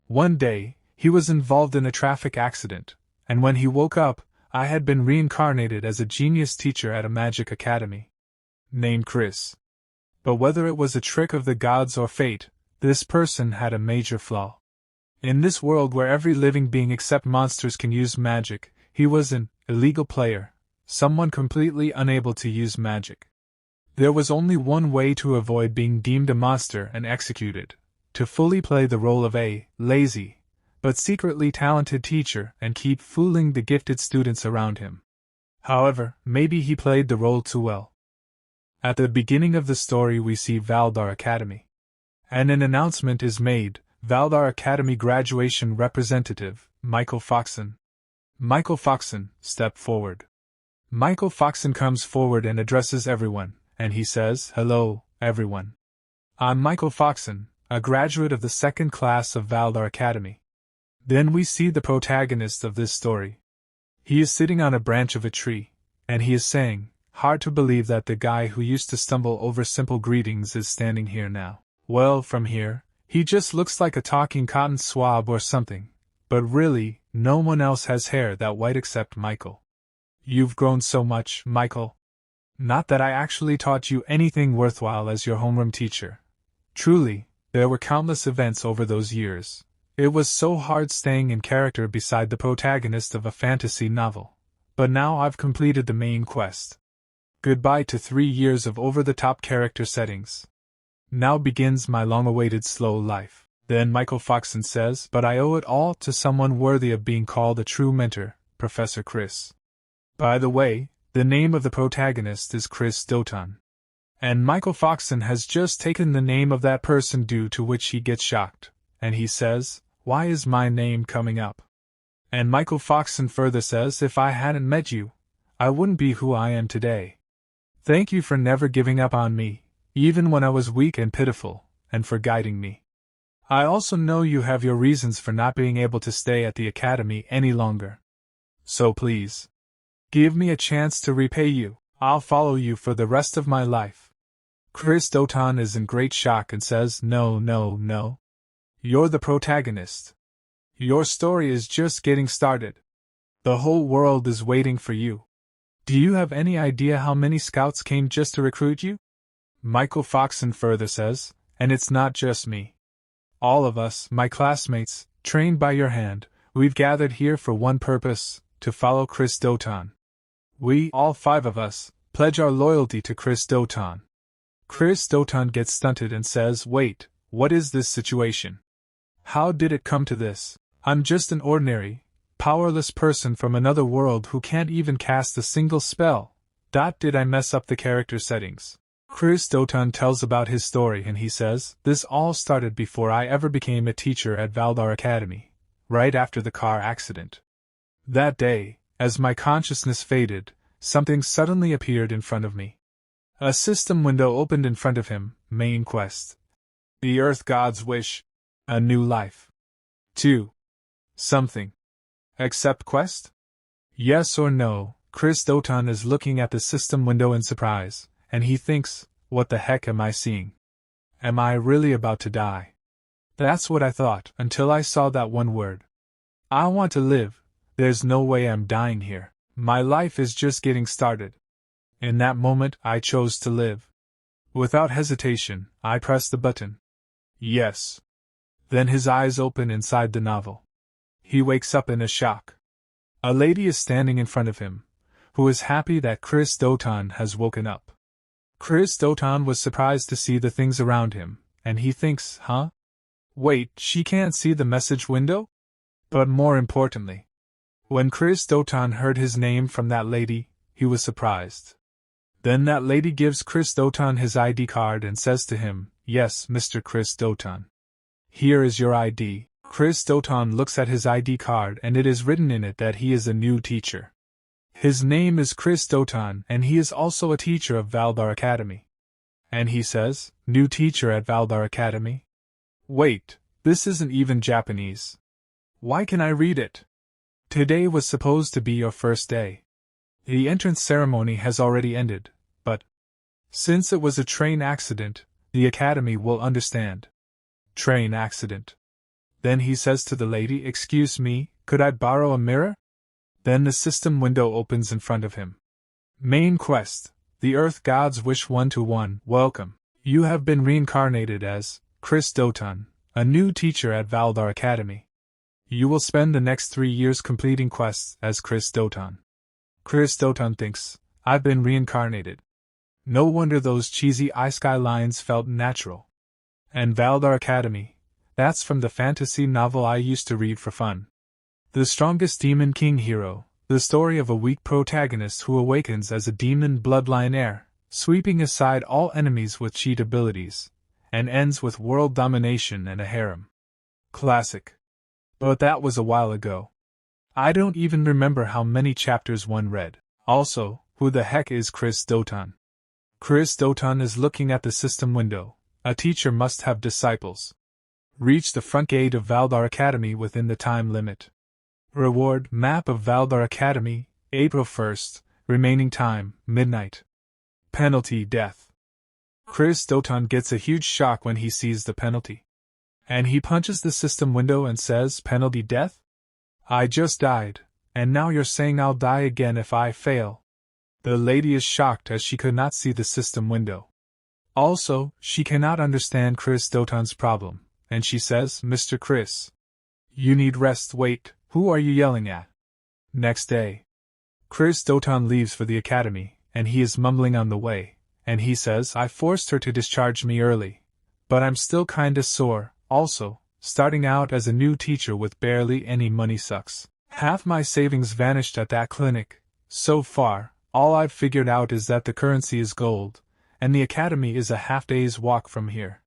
One day, he was involved in a traffic accident, and when he woke up, I had been reincarnated as a genius teacher at a magic academy. Named Chris. But whether it was a trick of the gods or fate, this person had a major flaw. In this world where every living being except monsters can use magic, he was an illegal player, someone completely unable to use magic. There was only one way to avoid being deemed a monster and executed: to fully play the role of a lazy, but secretly talented teacher and keep fooling the gifted students around him. However, maybe he played the role too well. At the beginning of the story we see Valdar Academy. And an announcement is made: Valdar Academy graduation representative, Michael Foxon. Michael Foxon, step forward. Michael Foxon comes forward and addresses everyone, and he says, "Hello, everyone. I'm Michael Foxon, a graduate of the second class of Valdar Academy." Then we see the protagonist of this story. He is sitting on a branch of a tree, and he is saying, "Hard to believe that the guy who used to stumble over simple greetings is standing here now. Well, from here, he just looks like a talking cotton swab or something, but really, no one else has hair that white except Michael. You've grown so much, Michael. Not that I actually taught you anything worthwhile as your homeroom teacher. Truly, there were countless events over those years. It was so hard staying in character beside the protagonist of a fantasy novel. But now I've completed the main quest. Goodbye to 3 years of over-the-top character settings. Now begins my long-awaited slow life." Then Michael Foxon says, "But I owe it all to someone worthy of being called a true mentor, Professor Chris." By the way, the name of the protagonist is Chris Doton. And Michael Foxon has just taken the name of that person, due to which he gets shocked, and he says, "Why is my name coming up?" And Michael Foxon further says, "If I hadn't met you, I wouldn't be who I am today. Thank you for never giving up on me, even when I was weak and pitiful, and for guiding me. I also know you have your reasons for not being able to stay at the academy any longer. So please, give me a chance to repay you. I'll follow you for the rest of my life." Chris Doton is in great shock and says, "No, no, no. You're the protagonist. Your story is just getting started. The whole world is waiting for you. Do you have any idea how many scouts came just to recruit you?" Michael Foxon further says, "And it's not just me. All of us, my classmates, trained by your hand, we've gathered here for one purpose: to follow Chris Doton. We, all 5 of us, pledge our loyalty to Chris Doton." Chris Doton gets stunted and says, "Wait, what is this situation? How did it come to this? I'm just an ordinary, powerless person from another world who can't even cast a single spell. Did I mess up the character settings?" Chris Doton tells about his story and he says, "This all started before I ever became a teacher at Valdar Academy, right after the car accident. That day, as my consciousness faded, something suddenly appeared in front of me. A system window opened in front of him, main quest. The Earth God's wish. A new life. 2. Something. Accept quest? Yes or no?" Chris Doton is looking at the system window in surprise, and he thinks, "What the heck am I seeing? Am I really about to die?" That's what I thought, until I saw that one word. I want to live. There's no way I'm dying here. My life is just getting started. In that moment, I chose to live. Without hesitation, I pressed the button. Yes. Then his eyes open inside the novel. He wakes up in a shock. A lady is standing in front of him, who is happy that Chris Doton has woken up. Chris Doton was surprised to see the things around him, and he thinks, huh? Wait, she can't see the message window? But more importantly, when Chris Doton heard his name from that lady, he was surprised. Then that lady gives Chris Doton his ID card and says to him, "Yes, Mr. Chris Doton. Here is your ID." Chris Doton looks at his ID card and it is written in it that he is a new teacher. His name is Chris Doton and he is also a teacher of Valdar Academy. And he says, "New teacher at Valdar Academy? Wait, this isn't even Japanese. Why can I read it? Today was supposed to be your first day. The entrance ceremony has already ended, but since it was a train accident, the Academy will understand." Train accident. Then he says to the lady, "Excuse me, could I borrow a mirror?" Then the system window opens in front of him. Main quest: the Earth Gods wish 1-1. Welcome. You have been reincarnated as Chris Doton, a new teacher at Valdar Academy. You will spend the next 3 years completing quests as Chris Doton. Chris Doton thinks, I've been reincarnated. No wonder those cheesy isekai lines felt natural. And Valdar Academy, that's from the fantasy novel I used to read for fun. The Strongest Demon King Hero, the story of a weak protagonist who awakens as a demon bloodline heir, sweeping aside all enemies with cheat abilities, and ends with world domination and a harem. Classic. But that was a while ago. I don't even remember how many chapters one read. Also, who the heck is Chris Doton? Chris Doton is looking at the system window. A teacher must have disciples. Reach the front gate of Valdar Academy within the time limit. Reward: map of Valdar Academy, April 1st, remaining time, midnight. Penalty: death. Chris Doton gets a huge shock when he sees the penalty. And he punches the system window and says, "Penalty: death? I just died, and now you're saying I'll die again if I fail." The lady is shocked as she could not see the system window. Also, she cannot understand Chris Doton's problem, and she says, "Mr. Chris, you need rest." Wait, who are you yelling at? Next day, Chris Doton leaves for the academy, and he is mumbling on the way, and he says, "I forced her to discharge me early, but I'm still kinda sore. Also, starting out as a new teacher with barely any money sucks. Half my savings vanished at that clinic. So far, all I've figured out is that the currency is gold, and the academy is a half-day's walk from here.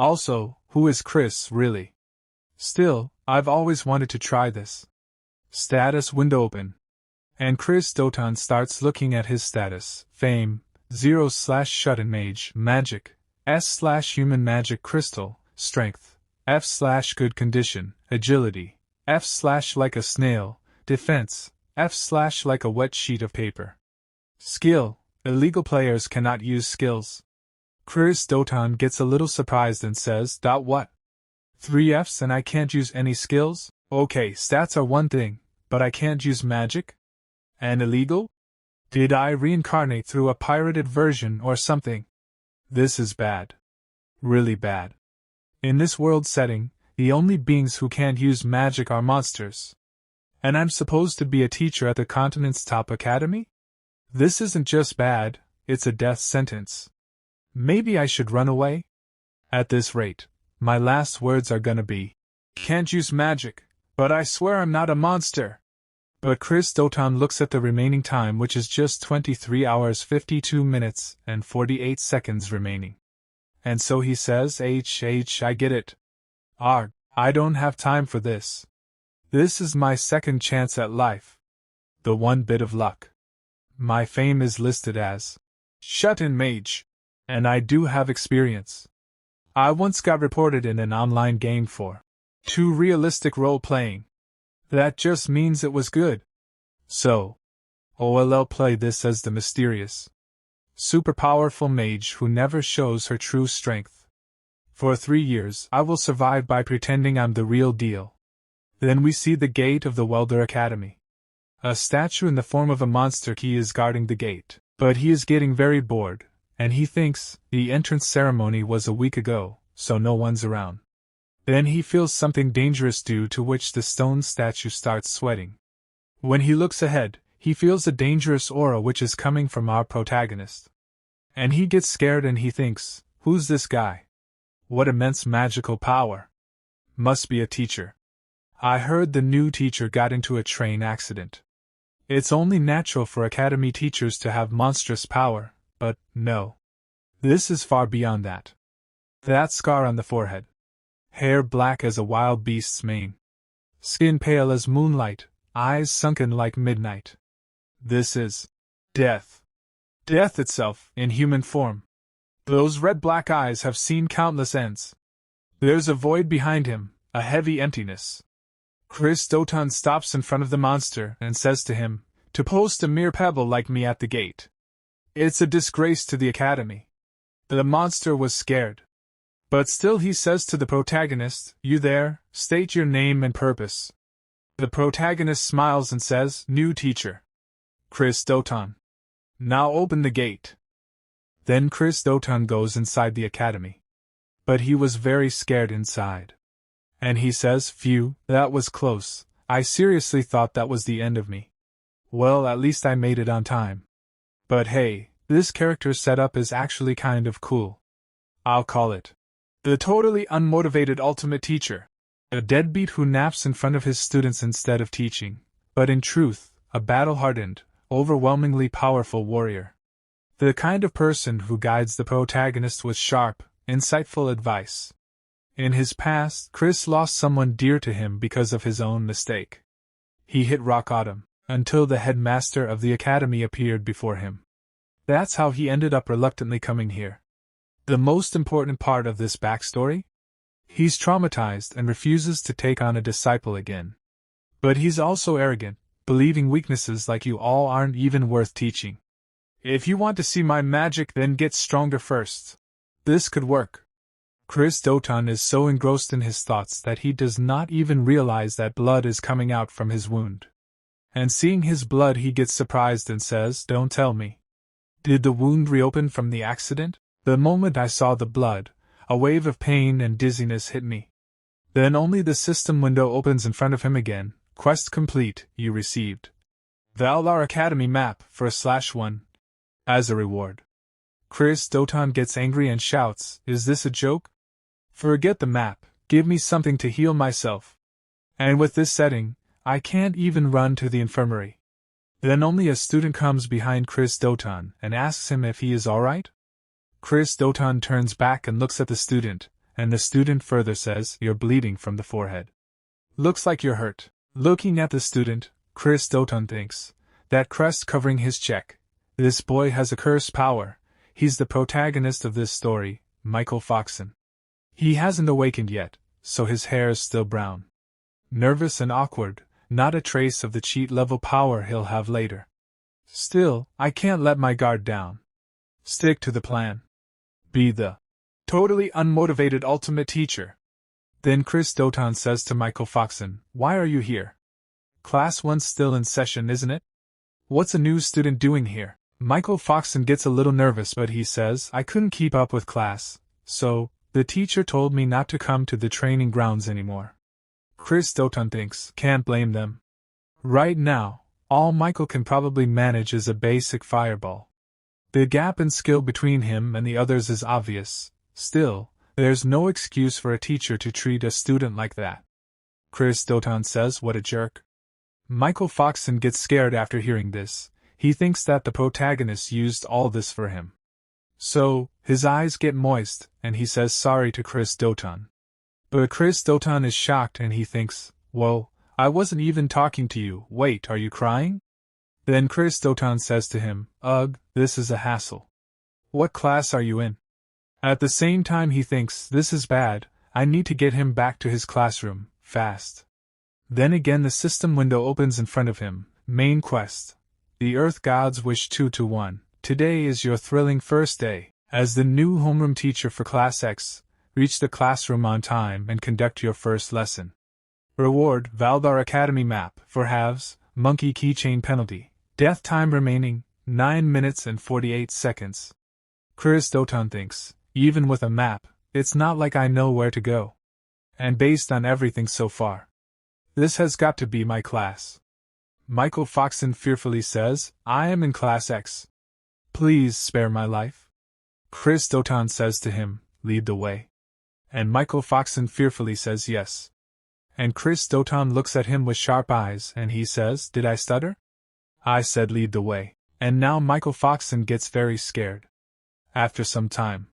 Also, who is Chris, really? Still, I've always wanted to try this." Status window open. And Chris Doton starts looking at his status. Fame, 0/shut-in mage, magic, S/human magic crystal, strength, F/good condition, agility, F/like a snail, defense, F/like a wet sheet of paper. Skill: illegal players cannot use skills. Chris Doton gets a little surprised and says, "What? 3 Fs and I can't use any skills? Okay, stats are one thing, but I can't use magic? And illegal? Did I reincarnate through a pirated version or something? This is bad. Really bad. In this world setting, the only beings who can't use magic are monsters. And I'm supposed to be a teacher at the continent's top academy? This isn't just bad, it's a death sentence. Maybe I should run away? At this rate, my last words are gonna be, can't use magic, but I swear I'm not a monster." But Chris Doton looks at the remaining time, which is just 23 hours 52 minutes and 48 seconds remaining. And so he says, I get it. Arg, I don't have time for this. This is my second chance at life. The one bit of luck. My fame is listed as shut-in mage, and I do have experience. I once got reported in an online game for too realistic role-playing. That just means it was good. So, I'll play this as the mysterious, super powerful mage who never shows her true strength. For 3 years, I will survive by pretending I'm the real deal. Then we see the gate of the Welder Academy. A statue in the form of a monster key is guarding the gate, but he is getting very bored, and he thinks the entrance ceremony was a week ago, so no one's around. Then he feels something dangerous, due to which the stone statue starts sweating. When he looks ahead, he feels a dangerous aura which is coming from our protagonist. And he gets scared and he thinks, who's this guy? What immense magical power. Must be a teacher. I heard the new teacher got into a train accident. It's only natural for academy teachers to have monstrous power, but no. This is far beyond that. That scar on the forehead. Hair black as a wild beast's mane. Skin pale as moonlight, eyes sunken like midnight. This is death. Death itself, in human form. Those red-black eyes have seen countless ends. There's a void behind him, a heavy emptiness. Chris Doton stops in front of the monster and says to him, to post a mere pebble like me at the gate. It's a disgrace to the academy. The monster was scared. But still he says to the protagonist, "You there, state your name and purpose." The protagonist smiles and says, "New teacher. Chris Doton. Now open the gate." Then Chris Doton goes inside the academy. But he was very scared inside. And he says, "Phew, that was close. I seriously thought that was the end of me. Well, at least I made it on time. But hey, this character's setup is actually kind of cool. I'll call it the totally unmotivated ultimate teacher. A deadbeat who naps in front of his students instead of teaching, but in truth, a battle-hardened, overwhelmingly powerful warrior. The kind of person who guides the protagonist with sharp, insightful advice. In his past, Chris lost someone dear to him because of his own mistake. He hit rock bottom, until the headmaster of the academy appeared before him. That's how he ended up reluctantly coming here. The most important part of this backstory? He's traumatized and refuses to take on a disciple again. But he's also arrogant, believing weaknesses like you all aren't even worth teaching. If you want to see my magic, then get stronger first. This could work. Chris Doton is so engrossed in his thoughts that he does not even realize that blood is coming out from his wound. And seeing his blood, he gets surprised and says, "Don't tell me. Did the wound reopen from the accident?" The moment I saw the blood, a wave of pain and dizziness hit me. Then only the system window opens in front of him again. "Quest complete, you received Valar Academy map for /1 as a reward." Chris Doton gets angry and shouts, "Is this a joke? Forget the map, give me something to heal myself. And with this setting, I can't even run to the infirmary." Then only a student comes behind Chris Doton and asks him if he is alright. Chris Doton turns back and looks at the student, and the student further says, "You're bleeding from the forehead. Looks like you're hurt." Looking at the student, Chris Doton thinks, that crest covering his cheek. This boy has a curse power. He's the protagonist of this story, Michael Foxon. He hasn't awakened yet, so his hair is still brown. Nervous and awkward, not a trace of the cheat-level power he'll have later. Still, I can't let my guard down. Stick to the plan. Be the totally unmotivated ultimate teacher. Then Chris Doton says to Michael Foxon, "Why are you here? Class 1's still in session, isn't it? What's a new student doing here?" Michael Foxon gets a little nervous, but he says, "I couldn't keep up with class, so the teacher told me not to come to the training grounds anymore." Chris Doton thinks, can't blame them. Right now, all Michael can probably manage is a basic fireball. The gap in skill between him and the others is obvious. Still, there's no excuse for a teacher to treat a student like that. Chris Doton says, "What a jerk." Michael Foxon gets scared after hearing this. He thinks that the protagonist used all this for him. So, his eyes get moist, and he says sorry to Chris Doton. But Chris Doton is shocked and he thinks, "Whoa, I wasn't even talking to you. Wait, are you crying?" Then Chris Doton says to him, "Ugh, this is a hassle. What class are you in?" At the same time he thinks, this is bad, I need to get him back to his classroom, fast. Then again the system window opens in front of him. Main quest. The Earth Gods wish 2-1. Today is your thrilling first day. As the new homeroom teacher for Class X, reach the classroom on time and conduct your first lesson. Reward, Valar Academy map, for halves, monkey keychain penalty. Death time remaining, 9 minutes and 48 seconds. Chris Doton thinks, even with a map, it's not like I know where to go. And based on everything so far, this has got to be my class. Michael Foxon fearfully says, "I am in Class X. Please spare my life." Chris Doton says to him, "Lead the way." And Michael Foxon fearfully says yes. And Chris Doton looks at him with sharp eyes and he says, "Did I stutter? I said lead the way." And now Michael Foxon gets very scared. After some time,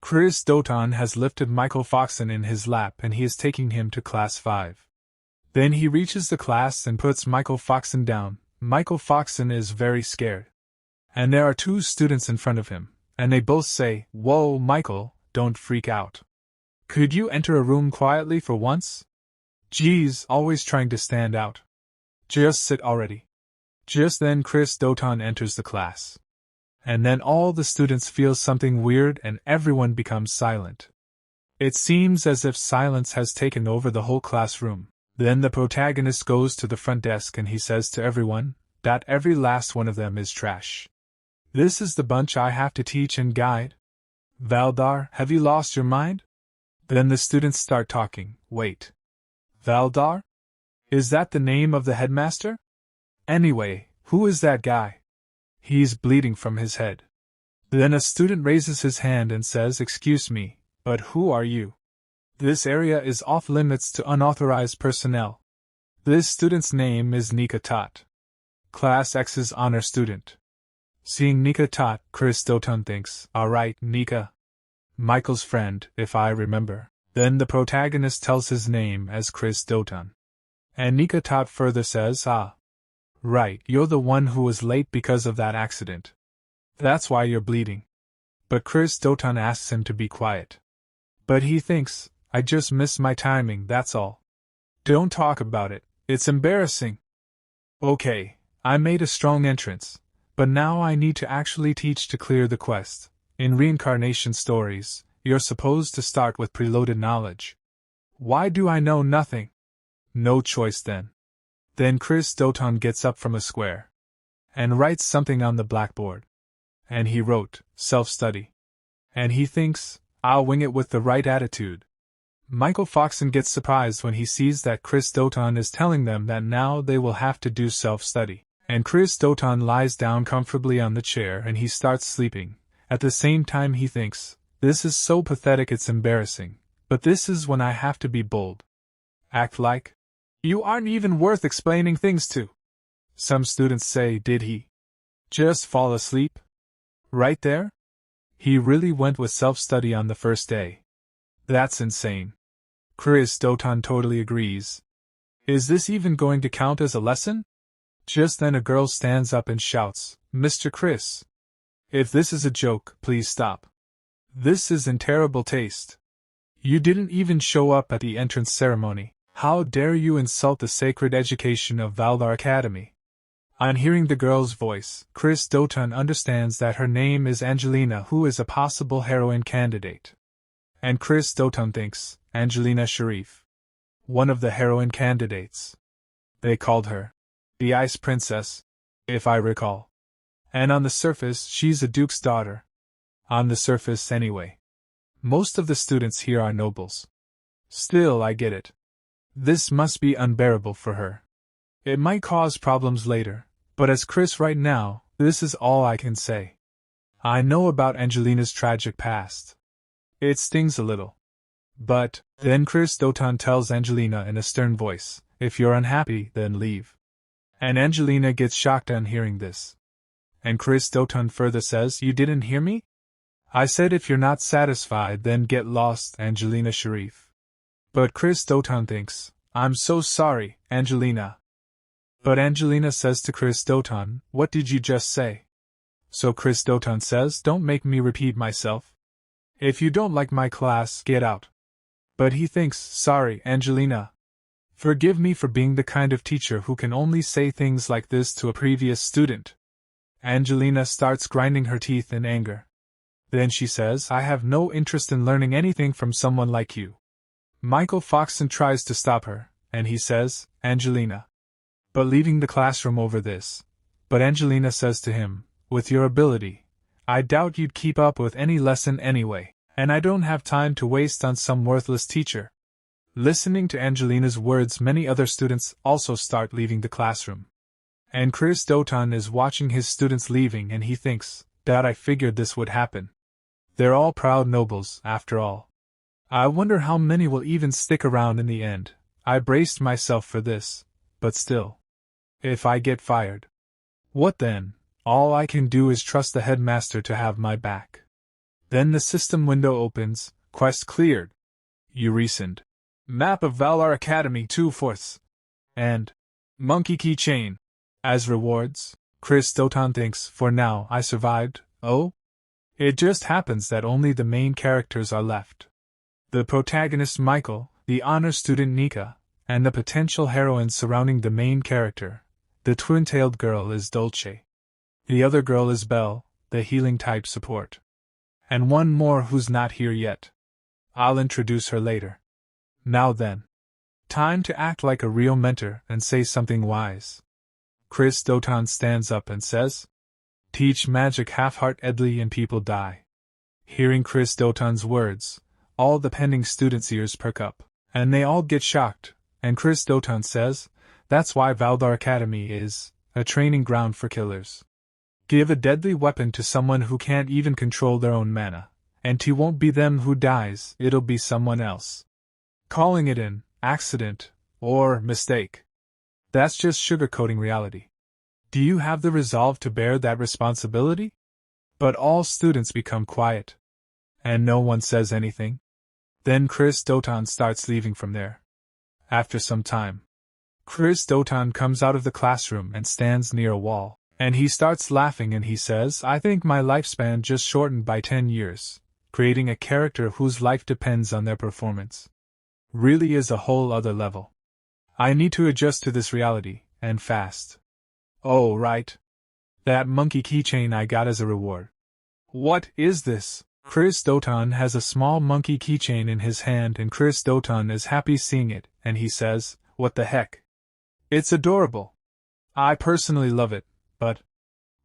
Chris Doton has lifted Michael Foxon in his lap and he is taking him to Class 5. Then he reaches the class and puts Michael Foxon down. Michael Foxon is very scared. And there are 2 students in front of him, and they both say, "Whoa, Michael, don't freak out. Could you enter a room quietly for once? Geez, always trying to stand out. Just sit already." Just then Chris Doton enters the class. And then all the students feel something weird and everyone becomes silent. It seems as if silence has taken over the whole classroom. Then the protagonist goes to the front desk and he says to everyone that every last one of them is trash. This is the bunch I have to teach and guide? Valdar, have you lost your mind? Then the students start talking. Wait. Valdar? Is that the name of the headmaster? Anyway, who is that guy? He's bleeding from his head. Then a student raises his hand and says, "Excuse me, but who are you? This area is off limits to unauthorized personnel." This student's name is Nika Tot, Class X's honor student. Seeing Nika Tot, Chris Doton thinks, "Alright, Nika. Michael's friend, if I remember." Then the protagonist tells his name as Chris Doton. And Nika Tot further says, "Ah. Right, you're the one who was late because of that accident. That's why you're bleeding." But Chris Doton asks him to be quiet. But he thinks, "I just missed my timing, that's all. Don't talk about it, it's embarrassing." Okay, I made a strong entrance, but now I need to actually teach to clear the quest. In reincarnation stories, you're supposed to start with preloaded knowledge. Why do I know nothing? No choice then. Then Chris Doton gets up from a square and writes something on the blackboard. And he wrote, "Self-study." And he thinks, "I'll wing it with the right attitude." Michael Foxon gets surprised when he sees that Chris Doton is telling them that now they will have to do self-study. And Chris Doton lies down comfortably on the chair and he starts sleeping. At the same time he thinks, "This is so pathetic it's embarrassing, but this is when I have to be bold. Act like you aren't even worth explaining things to." Some students say, "Did he just fall asleep right there? He really went with self-study on the first day. That's insane." Chris Doton totally agrees. "Is this even going to count as a lesson?" Just then a girl stands up and shouts, "Mr. Chris! If this is a joke, please stop. This is in terrible taste. You didn't even show up at the entrance ceremony. How dare you insult the sacred education of Valdar Academy?" On hearing the girl's voice, Chris Doton understands that her name is Angelina, who is a possible heroine candidate. And Chris Doton thinks, Angelina Sharif, one of the heroine candidates. They called her the Ice Princess, if I recall. And on the surface, she's a duke's daughter. On the surface, anyway. Most of the students here are nobles. Still, I get it. This must be unbearable for her. It might cause problems later, but as Chris right now, this is all I can say. I know about Angelina's tragic past. It stings a little. But, then Chris Doton tells Angelina in a stern voice, "If you're unhappy, then leave." And Angelina gets shocked on hearing this. And Chris Doton further says, "You didn't hear me? I said if you're not satisfied, then get lost, Angelina Sharif." But Chris Doton thinks, "I'm so sorry, Angelina." But Angelina says to Chris Doton, "What did you just say?" So Chris Doton says, "Don't make me repeat myself. If you don't like my class, get out." But he thinks, "Sorry, Angelina. Forgive me for being the kind of teacher who can only say things like this to a previous student." Angelina starts grinding her teeth in anger. Then she says, "I have no interest in learning anything from someone like you." Michael Foxon tries to stop her, and he says, "Angelina." But leaving the classroom over this. But Angelina says to him, "With your ability, I doubt you'd keep up with any lesson anyway, and I don't have time to waste on some worthless teacher." Listening to Angelina's words, many other students also start leaving the classroom. And Chris Doton is watching his students leaving and he thinks, "That I figured this would happen. They're all proud nobles, after all. I wonder how many will even stick around in the end. I braced myself for this, but still. If I get fired, what then? All I can do is trust the headmaster to have my back." Then the system window opens, quest cleared. You resend. Map of Valar Academy 2/4. And monkey keychain. As rewards, Chris Doton thinks, "For now, I survived." Oh? It just happens that only the main characters are left. The protagonist Michael, the honor student Nika, and the potential heroines surrounding the main character. The twin-tailed girl is Dolce. The other girl is Belle, the healing type support. And one more who's not here yet. I'll introduce her later. Now then. Time to act like a real mentor and say something wise. Chris Doton stands up and says, "Teach magic half-heartedly and people die." Hearing Chris Doton's words, all the pending students' ears perk up, and they all get shocked, and Chris Doton says, "That's why Valdar Academy is a training ground for killers. Give a deadly weapon to someone who can't even control their own mana, and it won't be them who dies, it'll be someone else. Calling it an accident or mistake, that's just sugarcoating reality. Do you have the resolve to bear that responsibility?" But all students become quiet, and no one says anything. Then Chris Doton starts leaving from there. After some time, Chris Doton comes out of the classroom and stands near a wall, and he starts laughing and he says, "I think my lifespan just shortened by 10 years, creating a character whose life depends on their performance. Really is a whole other level. I need to adjust to this reality, and fast. Oh, right. That monkey keychain I got as a reward. What is this?" Chris Doton has a small monkey keychain in his hand and Chris Doton is happy seeing it, and he says, "What the heck? It's adorable. I personally love it, but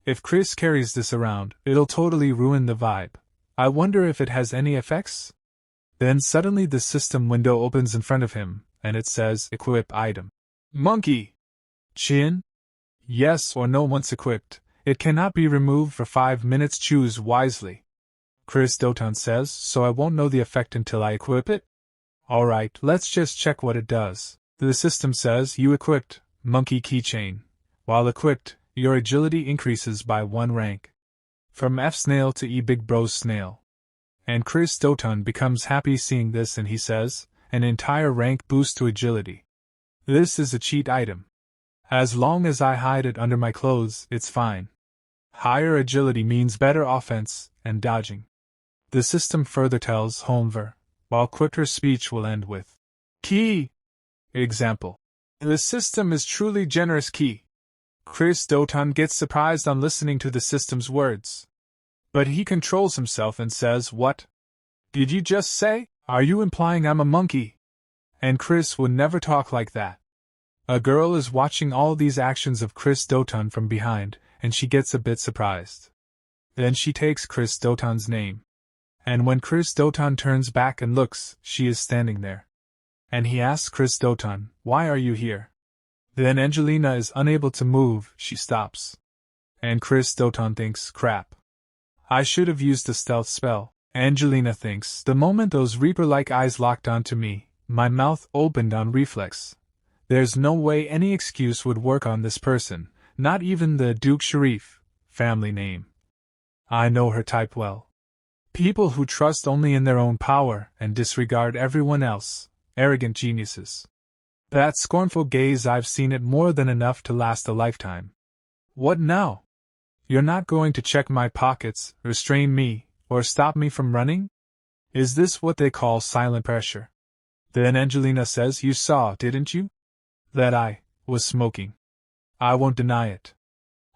if Chris carries this around, it'll totally ruin the vibe. I wonder if it has any effects?" Then suddenly the system window opens in front of him, and it says, "Equip item. Monkey chin? Yes or no once equipped. It cannot be removed for 5 minutes. Choose wisely." Chris Doton says, "So I won't know the effect until I equip it? Alright, let's just check what it does." The system says, "You equipped monkey keychain. While equipped, your agility increases by 1 rank. From F snail to E big bros snail." And Chris Doton becomes happy seeing this and he says, "An entire rank boost to agility. This is a cheat item. As long as I hide it under my clothes, it's fine. Higher agility means better offense and dodging." The system further tells Holmver, while quicker speech will end with key. Example. The system is truly generous key. Chris Doton gets surprised on listening to the system's words. But he controls himself and says, "What did you just say? Are you implying I'm a monkey?" And Chris would never talk like that. A girl is watching all these actions of Chris Doton from behind, and she gets a bit surprised. Then she takes Chris Doton's name. And when Chris Doton turns back and looks, she is standing there. And he asks Chris Doton, "Why are you here?" Then Angelina is unable to move, she stops. And Chris Doton thinks, "Crap. I should have used a stealth spell." Angelina thinks, "The moment those Reaper-like eyes locked onto me, my mouth opened on reflex. There's no way any excuse would work on this person, not even the Duke Sharif family name. I know her type well. People who trust only in their own power and disregard everyone else, arrogant geniuses. That scornful gaze, I've seen it more than enough to last a lifetime. What now? You're not going to check my pockets, restrain me, or stop me from running? Is this what they call silent pressure?" Then Angelina says, "You saw, didn't you? That I was smoking. I won't deny it.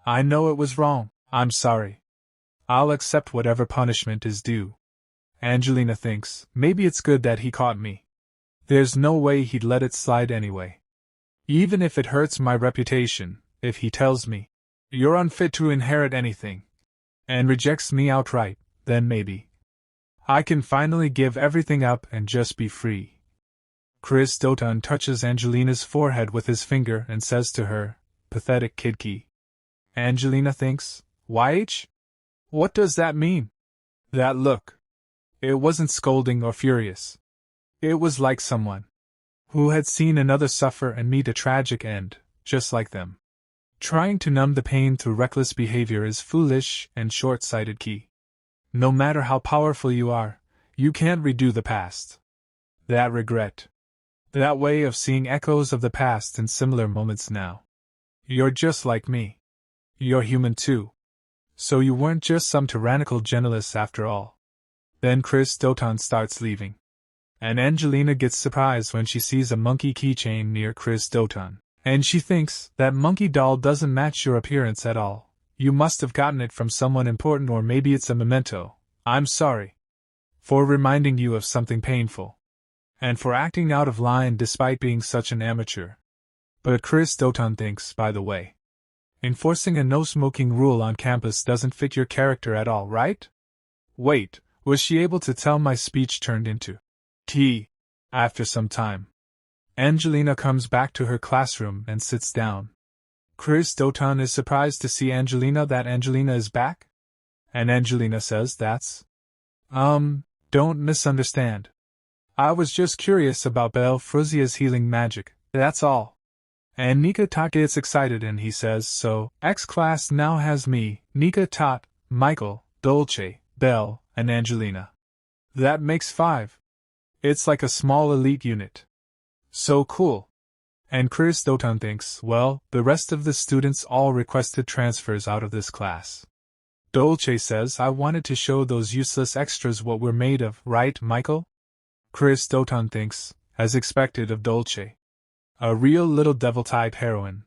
I know it was wrong. I'm sorry. I'll accept whatever punishment is due." Angelina thinks, maybe it's good that he caught me. There's no way he'd let it slide anyway. Even if it hurts my reputation, if he tells me, "You're unfit to inherit anything," and rejects me outright, then maybe I can finally give everything up and just be free. Chris Doton touches Angelina's forehead with his finger and says to her, "Pathetic kidkey." Angelina thinks, "YH? What does that mean?" That look. It wasn't scolding or furious. It was like someone who had seen another suffer and meet a tragic end, just like them. Trying to numb the pain through reckless behavior is foolish and short-sighted key. No matter how powerful you are, you can't redo the past. That regret. That way of seeing echoes of the past in similar moments now. You're just like me. You're human too. So you weren't just some tyrannical generalist after all. Then Chris Doton starts leaving. And Angelina gets surprised when she sees a monkey keychain near Chris Doton. And she thinks, that monkey doll doesn't match your appearance at all. You must have gotten it from someone important, or maybe it's a memento. I'm sorry. for reminding you of something painful, and for acting out of line despite being such an amateur. But Chris Doton thinks, by the way, enforcing a no-smoking rule on campus doesn't fit your character at all, right? Wait, was she able to tell my speech turned into tea? After some time, Angelina comes back to her classroom and sits down. Chris Doton is surprised to see that Angelina is back? And Angelina says that's… don't misunderstand. I was just curious about Belle Fruzia's healing magic, that's all. And Nika Tot gets excited and he says, so, X class now has me, Nika Tot, Michael, Dolce, Belle, and Angelina. That makes 5. It's like a small elite unit. So cool. And Chris Doton thinks, well, the rest of the students all requested transfers out of this class. Dolce says, I wanted to show those useless extras what we're made of, right, Michael? Chris Doton thinks, as expected of Dolce, a real little devil-type heroine.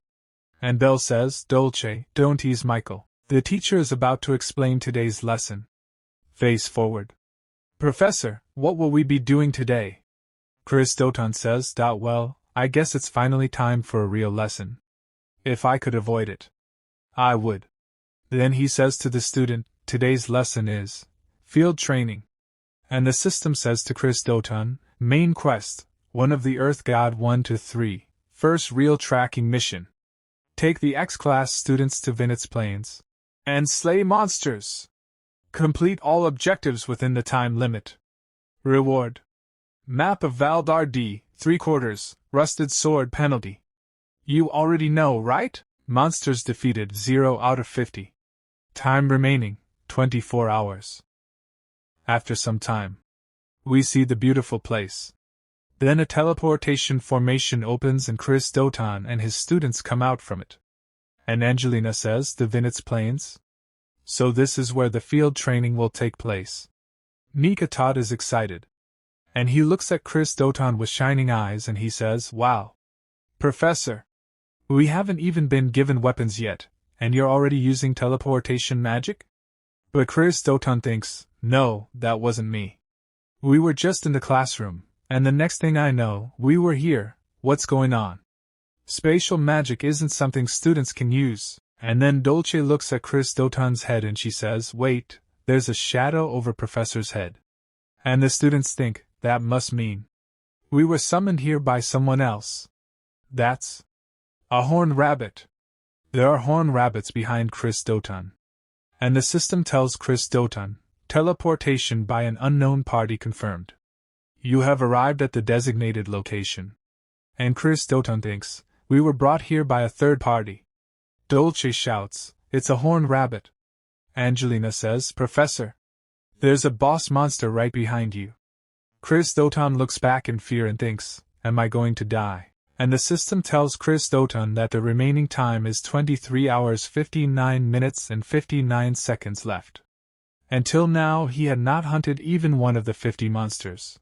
And Belle says, Dolce, don't tease Michael. The teacher is about to explain today's lesson. Face forward. Professor, what will we be doing today? Chris Doton says, well, I guess it's finally time for a real lesson. If I could avoid it, I would. Then he says to the student, today's lesson is field training. And the system says to Chris Doton, main quest, one of the Earth God 1-3, first real tracking mission. Take the X-class students to Vinitz Plains and slay monsters. Complete all objectives within the time limit. Reward. Map of Valdar D, 3/4, rusted sword penalty. You already know, right? Monsters defeated 0 out of 50. Time remaining, 24 hours. After some time, we see the beautiful place. Then a teleportation formation opens and Chris Doton and his students come out from it. And Angelina says, the Vinitz Plains? So this is where the field training will take place. Nika Tot is excited. And he looks at Chris Doton with shining eyes and he says, wow. Professor, we haven't even been given weapons yet, and you're already using teleportation magic? But Chris Doton thinks, no, that wasn't me. We were just in the classroom, and the next thing I know, we were here. What's going on? Spatial magic isn't something students can use. And then Dolce looks at Chris Doton's head and she says, wait, there's a shadow over Professor's head. And the students think, that must mean we were summoned here by someone else. That's a horned rabbit. There are horned rabbits behind Chris Doton. And the system tells Chris Doton, teleportation by an unknown party confirmed. You have arrived at the designated location. And Chris Doton thinks, we were brought here by a third party. Dolce shouts, it's a horned rabbit. Angelina says, Professor, there's a boss monster right behind you. Chris Doton looks back in fear and thinks, am I going to die? And the system tells Chris Doton that the remaining time is 23 hours 59 minutes and 59 seconds left. Until now he had not hunted even one of the 50 monsters.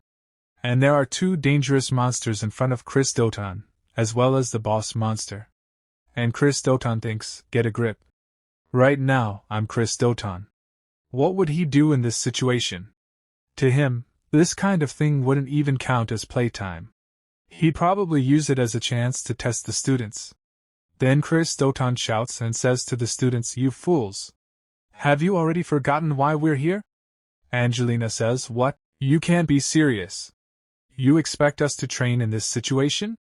And there are 2 dangerous monsters in front of Chris Doton, as well as the boss monster. And Chris Doton thinks, get a grip. Right now, I'm Chris Doton. What would he do in this situation? To him, this kind of thing wouldn't even count as playtime. He'd probably use it as a chance to test the students. Then Chris Doton shouts and says to the students, you fools. Have you already forgotten why we're here? Angelina says, what? You can't be serious. You expect us to train in this situation?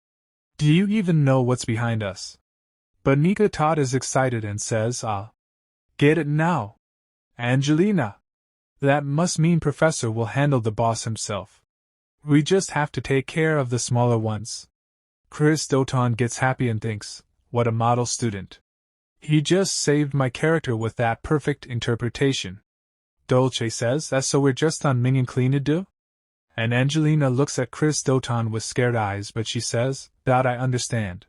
Do you even know what's behind us? But Nika Tot is excited and says, get it now. Angelina. That must mean Professor will handle the boss himself. We just have to take care of the smaller ones. Chris Doton gets happy and thinks, what a model student. He just saved my character with that perfect interpretation. Dolce says, that's so we're just on minion clean-to-do? And Angelina looks at Chris Doton with scared eyes but she says, that I understand.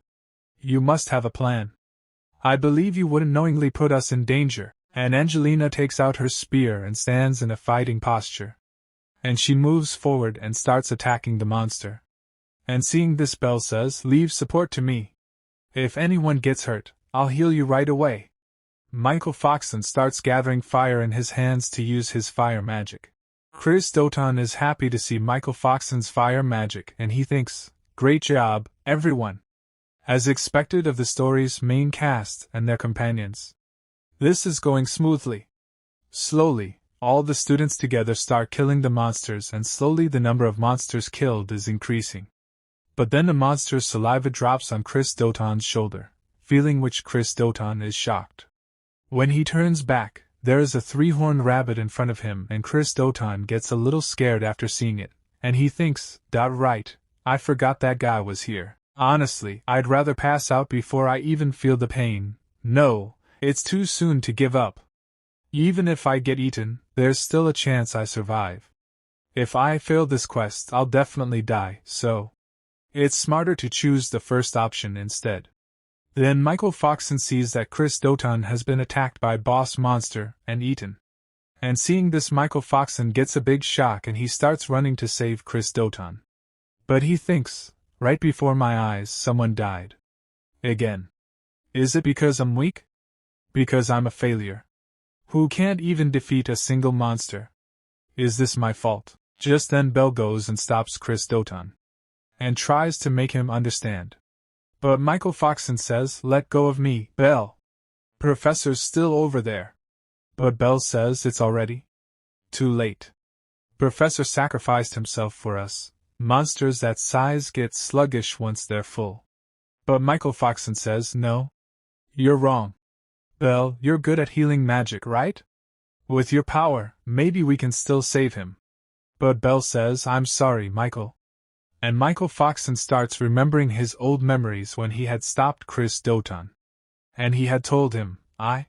You must have a plan. I believe you wouldn't knowingly put us in danger. And Angelina takes out her spear and stands in a fighting posture. And she moves forward and starts attacking the monster. And seeing this, Belle says, leave support to me. If anyone gets hurt, I'll heal you right away. Michael Foxon starts gathering fire in his hands to use his fire magic. Chris Doton is happy to see Michael Foxon's fire magic and he thinks, "Great job, everyone." As expected of the story's main cast and their companions. This is going smoothly. Slowly, all the students together start killing the monsters and slowly the number of monsters killed is increasing. But then the monster's saliva drops on Chris Doton's shoulder, feeling which Chris Doton is shocked. When he turns back, there is a three-horned rabbit in front of him and Chris Doton gets a little scared after seeing it, and he thinks, right, I forgot that guy was here. Honestly, I'd rather pass out before I even feel the pain. No, it's too soon to give up. Even if I get eaten, there's still a chance I survive. If I fail this quest, I'll definitely die, so it's smarter to choose the first option instead. Then Michael Foxon sees that Chris Doton has been attacked by Boss Monster and eaten. And seeing this, Michael Foxon gets a big shock and he starts running to save Chris Doton. But he thinks, right before my eyes someone died. Again. Is it because I'm weak? Because I'm a failure? Who can't even defeat a single monster? Is this my fault? Just then Belle goes and stops Chris Doton. And tries to make him understand. But Michael Foxon says, "Let go of me, Belle. Professor's still over there." But Belle says it's already too late. Professor sacrificed himself for us. Monsters that size get sluggish once they're full. But Michael Foxon says, "No. You're wrong. Belle, you're good at healing magic, right? With your power, maybe we can still save him." But Belle says, "I'm sorry, Michael." And Michael Foxon starts remembering his old memories when he had stopped Chris Doton. And he had told him, I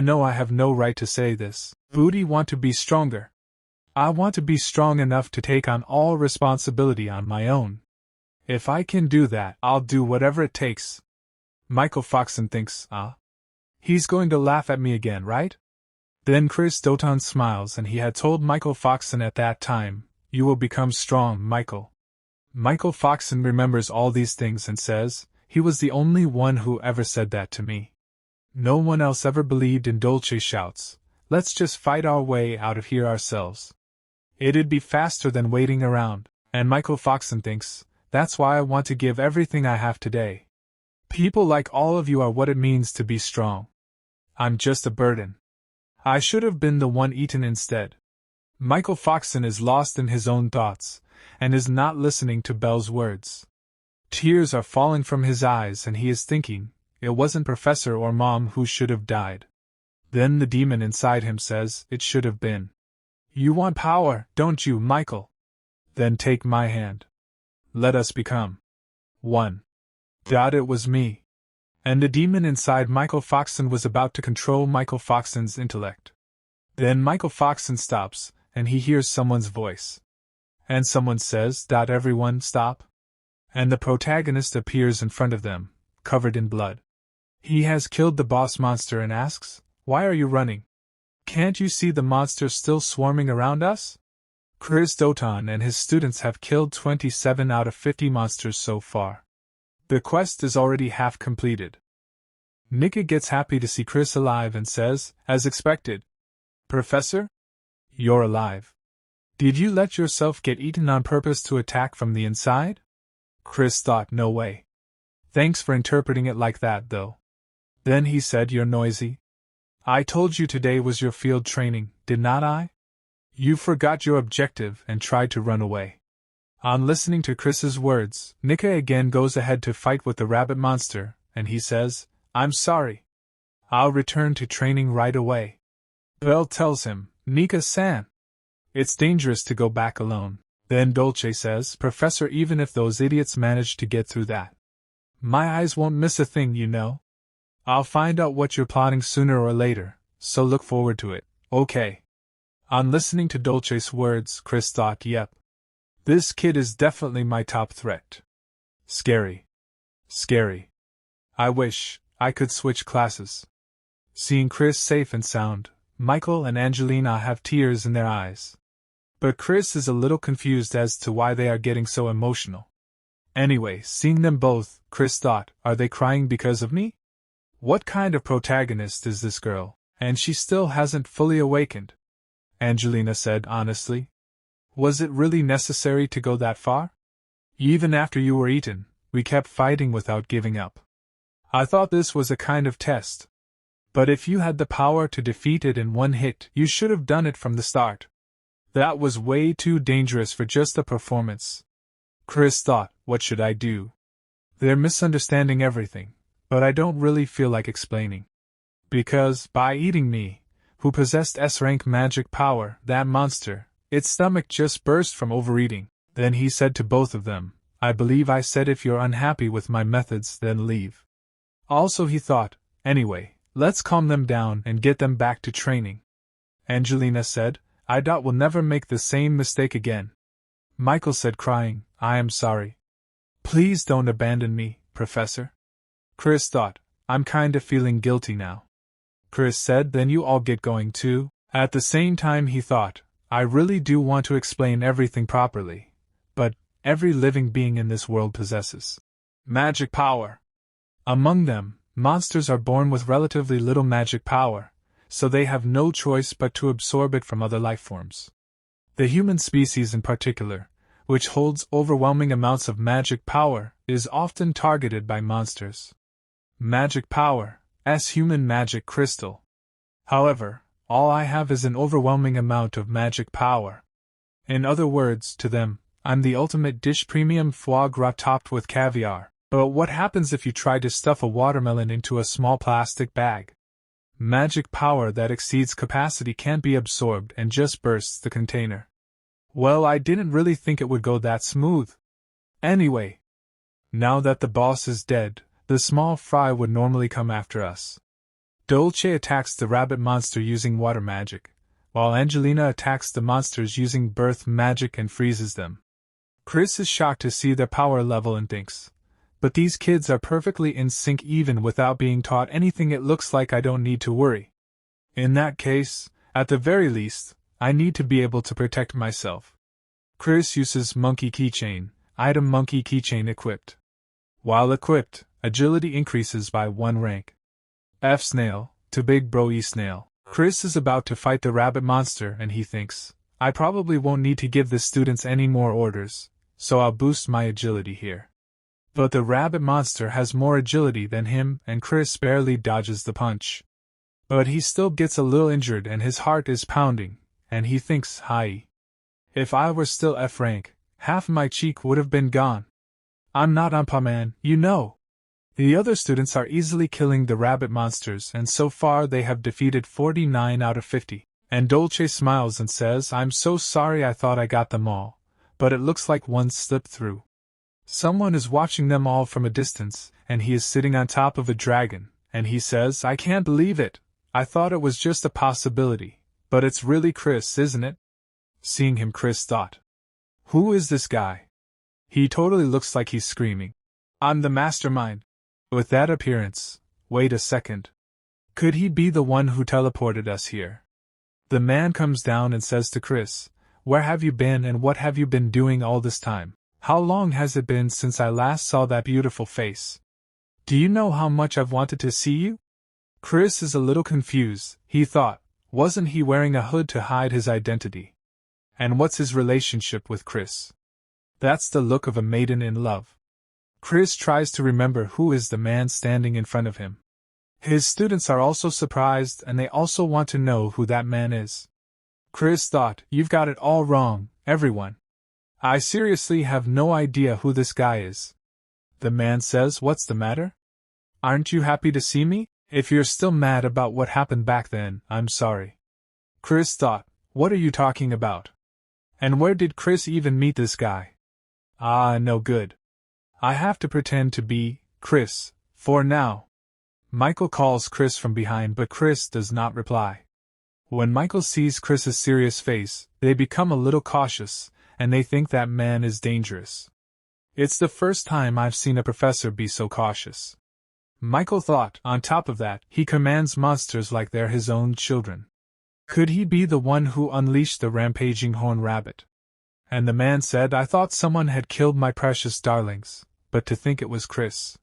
know I have no right to say this. Booty want to be stronger. I want to be strong enough to take on all responsibility on my own. If I can do that, I'll do whatever it takes. Michael Foxon thinks, he's going to laugh at me again, right? Then Chris Doton smiles and he had told Michael Foxon at that time, "You will become strong, Michael." Michael Foxon remembers all these things and says, "He was the only one who ever said that to me. No one else ever believed in." Dolce shouts, "Let's just fight our way out of here ourselves. It'd be faster than waiting around." And Michael Foxon thinks, "That's why I want to give everything I have today. People like all of you are what it means to be strong. I'm just a burden. I should have been the one eaten instead." Michael Foxon is lost in his own thoughts, and is not listening to Belle's words. Tears are falling from his eyes and he is thinking, it wasn't Professor or Mom who should have died. Then the demon inside him says, "It should have been. You want power, don't you, Michael? Then take my hand. Let us become one." It was me. And the demon inside Michael Foxon was about to control Michael Foxon's intellect. Then Michael Foxon stops, and he hears someone's voice. And someone says, "Everyone stop." And the protagonist appears in front of them, covered in blood. He has killed the boss monster and asks, "Why are you running? Can't you see the monsters still swarming around us?" Chris Doton and his students have killed 27 out of 50 monsters so far. The quest is already half completed. Nika gets happy to see Chris alive and says, as expected, "Professor? You're alive. Did you let yourself get eaten on purpose to attack from the inside?" Chris thought, "No way. Thanks for interpreting it like that, though." Then he said, "You're noisy. I told you today was your field training, did not I? You forgot your objective and tried to run away." On listening to Chris's words, Nika again goes ahead to fight with the rabbit monster, and he says, "I'm sorry. I'll return to training right away." Belle tells him, "Nika-san, it's dangerous to go back alone." Then Dolce says, "Professor, even if those idiots manage to get through that, my eyes won't miss a thing, you know. I'll find out what you're plotting sooner or later, so look forward to it, okay?" On listening to Dolce's words, Chris thought, "Yep. This kid is definitely my top threat. Scary. Scary. I wish I could switch classes." Seeing Chris safe and sound, Michael and Angelina have tears in their eyes. But Chris is a little confused as to why they are getting so emotional. Anyway, seeing them both, Chris thought, are they crying because of me? What kind of protagonist is this girl, and she still hasn't fully awakened? Angelina said honestly. Was it really necessary to go that far? Even after you were eaten, we kept fighting without giving up. I thought this was a kind of test. But if you had the power to defeat it in one hit, you should have done it from the start. That was way too dangerous for just a performance. Chris thought, what should I do? They're misunderstanding everything, but I don't really feel like explaining. Because, by eating me, who possessed S-rank magic power, that monster, its stomach just burst from overeating. Then he said to both of them, I believe I said if you're unhappy with my methods, then leave. Also he thought, anyway, let's calm them down and get them back to training. Angelina said, I doubt we'll never make the same mistake again. Michael said crying, I am sorry. Please don't abandon me, Professor. Chris thought, I'm kinda feeling guilty now. Chris said, then you all get going too. At the same time he thought, I really do want to explain everything properly, but every living being in this world possesses magic power. Among them, monsters are born with relatively little magic power, so they have no choice but to absorb it from other life forms. The human species in particular, which holds overwhelming amounts of magic power, is often targeted by monsters. Magic power, as human magic crystal. However, all I have is an overwhelming amount of magic power. In other words, to them, I'm the ultimate dish, premium foie gras topped with caviar. But what happens if you try to stuff a watermelon into a small plastic bag? Magic power that exceeds capacity can't be absorbed and just bursts the container. Well, I didn't really think it would go that smooth. Anyway, now that the boss is dead, the small fry would normally come after us. Dolce attacks the rabbit monster using water magic, while Angelina attacks the monsters using birth magic and freezes them. Chris is shocked to see their power level and thinks, but these kids are perfectly in sync even without being taught anything. It looks like I don't need to worry. In that case, at the very least, I need to be able to protect myself. Chris uses monkey keychain, item monkey keychain equipped. While equipped, agility increases by 1 rank. F snail, to big bro E snail. Chris is about to fight the rabbit monster and he thinks, I probably won't need to give the students any more orders, so I'll boost my agility here. But the rabbit monster has more agility than him and Chris barely dodges the punch. But he still gets a little injured and his heart is pounding, and he thinks, hi. If I were still F rank, half my cheek would have been gone. I'm not Umpa Man, you know. The other students are easily killing the rabbit monsters and so far they have defeated 49 out of 50. And Dolce smiles and says, I'm so sorry, I thought I got them all, but it looks like one slipped through. Someone is watching them all from a distance, and he is sitting on top of a dragon, and he says, I can't believe it. I thought it was just a possibility, but it's really Chris, isn't it? Seeing him, Chris thought, who is this guy? He totally looks like he's screaming, I'm the mastermind. With that appearance, wait a second. Could he be the one who teleported us here? The man comes down and says to Chris, where have you been and what have you been doing all this time? How long has it been since I last saw that beautiful face? Do you know how much I've wanted to see you? Chris is a little confused. He thought, wasn't he wearing a hood to hide his identity? And what's his relationship with Chris? That's the look of a maiden in love. Chris tries to remember who is the man standing in front of him. His students are also surprised and they also want to know who that man is. Chris thought, you've got it all wrong, everyone. I seriously have no idea who this guy is. The man says, what's the matter? Aren't you happy to see me? If you're still mad about what happened back then, I'm sorry. Chris thought, what are you talking about? And where did Chris even meet this guy? Ah, no good. I have to pretend to be Chris, for now. Michael calls Chris from behind but Chris does not reply. When Michael sees Chris's serious face, they become a little cautious, and they think that man is dangerous. It's the first time I've seen a professor be so cautious. Michael thought, on top of that, he commands monsters like they're his own children. Could he be the one who unleashed the rampaging horned rabbit? And the man said, I thought someone had killed my precious darlings, but to think it was Chris.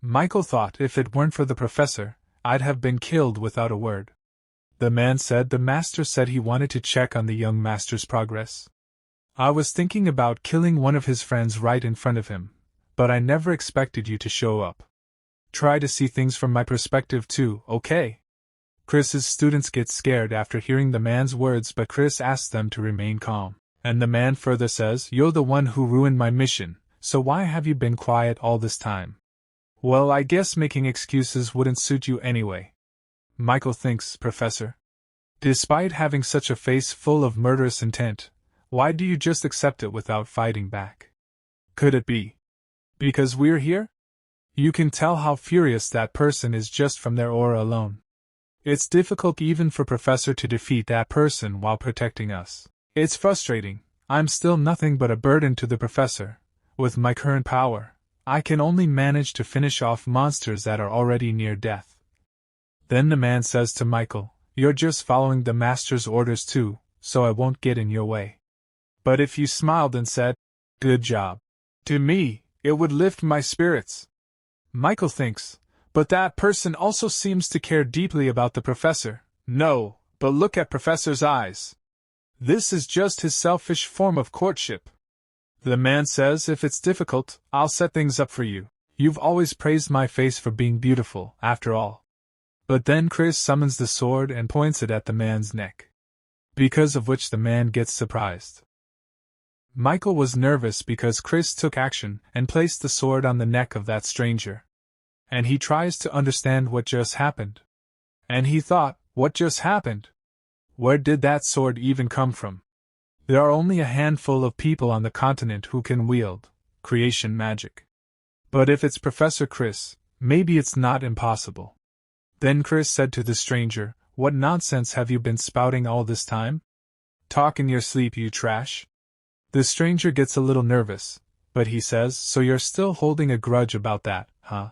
Michael thought if it weren't for the professor, I'd have been killed without a word. The man said the master said he wanted to check on the young master's progress. I was thinking about killing one of his friends right in front of him, but I never expected you to show up. Try to see things from my perspective too, okay? Chris's students get scared after hearing the man's words, but Chris asks them to remain calm. And the man further says, "You're the one who ruined my mission, so why have you been quiet all this time?" Well, I guess making excuses wouldn't suit you anyway. Michael thinks, Professor. Despite having such a face full of murderous intent, why do you just accept it without fighting back? Could it be because we're here? You can tell how furious that person is just from their aura alone. It's difficult even for Professor to defeat that person while protecting us. It's frustrating. I'm still nothing but a burden to the Professor. With my current power, I can only manage to finish off monsters that are already near death. Then the man says to Michael, "You're just following the master's orders too, so I won't get in your way." But if you smiled and said, "Good job," to me, it would lift my spirits. Michael thinks, but that person also seems to care deeply about the Professor. No, but look at Professor's eyes. This is just his selfish form of courtship. The man says, "If it's difficult, I'll set things up for you. You've always praised my face for being beautiful, after all." But then Chris summons the sword and points it at the man's neck, because of which the man gets surprised. Michael was nervous because Chris took action and placed the sword on the neck of that stranger. And he tries to understand what just happened. And he thought, what just happened? Where did that sword even come from? There are only a handful of people on the continent who can wield creation magic. But if it's Professor Chris, maybe it's not impossible. Then Chris said to the stranger, "What nonsense have you been spouting all this time? Talk in your sleep, you trash." The stranger gets a little nervous, but he says, "So you're still holding a grudge about that, huh?"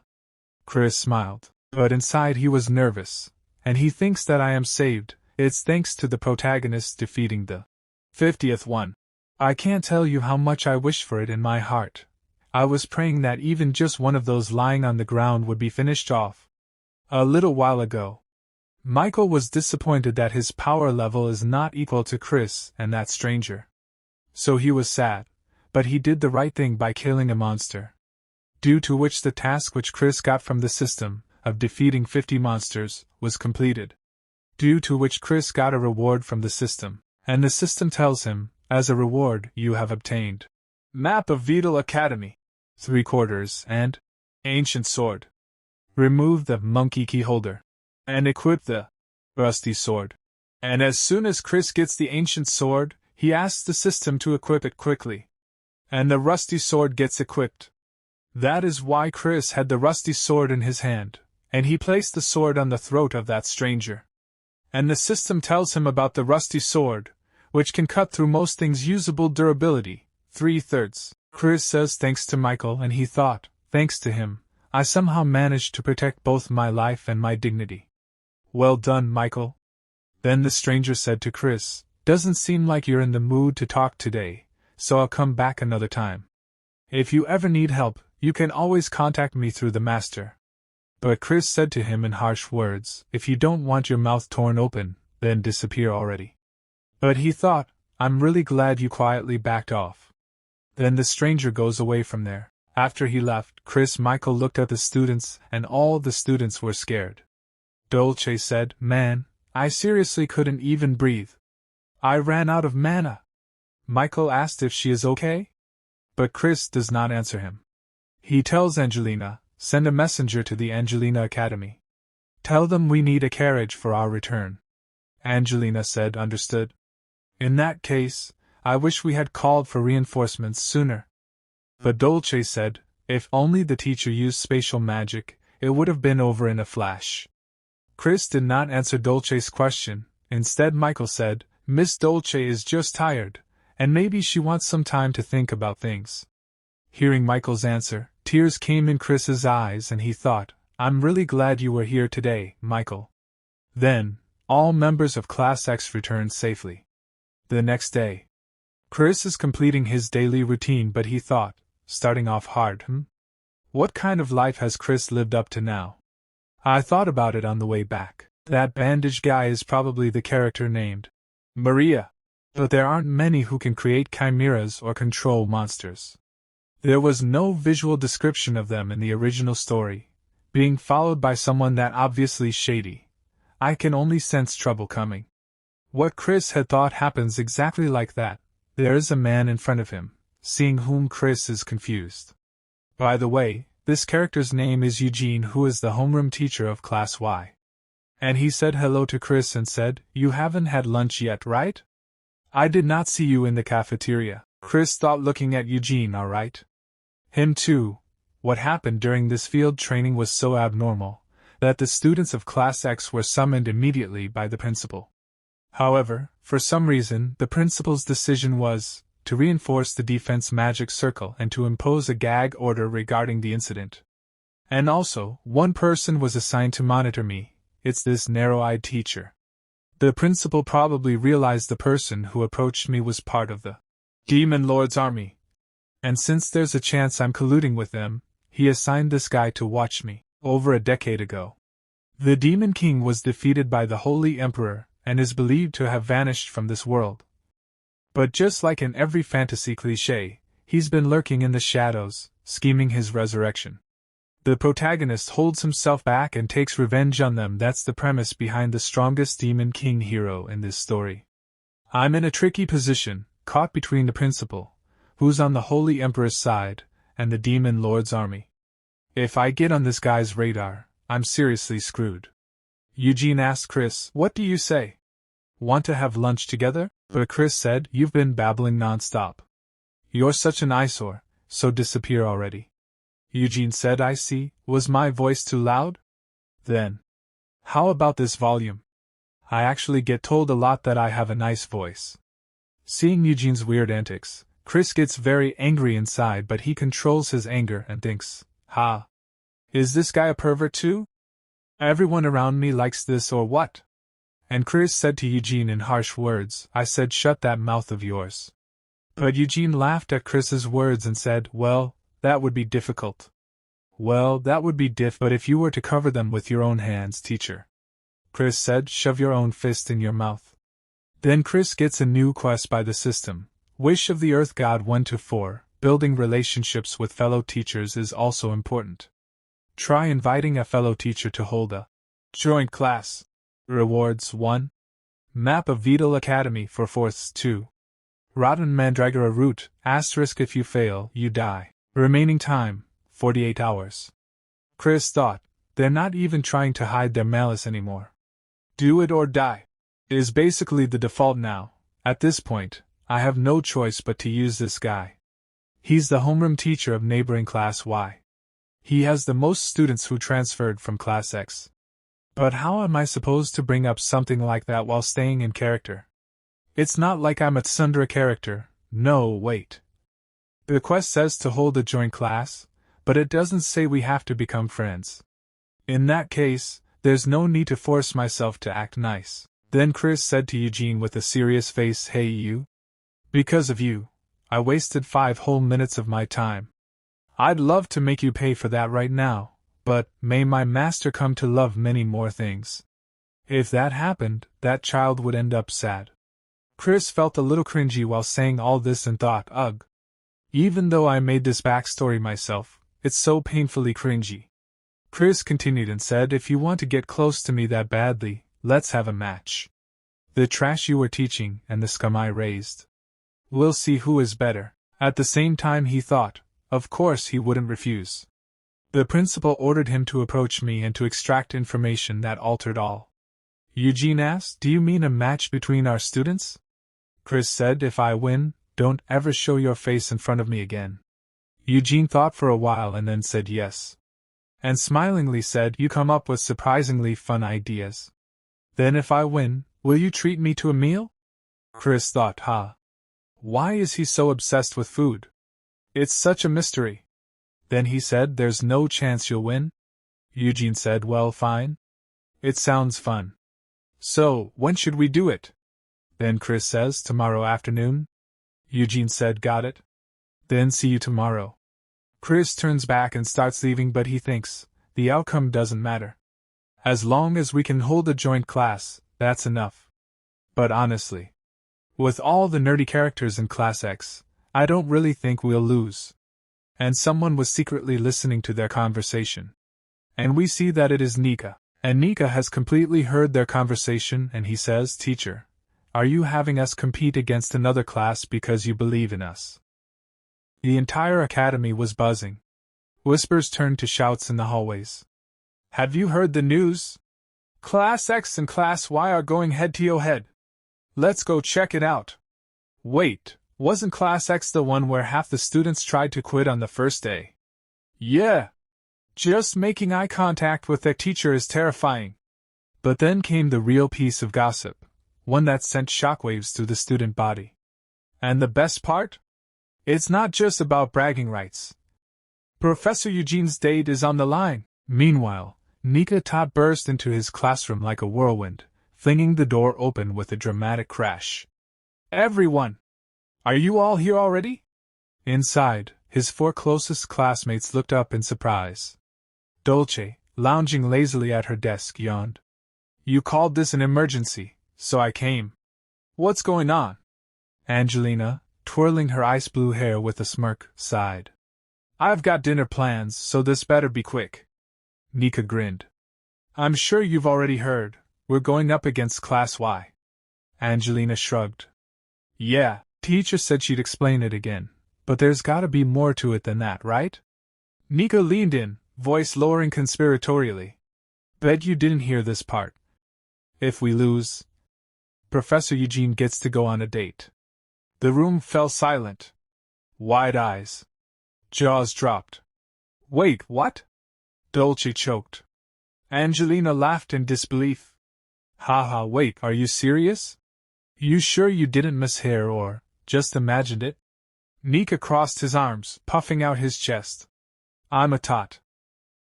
Chris smiled, but inside he was nervous, and he thinks that I am saved. It's thanks to the protagonist defeating the 50th one. I can't tell you how much I wish for it in my heart. I was praying that even just one of those lying on the ground would be finished off. A little while ago. Michael was disappointed that his power level is not equal to Chris and that stranger. So he was sad, but he did the right thing by killing a monster. Due to which the task which Chris got from the system, of defeating 50 monsters, was completed. Due to which Chris got a reward from the system, and the system tells him, as a reward, you have obtained Map of Vital Academy, 3/4, and Ancient Sword. Remove the monkey key holder, and equip the rusty sword. And as soon as Chris gets the ancient sword, he asks the system to equip it quickly. And the rusty sword gets equipped. That is why Chris had the rusty sword in his hand, and he placed the sword on the throat of that stranger. And the system tells him about the rusty sword, which can cut through most things. Usable durability, 3/3. Chris says thanks to Michael, and he thought, thanks to him, I somehow managed to protect both my life and my dignity. Well done, Michael. Then the stranger said to Chris, "Doesn't seem like you're in the mood to talk today, so I'll come back another time. If you ever need help, you can always contact me through the master." But Chris said to him in harsh words, "If you don't want your mouth torn open, then disappear already." But he thought, I'm really glad you quietly backed off. Then the stranger goes away from there. After he left, Michael looked at the students, and all the students were scared. Dolce said, "Man, I seriously couldn't even breathe. I ran out of mana." Michael asked if she is okay, but Chris does not answer him. He tells Angelina, "Send a messenger to the Angelina Academy. Tell them we need a carriage for our return." Angelina said, "Understood. In that case, I wish we had called for reinforcements sooner." But Dolce said, if only the teacher used spatial magic, it would have been over in a flash. Chris did not answer Dolce's question. Instead, Michael said, "Miss Dolce is just tired, and maybe she wants some time to think about things." Hearing Michael's answer, tears came in Chris's eyes, and he thought, I'm really glad you were here today, Michael. Then, all members of Class X returned safely. The next day, Chris is completing his daily routine, but he thought, starting off hard, What kind of life has Chris lived up to now? I thought about it on the way back. That bandaged guy is probably the character named Maria. But there aren't many who can create chimeras or control monsters. There was no visual description of them in the original story, being followed by someone that obviously shady. I can only sense trouble coming. What Chris had thought happens exactly like that. There is a man in front of him, seeing whom Chris is confused. By the way, this character's name is Eugene, who is the homeroom teacher of Class Y. And he said hello to Chris and said, "You haven't had lunch yet, right? I did not see you in the cafeteria." Chris thought, looking at Eugene, all right. Him too. What happened during this field training was so abnormal that the students of Class X were summoned immediately by the principal. However, for some reason, the principal's decision was to reinforce the defense magic circle and to impose a gag order regarding the incident. And also, one person was assigned to monitor me. It's this narrow-eyed teacher. The principal probably realized the person who approached me was part of the Demon Lord's army. And since there's a chance I'm colluding with them, he assigned this guy to watch me. Over a decade ago, the Demon King was defeated by the Holy Emperor and is believed to have vanished from this world. But just like in every fantasy cliché, he's been lurking in the shadows, scheming his resurrection. The protagonist holds himself back and takes revenge on them. That's the premise behind the strongest Demon King hero in this story. I'm in a tricky position, caught between the principal, who's on the Holy Emperor's side, and the Demon Lord's army. If I get on this guy's radar, I'm seriously screwed. Eugene asked Chris, "What do you say? Want to have lunch together?" But Chris said, "You've been babbling nonstop. You're such an eyesore, so disappear already." Eugene said, "I see. Was my voice too loud? Then, how about this volume? I actually get told a lot that I have a nice voice." Seeing Eugene's weird antics, Chris gets very angry inside, but he controls his anger and thinks, "Ha! Is this guy a pervert too? Everyone around me likes this or what?" And Chris said to Eugene in harsh words, "I said shut that mouth of yours." But Eugene laughed at Chris's words and said, "Well, that would be difficult." "Well, that would be but if you were to cover them with your own hands, teacher." Chris said, "Shove your own fist in your mouth." Then Chris gets a new quest by the system. Wish of the Earth God 1-4, building relationships with fellow teachers is also important. Try inviting a fellow teacher to hold a joint class. Rewards 1. Map of Vital Academy for 4ths 2. Rotten Mandragora route, *, if you fail, you die. Remaining time, 48 hours. Chris thought, they're not even trying to hide their malice anymore. Do it or die is basically the default now. At this point, I have no choice but to use this guy. He's the homeroom teacher of neighboring Class Y. He has the most students who transferred from Class X. But how am I supposed to bring up something like that while staying in character? It's not like I'm a tsundere character. No, wait. The quest says to hold a joint class, but it doesn't say we have to become friends. In that case, there's no need to force myself to act nice. Then Chris said to Eugene with a serious face, "Hey you. Because of you, I wasted 5 whole minutes of my time. I'd love to make you pay for that right now, but may my master come to love many more things. If that happened, that child would end up sad." Chris felt a little cringy while saying all this and thought, ugh. Even though I made this backstory myself, it's so painfully cringy. Chris continued and said, "If you want to get close to me that badly, let's have a match. The trash you were teaching and the scum I raised. We'll see who is better." At the same time he thought, of course he wouldn't refuse. The principal ordered him to approach me and to extract information that altered all. Eugene asked, "Do you mean a match between our students?" Chris said, "If I win, don't ever show your face in front of me again." Eugene thought for a while and then said yes. And smilingly said, "You come up with surprisingly fun ideas. Then if I win, will you treat me to a meal?" Chris thought, why is he so obsessed with food? It's such a mystery. Then he said, "There's no chance you'll win?" Eugene said, "Well, fine. It sounds fun. So, when should we do it?" Then Chris says, "Tomorrow afternoon." Eugene said, "Got it. Then see you tomorrow." Chris turns back and starts leaving, but he thinks, the outcome doesn't matter. As long as we can hold a joint class, that's enough. But honestly, with all the nerdy characters in Class X, I don't really think we'll lose. And someone was secretly listening to their conversation. And we see that it is Nika. And Nika has completely heard their conversation and he says, "Teacher, are you having us compete against another class because you believe in us?" The entire academy was buzzing. Whispers turned to shouts in the hallways. "Have you heard the news? Class X and Class Y are going head-to-head. Let's go check it out." Wait, wasn't Class X the one where half the students tried to quit on the first day? Yeah. Just making eye contact with their teacher is terrifying. But then came the real piece of gossip, one that sent shockwaves through the student body. And the best part? It's not just about bragging rights. Professor Eugene's date is on the line. Meanwhile, Nika Tot burst into his classroom like a whirlwind, flinging the door open with a dramatic crash. "Everyone! Are you all here already?" Inside, his 4 closest classmates looked up in surprise. Dolce, lounging lazily at her desk, yawned. "You called this an emergency, so I came. What's going on?" Angelina, twirling her ice blue hair with a smirk, sighed. "I've got dinner plans, so this better be quick." Nika grinned. "I'm sure you've already heard, we're going up against Class Y." Angelina shrugged. "Yeah, teacher said she'd explain it again, but there's gotta be more to it than that, right?" Nika leaned in, voice lowering conspiratorially. "Bet you didn't hear this part. If we lose, Professor Eugene gets to go on a date." The room fell silent. Wide eyes. Jaws dropped. "Wait, what?" Dolce choked. Angelina laughed in disbelief. "Haha, wait, are you serious? You sure you didn't mishear or just imagined it?" Nika crossed his arms, puffing out his chest. "I'm a tot.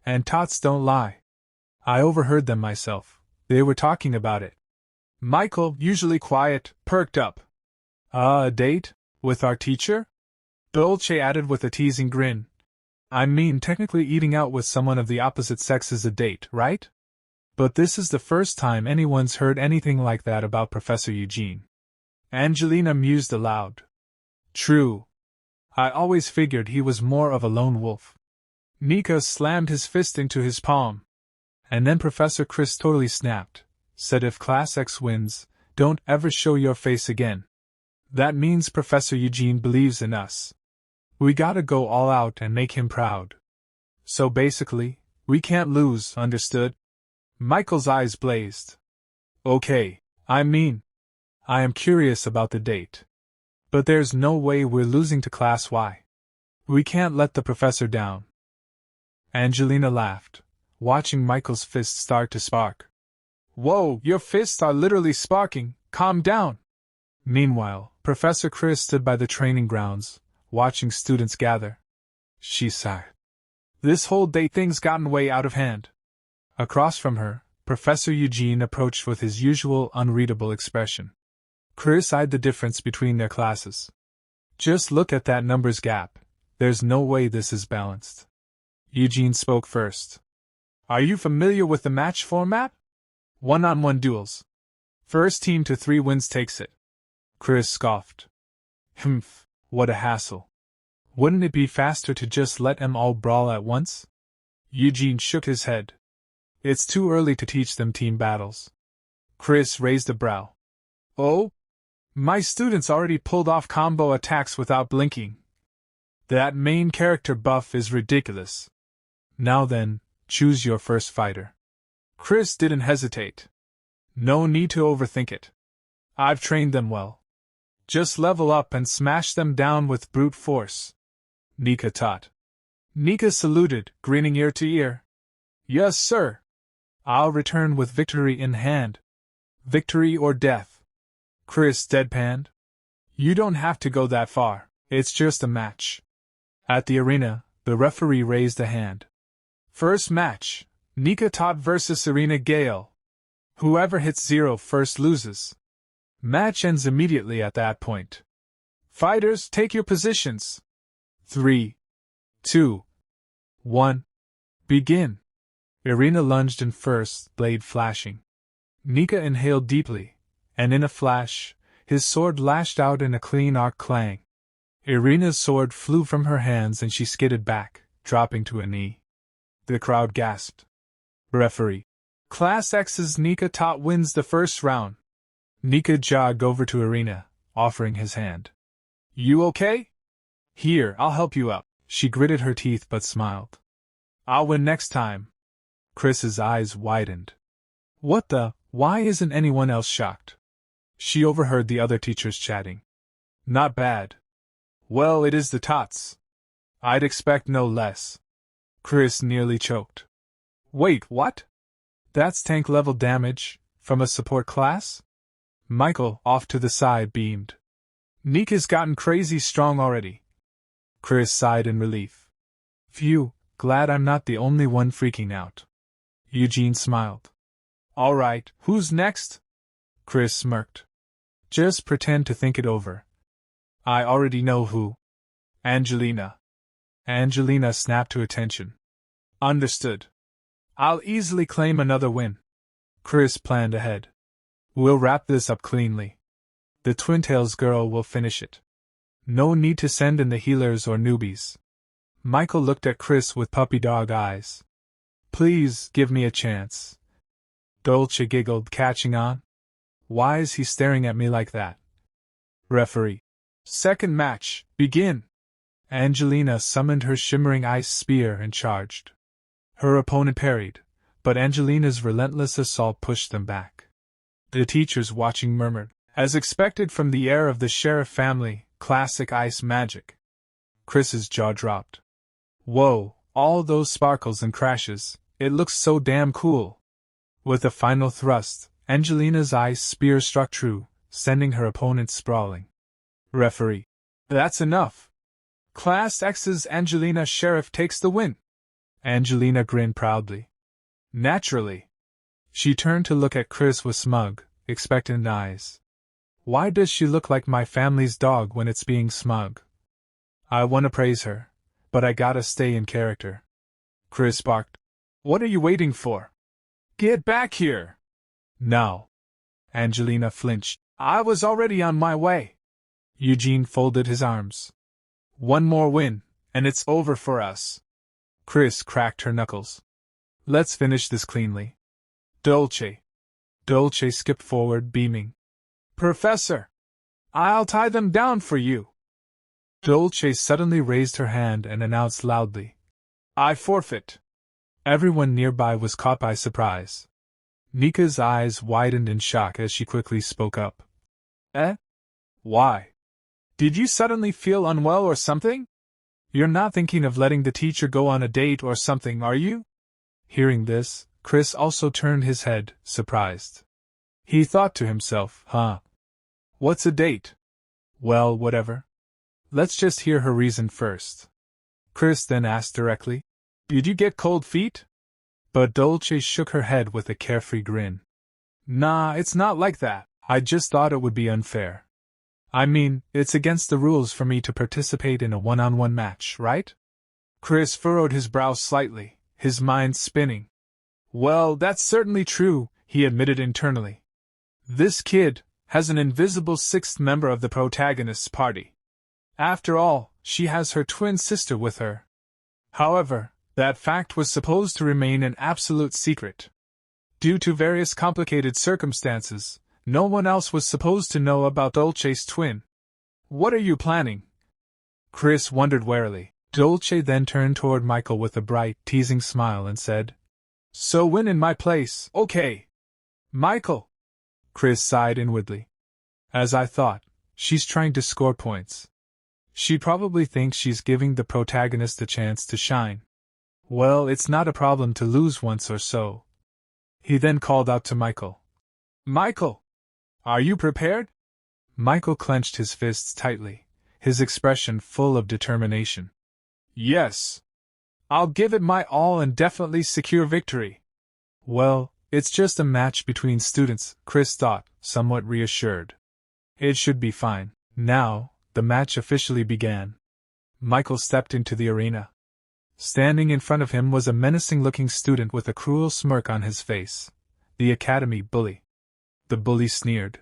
And tots don't lie. I overheard them myself. They were talking about it." Michael, usually quiet, perked up. A date? With our teacher?" Dolce added with a teasing grin. "I mean, technically eating out with someone of the opposite sex is a date, right? But this is the first time anyone's heard anything like that about Professor Eugene." Angelina mused aloud. "True. I always figured he was more of a lone wolf." Nika slammed his fist into his palm. And then Professor Chris totally snapped, said if Class X wins, don't ever show your face again. That means Professor Eugene believes in us. We gotta go all out and make him proud. So basically, we can't lose, understood? Michael's eyes blazed. Okay, I am curious about the date. But there's no way we're losing to Class Y. We can't let the professor down. Angelina laughed, watching Michael's fists start to spark. Whoa, your fists are literally sparking, calm down. Meanwhile, Professor Chris stood by the training grounds, watching students gather. She sighed. This whole date thing's gotten way out of hand. Across from her, Professor Eugene approached with his usual unreadable expression. Chris eyed the difference between their classes. Just look at that numbers gap. There's no way this is balanced. Eugene spoke first. Are you familiar with the match format? One-on-one duels. First team to 3 wins takes it. Chris scoffed. Humph, what a hassle. Wouldn't it be faster to just let them all brawl at once? Eugene shook his head. It's too early to teach them team battles. Chris raised a brow. Oh? My students already pulled off combo attacks without blinking. That main character buff is ridiculous. Now then, choose your first fighter. Chris didn't hesitate. No need to overthink it. I've trained them well. Just level up and smash them down with brute force. Nika taught. Nika saluted, grinning ear to ear. Yes, sir. I'll return with victory in hand. Victory or death. Chris deadpanned. You don't have to go that far, it's just a match. At the arena, the referee raised a hand. First match, Nika Tot vs Serena Gale. Whoever hits 0 first loses. Match ends immediately at that point. Fighters, take your positions. 3, 2, 1. Begin. Irina lunged in first, blade flashing. Nika inhaled deeply, and in a flash, his sword lashed out in a clean arc clang. Irina's sword flew from her hands and she skidded back, dropping to a knee. The crowd gasped. Referee. Class X's Nika Tot wins the first round. Nika jogged over to Irina, offering his hand. You okay? Here, I'll help you up. She gritted her teeth but smiled. I'll win next time. Chris's eyes widened. What the? Why isn't anyone else shocked? She overheard the other teachers chatting. Not bad. Well, it is the Tots. I'd expect no less. Chris nearly choked. Wait, what? That's tank-level damage, from a support class? Michael, off to the side, beamed. Nika's gotten crazy strong already. Chris sighed in relief. Phew, glad I'm not the only one freaking out. Eugene smiled. All right, who's next? Chris smirked. Just pretend to think it over. I already know who. Angelina. Angelina snapped to attention. Understood. I'll easily claim another win. Chris planned ahead. We'll wrap this up cleanly. The Twin-Tails girl will finish it. No need to send in the healers or newbies. Michael looked at Chris with puppy dog eyes. Please, give me a chance. Dolce giggled, catching on. Why is he staring at me like that? Referee. Second match, begin. Angelina summoned her shimmering ice spear and charged. Her opponent parried, but Angelina's relentless assault pushed them back. The teachers watching murmured, as expected from the heir of the Sheriff family, classic ice magic. Chris's jaw dropped. Whoa, all those sparkles and crashes, it looks so damn cool. With a final thrust, Angelina's ice spear struck true, sending her opponent sprawling. Referee. That's enough. Class X's Angelina Sheriff takes the win. Angelina grinned proudly. Naturally. She turned to look at Chris with smug, expectant eyes. Why does she look like my family's dog when it's being smug? I want to praise her, but I gotta stay in character. Chris barked. What are you waiting for? Get back here! Now. Angelina flinched. I was already on my way. Eugene folded his arms. One more win, and it's over for us. Chris cracked her knuckles. Let's finish this cleanly. Dolce. Dolce skipped forward, beaming. Professor! I'll tie them down for you. Dolce suddenly raised her hand and announced loudly. I forfeit. Everyone nearby was caught by surprise. Nika's eyes widened in shock as she quickly spoke up. Eh? Why? Did you suddenly feel unwell or something? You're not thinking of letting the teacher go on a date or something, are you? Hearing this, Chris also turned his head, surprised. He thought to himself, What's a date? Well, whatever. Let's just hear her reason first. Chris then asked directly, Did you get cold feet? But Dolce shook her head with a carefree grin. Nah, it's not like that. I just thought it would be unfair. I mean, it's against the rules for me to participate in a one-on-one match, right? Chris furrowed his brow slightly, his mind spinning. Well, that's certainly true, he admitted internally. This kid has an invisible sixth member of the protagonist's party. After all, she has her twin sister with her. However, that fact was supposed to remain an absolute secret. Due to various complicated circumstances, no one else was supposed to know about Dolce's twin. What are you planning? Chris wondered warily. Dolce then turned toward Michael with a bright, teasing smile and said, So win in my place, okay. Michael. Chris sighed inwardly. As I thought, she's trying to score points. She probably thinks she's giving the protagonist a chance to shine. Well, it's not a problem to lose once or so. He then called out to Michael. Michael! Are you prepared? Michael clenched his fists tightly, his expression full of determination. Yes. I'll give it my all and definitely secure victory. Well, it's just a match between students, Chris thought, somewhat reassured. It should be fine. Now, the match officially began. Michael stepped into the arena. Standing in front of him was a menacing-looking student with a cruel smirk on his face. The academy bully. The bully sneered.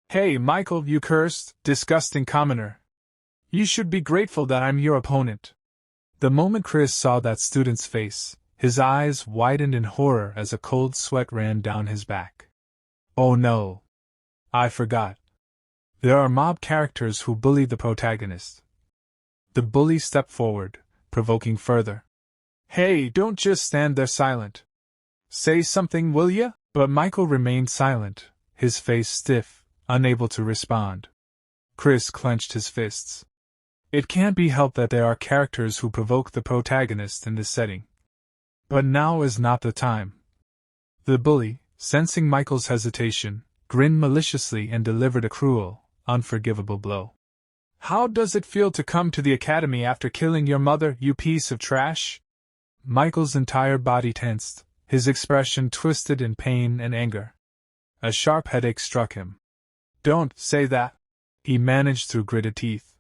"Hey, Michael, you cursed, disgusting commoner. You should be grateful that I'm your opponent." The moment Chris saw that student's face, his eyes widened in horror as a cold sweat ran down his back. "Oh no. I forgot. There are mob characters who bully the protagonist." The bully stepped forward, provoking further. "Hey, don't just stand there silent. Say something, will ya?" But Michael remained silent, his face stiff, unable to respond. Chris clenched his fists. It can't be helped that there are characters who provoke the protagonist in this setting. But now is not the time. The bully, sensing Michael's hesitation, grinned maliciously and delivered a cruel, unforgivable blow. "How does it feel to come to the academy after killing your mother, you piece of trash?" Michael's entire body tensed, his expression twisted in pain and anger. A sharp headache struck him. "Don't say that," he managed through gritted teeth.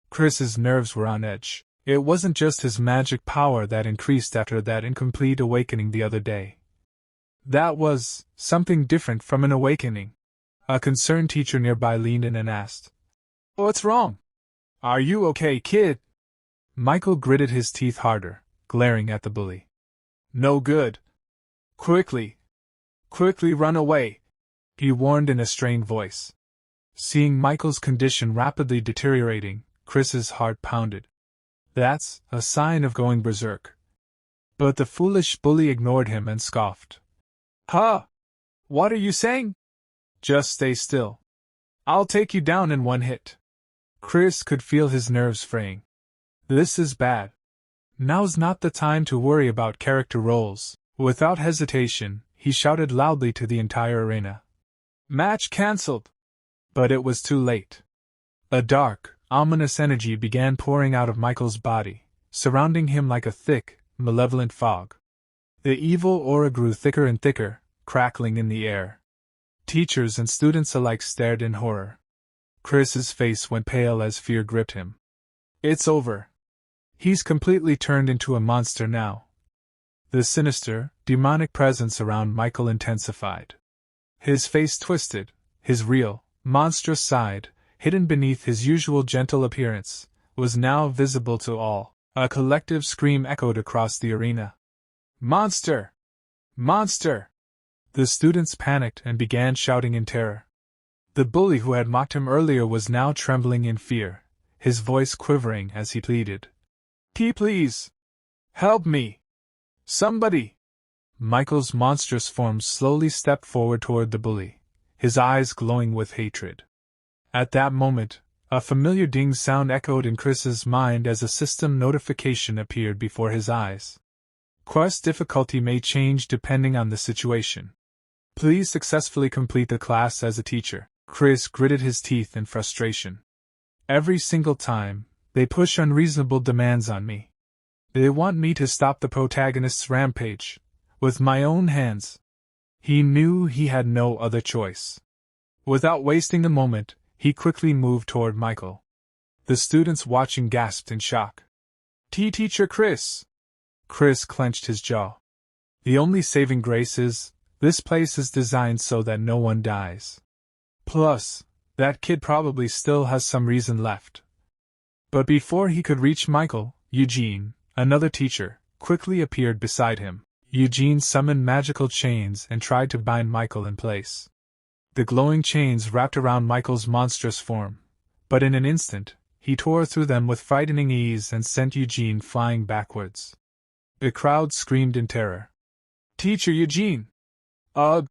Chris's nerves were on edge. It wasn't just his magic power that increased after that incomplete awakening the other day. That was something different from an awakening. A concerned teacher nearby leaned in and asked, "What's wrong? Are you okay, kid?" Michael gritted his teeth harder, glaring at the bully. "No good. Quickly run away," he warned in a strained voice. Seeing Michael's condition rapidly deteriorating, Chris's heart pounded. That's a sign of going berserk. But the foolish bully ignored him and scoffed. "Huh? What are you saying? Just stay still. I'll take you down in one hit." Chris could feel his nerves fraying. This is bad. Now's not the time to worry about character roles. Without hesitation, he shouted loudly to the entire arena. "Match cancelled!" But it was too late. A dark, ominous energy began pouring out of Michael's body, surrounding him like a thick, malevolent fog. The evil aura grew thicker and thicker, crackling in the air. Teachers and students alike stared in horror. Chris's face went pale as fear gripped him. It's over. He's completely turned into a monster now. The sinister, demonic presence around Michael intensified. His face twisted, his real, monstrous side, hidden beneath his usual gentle appearance, was now visible to all. A collective scream echoed across the arena. "Monster! Monster!" The students panicked and began shouting in terror. The bully who had mocked him earlier was now trembling in fear, his voice quivering as he pleaded. Please! Help me! Somebody!" Michael's monstrous form slowly stepped forward toward the bully, his eyes glowing with hatred. At that moment, a familiar ding sound echoed in Chris's mind as a system notification appeared before his eyes. Quest difficulty may change depending on the situation. Please successfully complete the class as a teacher. Chris gritted his teeth in frustration. Every single time, they push unreasonable demands on me. They want me to stop the protagonist's rampage, with my own hands. He knew he had no other choice. Without wasting a moment, he quickly moved toward Michael. The students watching gasped in shock. Teacher Chris! Chris clenched his jaw. The only saving grace is, this place is designed so that no one dies. Plus, that kid probably still has some reason left. But before he could reach Michael, Eugene, another teacher, quickly appeared beside him. Eugene summoned magical chains and tried to bind Michael in place. The glowing chains wrapped around Michael's monstrous form, but in an instant, he tore through them with frightening ease and sent Eugene flying backwards. The crowd screamed in terror. Teacher Eugene! Ugh!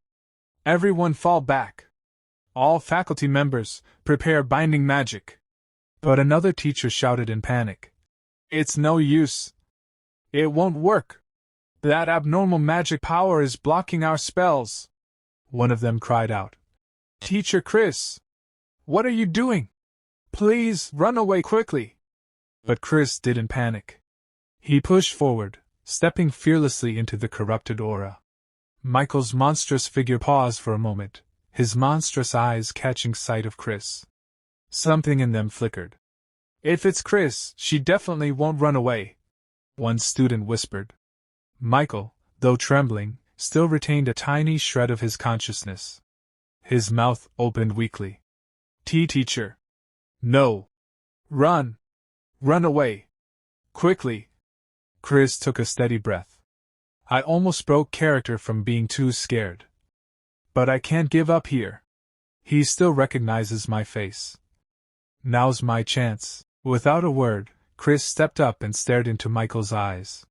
Everyone fall back! All faculty members, prepare binding magic! But another teacher shouted in panic. It's no use. It won't work. That abnormal magic power is blocking our spells. One of them cried out. Teacher Chris! What are you doing? Please run away quickly! But Chris didn't panic. He pushed forward, stepping fearlessly into the corrupted aura. Michael's monstrous figure paused for a moment, his monstrous eyes catching sight of Chris. Something in them flickered. If it's Chris, she definitely won't run away. one student whispered. Michael, though trembling, still retained a tiny shred of his consciousness. His mouth opened weakly. Teacher. No. Run. Run away. Quickly. Chris took a steady breath. I almost broke character from being too scared. But I can't give up here. He still recognizes my face. Now's my chance. Without a word, Chris stepped up and stared into Michael's eyes.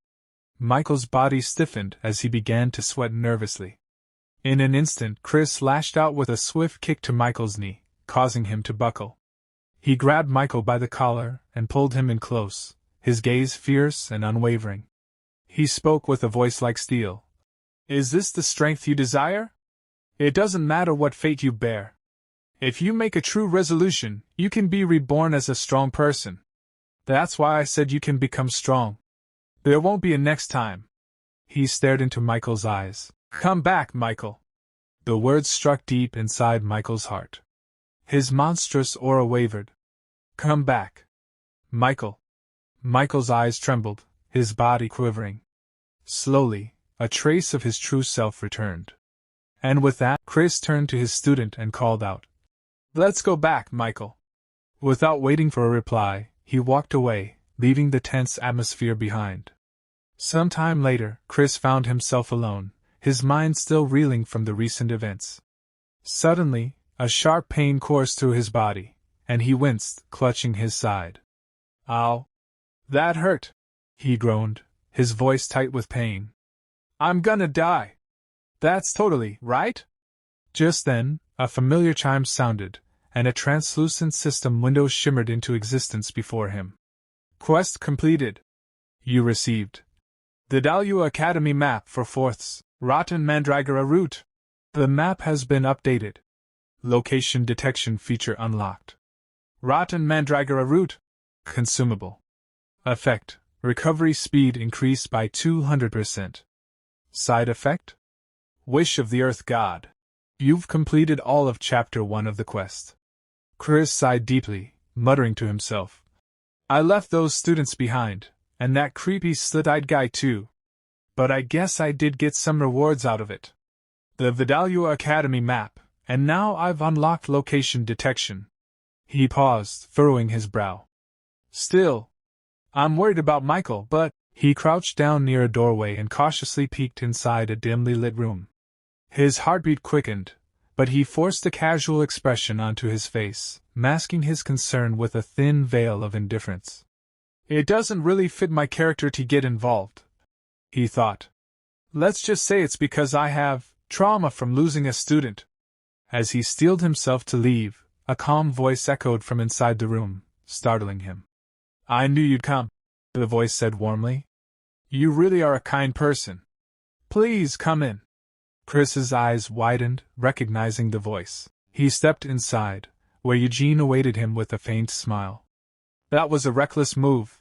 Michael's body stiffened as he began to sweat nervously. In an instant, Chris lashed out with a swift kick to Michael's knee, causing him to buckle. He grabbed Michael by the collar and pulled him in close, his gaze fierce and unwavering. He spoke with a voice like steel. Is this the strength you desire? It doesn't matter what fate you bear. If you make a true resolution, you can be reborn as a strong person. That's why I said you can become strong. There won't be a next time. He stared into Michael's eyes. Come back, Michael. The words struck deep inside Michael's heart. His monstrous aura wavered. Come back. Michael. Michael's eyes trembled, his body quivering. Slowly, a trace of his true self returned. And with that, Chris turned to his student and called out. Let's go back, Michael. Without waiting for a reply, he walked away, leaving the tense atmosphere behind. Some time later, Chris found himself alone, his mind still reeling from the recent events. Suddenly, a sharp pain coursed through his body, and he winced, clutching his side. Ow! That hurt! He groaned, his voice tight with pain. I'm gonna die! That's totally right? Just then, a familiar chime sounded, and a translucent system window shimmered into existence before him. Quest completed. You received the Dalua Academy map for 4th Rotten Mandragora route. The map has been updated. Location detection feature unlocked. Rotten Mandragora route. Consumable. Effect: recovery speed increased by 200%. Side effect: Wish of the Earth God. You've completed all of Chapter 1 of the quest. Chris sighed deeply, muttering to himself. I left those students behind, and that creepy slit-eyed guy too. But I guess I did get some rewards out of it. The Vidalua Academy map, and now I've unlocked location detection. He paused, furrowing his brow. Still, I'm worried about Michael, but... He crouched down near a doorway and cautiously peeked inside a dimly lit room. His heartbeat quickened, but he forced a casual expression onto his face, masking his concern with a thin veil of indifference. It doesn't really fit my character to get involved, he thought. Let's just say it's because I have trauma from losing a student. As he steeled himself to leave, a calm voice echoed from inside the room, startling him. I knew you'd come, the voice said warmly. You really are a kind person. Please come in. Chris's eyes widened, recognizing the voice. He stepped inside, where Eugene awaited him with a faint smile. That was a reckless move,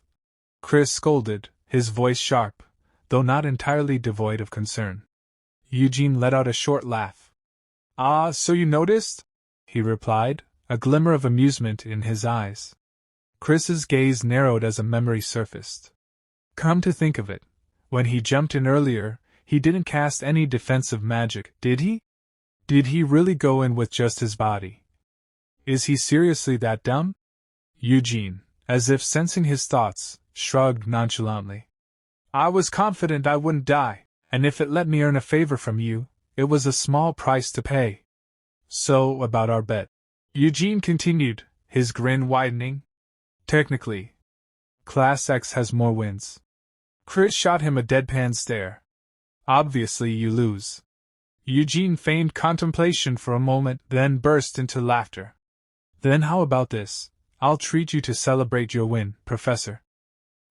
Chris scolded, his voice sharp, though not entirely devoid of concern. Eugene let out a short laugh. Ah, so you noticed? He replied, a glimmer of amusement in his eyes. Chris's gaze narrowed as a memory surfaced. Come to think of it, when he jumped in earlier, he didn't cast any defensive magic, did he? Did he really go in with just his body? Is he seriously that dumb? Eugene, as if sensing his thoughts, shrugged nonchalantly. I was confident I wouldn't die, and if it let me earn a favor from you, it was a small price to pay. So, about our bet. Eugene continued, his grin widening. Technically, Class X has more wins. Chris shot him a deadpan stare. Obviously you lose. Eugene feigned contemplation for a moment, then burst into laughter. Then how about this? I'll treat you to celebrate your win, Professor.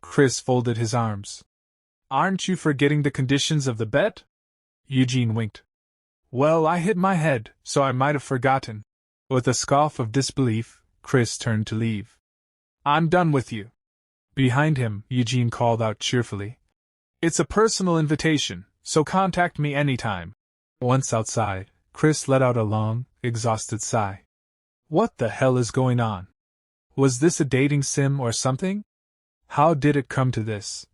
Chris folded his arms. Aren't you forgetting the conditions of the bet? Eugene winked. Well, I hit my head, so I might have forgotten. With a scoff of disbelief, Chris turned to leave. I'm done with you. Behind him, Eugene called out cheerfully. It's a personal invitation, so contact me anytime. Once outside, Chris let out a long, exhausted sigh. What the hell is going on? Was this a dating sim or something? How did it come to this?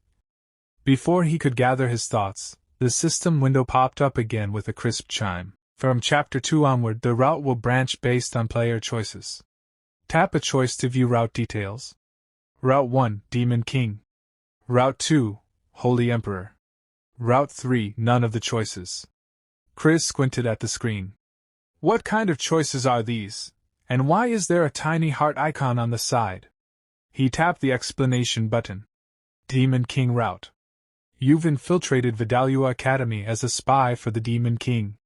Before he could gather his thoughts, the system window popped up again with a crisp chime. From Chapter 2 onward, the route will branch based on player choices. Tap a choice to view route details. Route 1, Demon King. Route 2, Holy Emperor. Route 3, none of the choices. Chris squinted at the screen. What kind of choices are these? And why is there a tiny heart icon on the side? He tapped the explanation button. Demon King Route. You've infiltrated Vidalia Academy as a spy for the Demon King.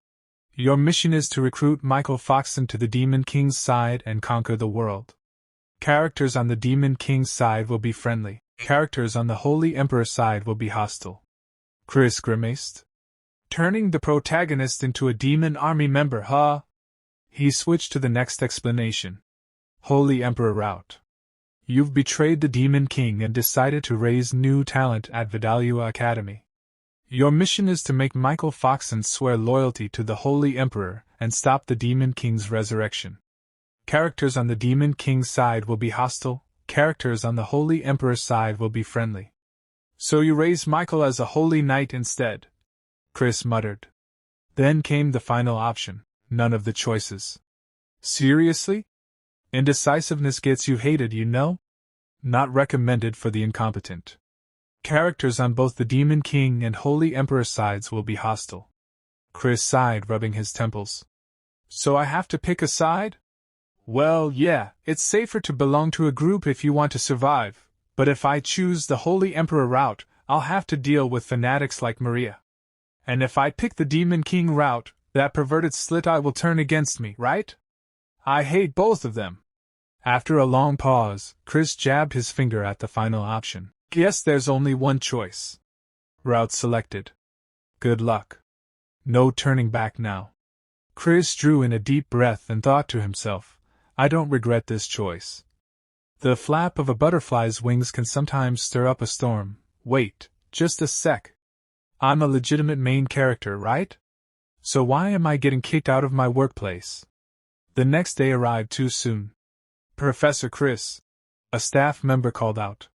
Your mission is to recruit Michael Foxon to the Demon King's side and conquer the world. Characters on the Demon King's side will be friendly. Characters on the Holy Emperor's side will be hostile. Chris grimaced. Turning the protagonist into a demon army member, huh? He switched to the next explanation. Holy Emperor Route. You've betrayed the Demon King and decided to raise new talent at Vidalia Academy. Your mission is to make Michael Foxon swear loyalty to the Holy Emperor and stop the Demon King's resurrection. Characters on the Demon King's side will be hostile, characters on the Holy Emperor's side will be friendly. So you raise Michael as a Holy Knight instead, Chris muttered. Then came the final option, none of the choices. Seriously? Indecisiveness gets you hated, you know? Not recommended for the incompetent. Characters on both the Demon King and Holy Emperor sides will be hostile. Chris sighed, rubbing his temples. So I have to pick a side? Well, yeah, it's safer to belong to a group if you want to survive, but if I choose the Holy Emperor route, I'll have to deal with fanatics like Maria. And if I pick the Demon King route, that perverted slit-eye will turn against me, right? I hate both of them. After a long pause, Chris jabbed his finger at the final option. Guess there's only one choice. Route selected. Good luck. No turning back now. Chris drew in a deep breath and thought to himself, I don't regret this choice. The flap of a butterfly's wings can sometimes stir up a storm. Wait, just a sec. I'm a legitimate main character, right? So why am I getting kicked out of my workplace? The next day arrived too soon. Professor Chris, a staff member called out.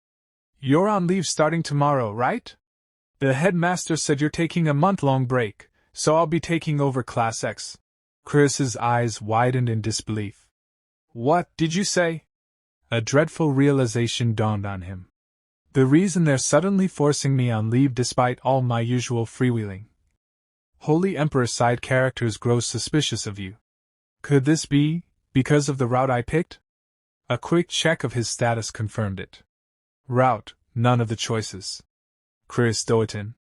You're on leave starting tomorrow, right? The headmaster said you're taking a month-long break, so I'll be taking over Class X. Chris's eyes widened in disbelief. What did you say? A dreadful realization dawned on him. The reason they're suddenly forcing me on leave despite all my usual freewheeling. Holy Emperor side characters grow suspicious of you. Could this be because of the route I picked? A quick check of his status confirmed it. Route, none of the choices. Chris Doetin.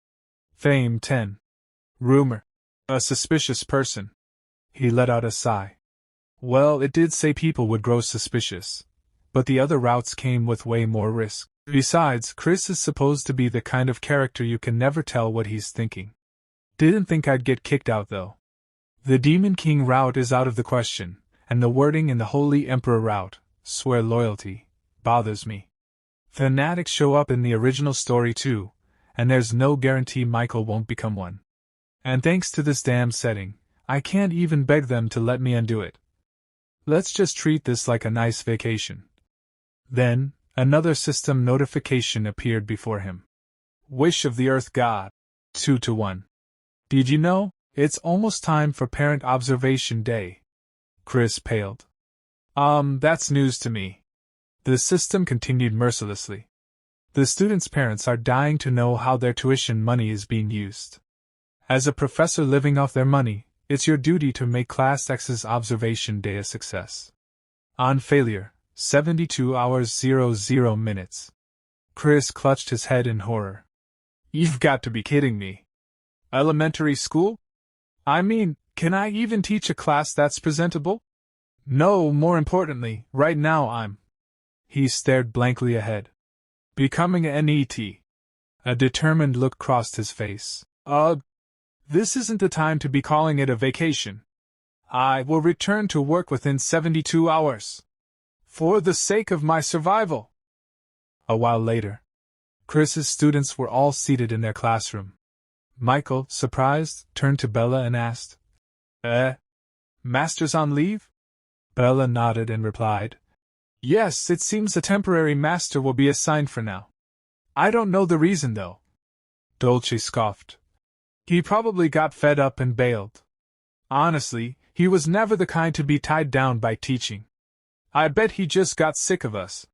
Fame 10. Rumor. A suspicious person. He let out a sigh. Well, it did say people would grow suspicious, but the other routes came with way more risk. Besides, Chris is supposed to be the kind of character you can never tell what he's thinking. Didn't think I'd get kicked out though. The Demon King route is out of the question, and the wording in the Holy Emperor route, swear loyalty, bothers me. Fanatics show up in the original story too, and there's no guarantee Michael won't become one. And thanks to this damn setting, I can't even beg them to let me undo it. Let's just treat this like a nice vacation. Then, another system notification appeared before him. Wish of the Earth God. 2-1. Did you know? It's almost time for Parent Observation Day. Chris paled. That's news to me. The system continued mercilessly. The students' parents are dying to know how their tuition money is being used. As a professor living off their money, it's your duty to make Class X's Observation Day a success. On failure, 72 hours 00 minutes. Chris clutched his head in horror. You've got to be kidding me. Elementary school? I mean, can I even teach a class that's presentable? No, more importantly, right now I'm... He stared blankly ahead. Becoming a NET. A determined look crossed his face. This isn't the time to be calling it a vacation. I will return to work within 72 hours. For the sake of my survival. A while later, Chris's students were all seated in their classroom. Michael, surprised, turned to Bella and asked, Master's on leave? Bella nodded and replied, Yes, it seems a temporary master will be assigned for now. I don't know the reason though. Dolce scoffed. He probably got fed up and bailed. Honestly, he was never the kind to be tied down by teaching. I bet he just got sick of us.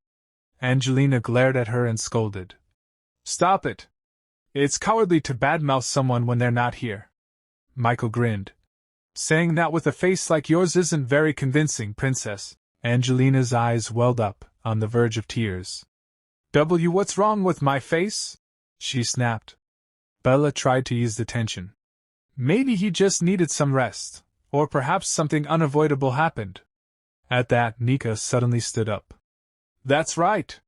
Angelina glared at her and scolded. Stop it. It's cowardly to badmouth someone when they're not here. Michael grinned. Saying that with a face like yours isn't very convincing, princess. Angelina's eyes welled up, on the verge of tears. What's wrong with my face? She snapped. Bella tried to ease the tension. Maybe he just needed some rest, or perhaps something unavoidable happened. At that, Nika suddenly stood up. That's right.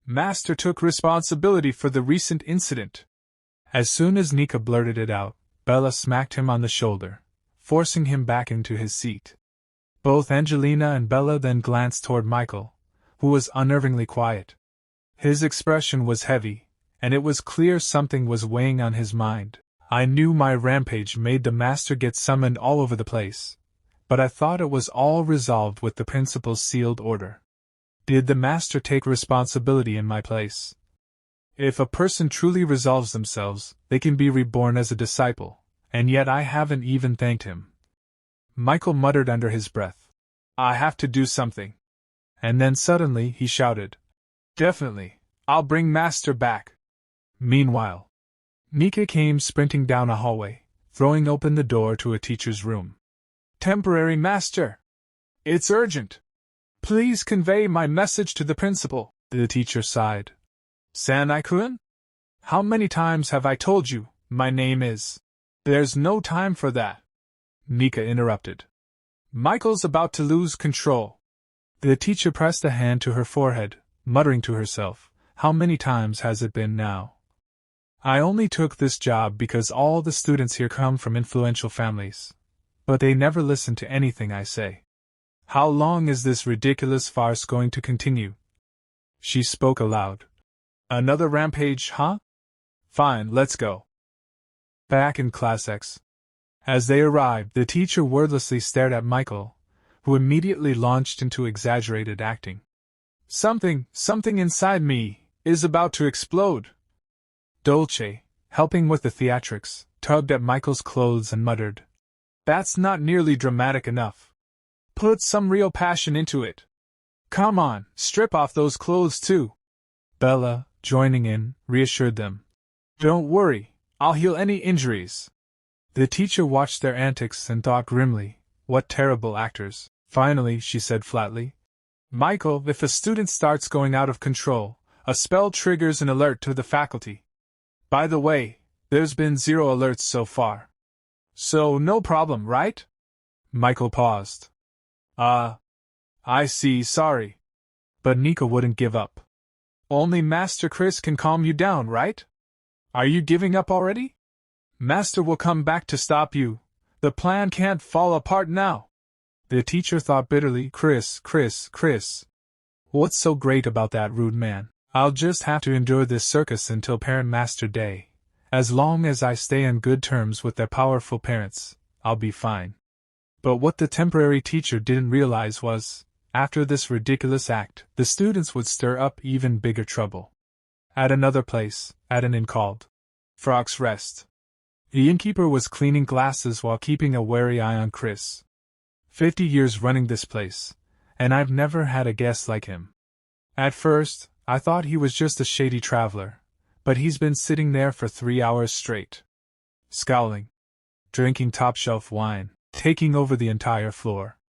Master took responsibility for the recent incident. As soon as Nika blurted it out, Bella smacked him on the shoulder, forcing him back into his seat. Both Angelina and Bella then glanced toward Michael, who was unnervingly quiet. His expression was heavy, and it was clear something was weighing on his mind. I knew my rampage made the master get summoned all over the place, but I thought it was all resolved with the principal's sealed order. Did the master take responsibility in my place? If a person truly resolves themselves, they can be reborn as a disciple, and yet I haven't even thanked him. Michael muttered under his breath. I have to do something. And then suddenly he shouted. Definitely, I'll bring Master back. Meanwhile, Nika came sprinting down a hallway, throwing open the door to a teacher's room. Temporary Master! It's urgent! Please convey my message to the principal, the teacher sighed. Sanai-kun? How many times have I told you, my name is? There's no time for that. Nika interrupted. Michael's about to lose control. The teacher pressed a hand to her forehead, muttering to herself, how many times has it been now? I only took this job because all the students here come from influential families, but they never listen to anything I say. How long is this ridiculous farce going to continue? She spoke aloud. Another rampage, huh? Fine, let's go. Back in Class X. As they arrived, the teacher wordlessly stared at Michael, who immediately launched into exaggerated acting. Something inside me is about to explode. Dolce, helping with the theatrics, tugged at Michael's clothes and muttered. That's not nearly dramatic enough. Put some real passion into it. Come on, strip off those clothes too. Bella, joining in, reassured them. Don't worry, I'll heal any injuries. The teacher watched their antics and thought grimly, what terrible actors. Finally, she said flatly. Michael, if a student starts going out of control, a spell triggers an alert to the faculty. By the way, there's been 0 alerts so far. So no problem, right? Michael paused. I see, sorry. But Nika wouldn't give up. Only Master Chris can calm you down, right? Are you giving up already? Master will come back to stop you. The plan can't fall apart now. The teacher thought bitterly, Chris. What's so great about that rude man? I'll just have to endure this circus until Parent-Master Day. As long as I stay on good terms with their powerful parents, I'll be fine. But what the temporary teacher didn't realize was, after this ridiculous act, the students would stir up even bigger trouble. At another place, at an inn called Frog's Rest, the innkeeper was cleaning glasses while keeping a wary eye on Chris. 50 years running this place, and I've never had a guest like him. At first, I thought he was just a shady traveler, but he's been sitting there for 3 hours straight, scowling, drinking top-shelf wine, taking over the entire floor.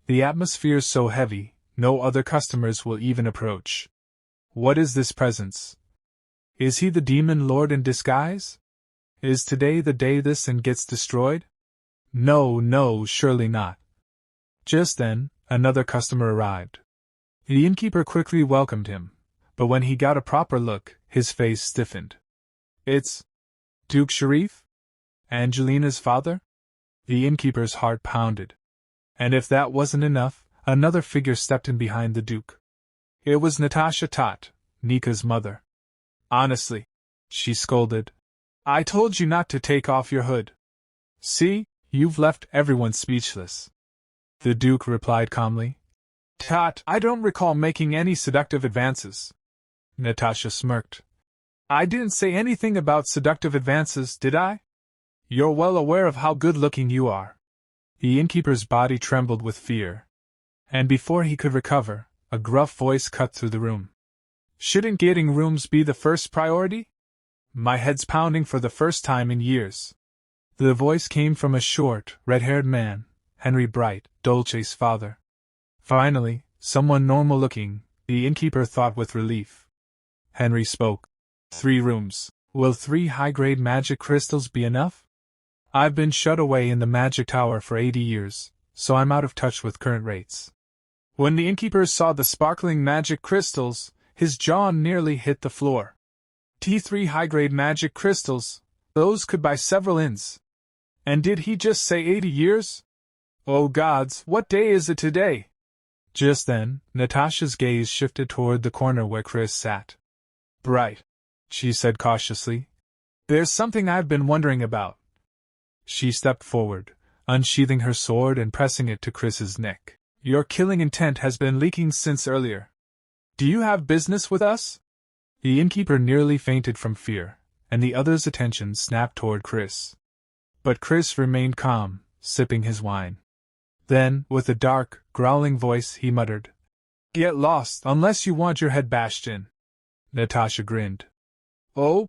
The atmosphere's so heavy, no other customers will even approach. What is this presence? Is he the demon lord in disguise? Is today the day this inn gets destroyed? No, surely not. Just then, another customer arrived. The innkeeper quickly welcomed him, but when he got a proper look, his face stiffened. It's Duke Sharif? Angelina's father? The innkeeper's heart pounded. And if that wasn't enough, another figure stepped in behind the Duke. It was Natasha Tot, Nika's mother. Honestly, she scolded. I told you not to take off your hood. See, you've left everyone speechless. The Duke replied calmly. Tot, I don't recall making any seductive advances. Natasha smirked. I didn't say anything about seductive advances, did I? You're well aware of how good-looking you are. The innkeeper's body trembled with fear. And before he could recover, a gruff voice cut through the room. Shouldn't getting rooms be the first priority? My head's pounding for the first time in years. The voice came from a short, red-haired man, Henry Bright, Dolce's father. Finally, someone normal-looking, the innkeeper thought with relief. Henry spoke. 3 rooms. Will 3 high-grade magic crystals be enough? I've been shut away in the magic tower for 80 years, so I'm out of touch with current rates. When the innkeeper saw the sparkling magic crystals, his jaw nearly hit the floor. T3 high-grade magic crystals, those could buy several inns. And did he just say 80 years? Oh gods, what day is it today? Just then, Natasha's gaze shifted toward the corner where Chris sat. Bright, she said cautiously. There's something I've been wondering about. She stepped forward, unsheathing her sword and pressing it to Chris's neck. Your killing intent has been leaking since earlier. Do you have business with us? The innkeeper nearly fainted from fear, and the other's attention snapped toward Chris. But Chris remained calm, sipping his wine. Then, with a dark, growling voice, he muttered, Get lost, unless you want your head bashed in. Natasha grinned. Oh?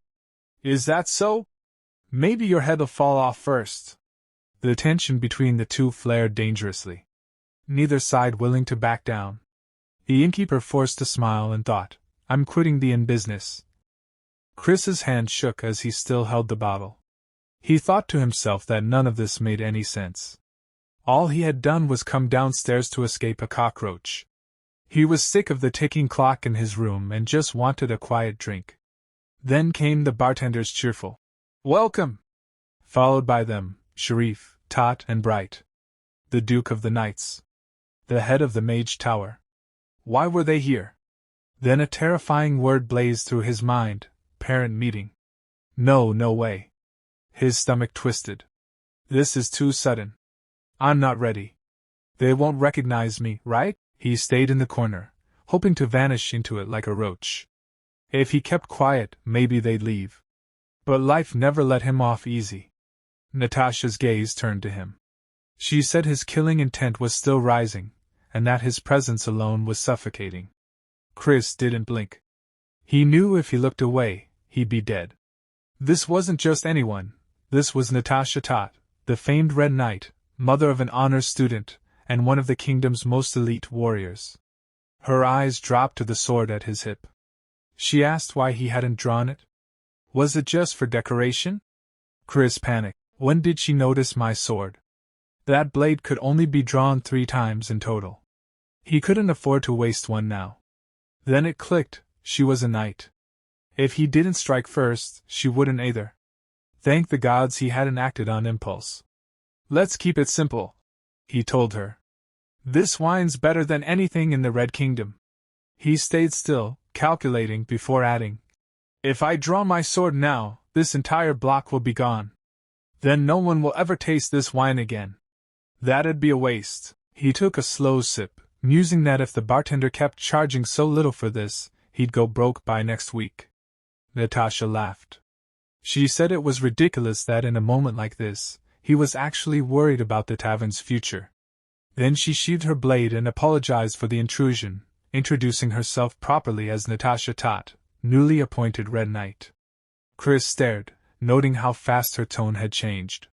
Is that so? Maybe your head'll fall off first. The tension between the two flared dangerously. Neither side willing to back down. The innkeeper forced a smile and thought, I'm quitting the inn business. Chris's hand shook as he still held the bottle. He thought to himself that none of this made any sense. All he had done was come downstairs to escape a cockroach. He was sick of the ticking clock in his room and just wanted a quiet drink. Then came the bartender's cheerful welcome, followed by them, Sharif, Tot, and Bright. The Duke of the Knights. The head of the Mage Tower. Why were they here? Then a terrifying word blazed through his mind, parent meeting. No way. His stomach twisted. This is too sudden. I'm not ready. They won't recognize me, right? He stayed in the corner, hoping to vanish into it like a roach. If he kept quiet, maybe they'd leave. But life never let him off easy. Natasha's gaze turned to him. She said his killing intent was still rising, and that his presence alone was suffocating. Chris didn't blink. He knew if he looked away, he'd be dead. This wasn't just anyone, this was Natasha Tot, the famed Red Knight, mother of an honors student, and one of the kingdom's most elite warriors. Her eyes dropped to the sword at his hip. She asked why he hadn't drawn it. Was it just for decoration? Chris panicked. When did she notice my sword? That blade could only be drawn 3 times in total. He couldn't afford to waste one now. Then it clicked, she was a knight. If he didn't strike first, she wouldn't either. Thank the gods he hadn't acted on impulse. Let's keep it simple, he told her. This wine's better than anything in the Red Kingdom. He stayed still, calculating before adding. If I draw my sword now, this entire block will be gone. Then no one will ever taste this wine again. That'd be a waste. He took a slow sip, musing that if the bartender kept charging so little for this, he'd go broke by next week. Natasha laughed. She said it was ridiculous that in a moment like this, he was actually worried about the tavern's future. Then she sheathed her blade and apologized for the intrusion, introducing herself properly as Natasha Tot, newly appointed Red Knight. Chris stared, noting how fast her tone had changed.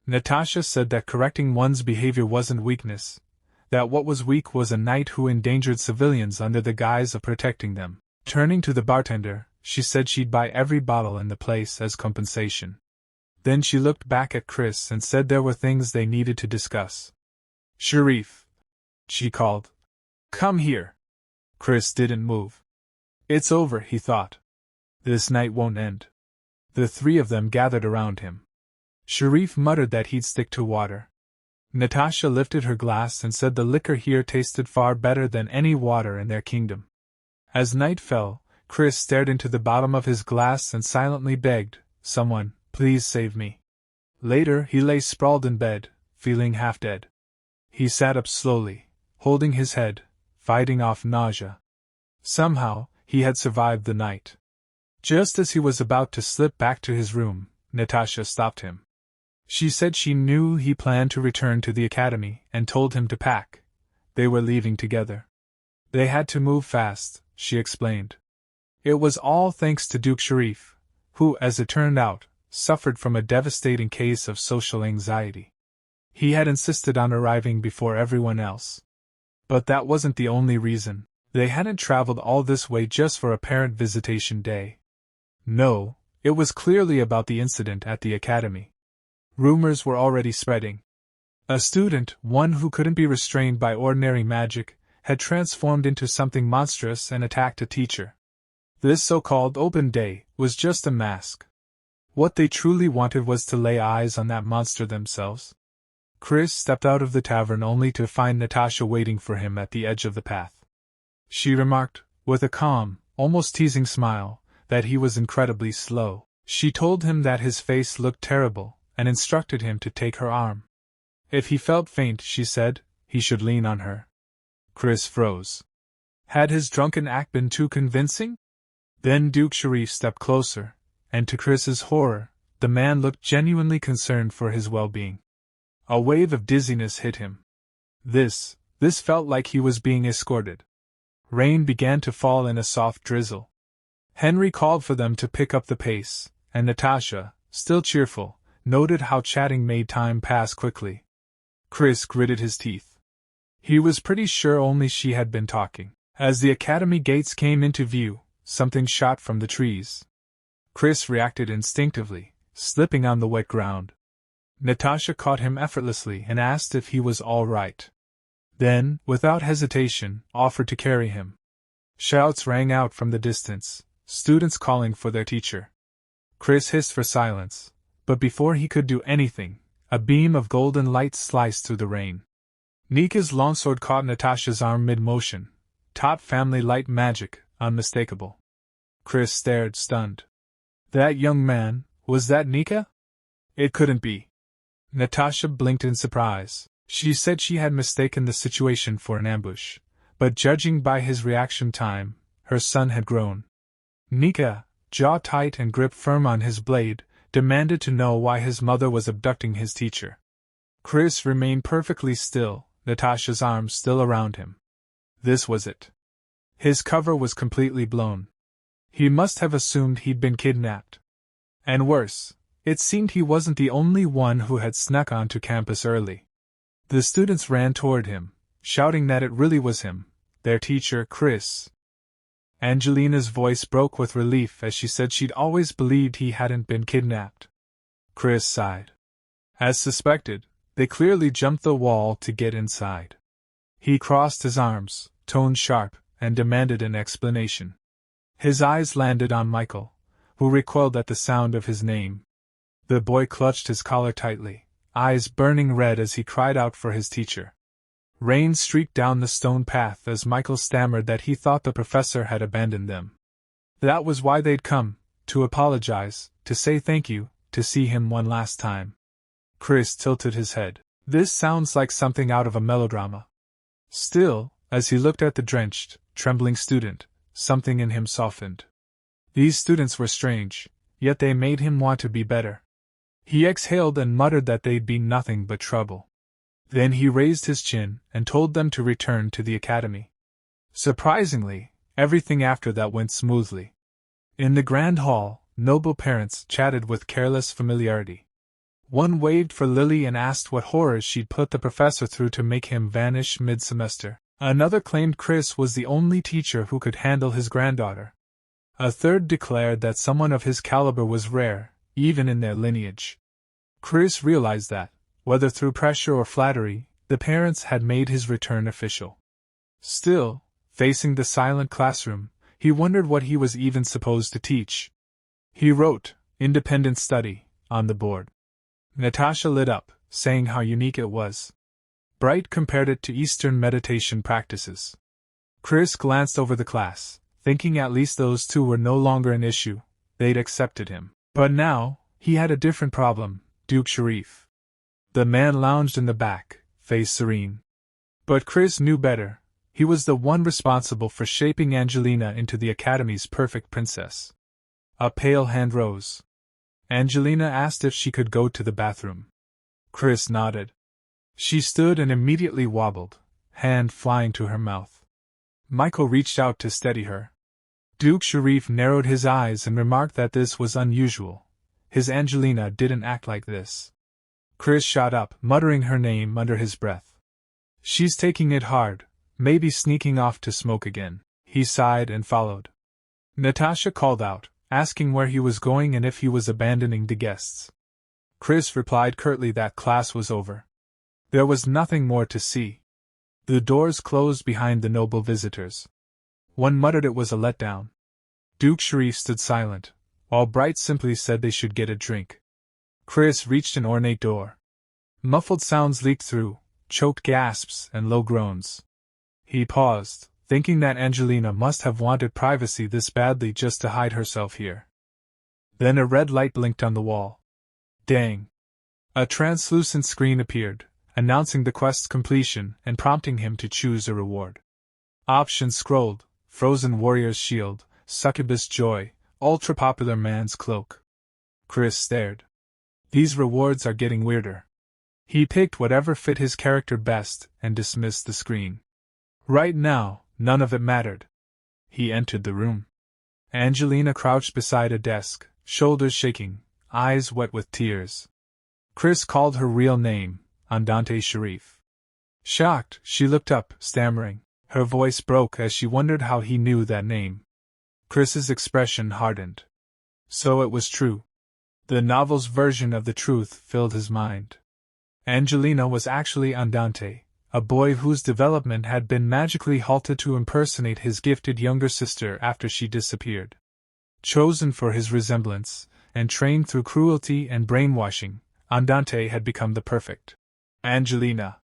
Natasha said that correcting one's behavior wasn't weakness, that what was weak was a knight who endangered civilians under the guise of protecting them. Turning to the bartender, she said she'd buy every bottle in the place as compensation. Then she looked back at Chris and said there were things they needed to discuss. Sharif, she called. Come here. Chris didn't move. It's over, he thought. This night won't end. The 3 of them gathered around him. Sharif muttered that he'd stick to water. Natasha lifted her glass and said the liquor here tasted far better than any water in their kingdom. As night fell, Chris stared into the bottom of his glass and silently begged, Someone, please save me. Later, he lay sprawled in bed, feeling half dead. He sat up slowly, holding his head, fighting off nausea. Somehow, he had survived the night. Just as he was about to slip back to his room, Natasha stopped him. She said she knew he planned to return to the academy and told him to pack. They were leaving together. They had to move fast, she explained. It was all thanks to Duke Sharif, who, as it turned out, suffered from a devastating case of social anxiety. He had insisted on arriving before everyone else. But that wasn't the only reason. They hadn't traveled all this way just for a parent visitation day. No, it was clearly about the incident at the academy. Rumors were already spreading. A student, one who couldn't be restrained by ordinary magic, had transformed into something monstrous and attacked a teacher. This so-called open day was just a mask. What they truly wanted was to lay eyes on that monster themselves. Chris stepped out of the tavern only to find Natasha waiting for him at the edge of the path. She remarked, with a calm, almost teasing smile, that he was incredibly slow. She told him that his face looked terrible, and instructed him to take her arm. If he felt faint, she said, he should lean on her. Chris froze. Had his drunken act been too convincing? Then Duke Sharif stepped closer, and to Chris's horror, the man looked genuinely concerned for his well-being. A wave of dizziness hit him. This felt like he was being escorted. Rain began to fall in a soft drizzle. Henry called for them to pick up the pace, and Natasha, still cheerful, noted how chatting made time pass quickly. Chris gritted his teeth. He was pretty sure only she had been talking. As the academy gates came into view, something shot from the trees. Chris reacted instinctively, slipping on the wet ground. Natasha caught him effortlessly and asked if he was all right. Then, without hesitation, offered to carry him. Shouts rang out from the distance, students calling for their teacher. Chris hissed for silence, but before he could do anything, a beam of golden light sliced through the rain. Nika's longsword caught Natasha's arm mid-motion. Top family light magic, unmistakable. Chris stared, stunned. That young man, was that Nika? It couldn't be. Natasha blinked in surprise. She said she had mistaken the situation for an ambush, but judging by his reaction time, her son had grown. Nika, jaw tight and grip firm on his blade, demanded to know why his mother was abducting his teacher. Chris remained perfectly still, Natasha's arms still around him. This was it. His cover was completely blown. He must have assumed he'd been kidnapped. And worse, it seemed he wasn't the only one who had snuck onto campus early. The students ran toward him, shouting that it really was him, their teacher, Chris. Angelina's voice broke with relief as she said she'd always believed he hadn't been kidnapped. Chris sighed. As suspected, they clearly jumped the wall to get inside. He crossed his arms, tone sharp, and demanded an explanation. His eyes landed on Michael, who recoiled at the sound of his name. The boy clutched his collar tightly, eyes burning red as he cried out for his teacher. Rain streaked down the stone path as Michael stammered that he thought the professor had abandoned them. That was why they'd come, to apologize, to say thank you, to see him one last time. Chris tilted his head. This sounds like something out of a melodrama. Still, as he looked at the drenched, trembling student, something in him softened. These students were strange, yet they made him want to be better. He exhaled and muttered that they'd be nothing but trouble. Then he raised his chin and told them to return to the academy. Surprisingly, everything after that went smoothly. In the grand hall, noble parents chatted with careless familiarity. One waved for Lily and asked what horrors she'd put the professor through to make him vanish mid-semester. Another claimed Chris was the only teacher who could handle his granddaughter. A third declared that someone of his caliber was rare, even in their lineage. Chris realized that, whether through pressure or flattery, the parents had made his return official. Still, facing the silent classroom, he wondered what he was even supposed to teach. He wrote, "Independent Study," on the board. Natasha lit up, saying how unique it was. Bright compared it to Eastern meditation practices. Chris glanced over the class, thinking at least those two were no longer an issue, they'd accepted him. But now, he had a different problem, Duke Sharif. The man lounged in the back, face serene. But Chris knew better. He was the one responsible for shaping Angelina into the Academy's perfect princess. A pale hand rose. Angelina asked if she could go to the bathroom. Chris nodded. She stood and immediately wobbled, hand flying to her mouth. Michael reached out to steady her. Duke Sharif narrowed his eyes and remarked that this was unusual. His Angelina didn't act like this. Chris shot up, muttering her name under his breath. She's taking it hard, maybe sneaking off to smoke again. He sighed and followed. Natasha called out, asking where he was going and if he was abandoning the guests. Chris replied curtly that class was over. There was nothing more to see. The doors closed behind the noble visitors. One muttered it was a letdown. Duke Sharif stood silent, while Bright simply said they should get a drink. Chris reached an ornate door. Muffled sounds leaked through, choked gasps and low groans. He paused, thinking that Angelina must have wanted privacy this badly just to hide herself here. Then a red light blinked on the wall. Dang! A translucent screen appeared, announcing the quest's completion and prompting him to choose a reward. Options scrolled: Frozen Warrior's Shield, Succubus Joy, Ultra-Popular Man's Cloak. Chris stared. These rewards are getting weirder. He picked whatever fit his character best and dismissed the screen. Right now, none of it mattered. He entered the room. Angelina crouched beside a desk, shoulders shaking, eyes wet with tears. Chris called her real name, Andante Sharif. Shocked, she looked up, stammering. Her voice broke as she wondered how he knew that name. Chris's expression hardened. So it was true. The novel's version of the truth filled his mind. Angelina was actually Andante, a boy whose development had been magically halted to impersonate his gifted younger sister after she disappeared. Chosen for his resemblance, and trained through cruelty and brainwashing, Andante had become the perfect Angelina.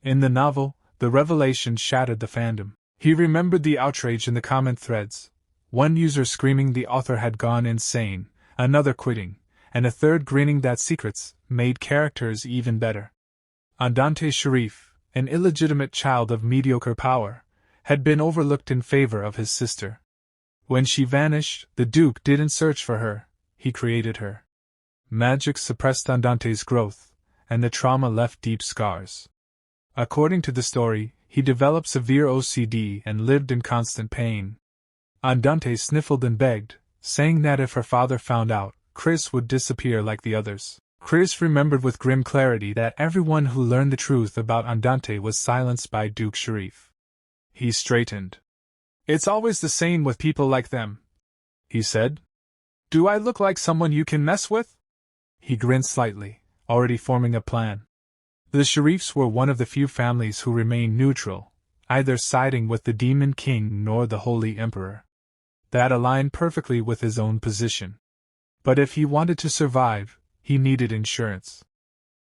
In the novel, the revelation shattered the fandom. He remembered the outrage in the comment threads, one user screaming the author had gone insane, another quitting, and a third grinning that secrets made characters even better. Andante Sharif, an illegitimate child of mediocre power, had been overlooked in favor of his sister. When she vanished, the Duke didn't search for her, he created her. Magic suppressed Andante's growth, and the trauma left deep scars. According to the story, he developed severe OCD and lived in constant pain. Andante sniffled and begged, saying that if her father found out, Chris would disappear like the others. Chris remembered with grim clarity that everyone who learned the truth about Andante was silenced by Duke Sharif. He straightened. It's always the same with people like them, he said. Do I look like someone you can mess with? He grinned slightly, already forming a plan. The Sharifs were one of the few families who remained neutral, either siding with the Demon King nor the Holy Emperor. That aligned perfectly with his own position. But if he wanted to survive, he needed insurance.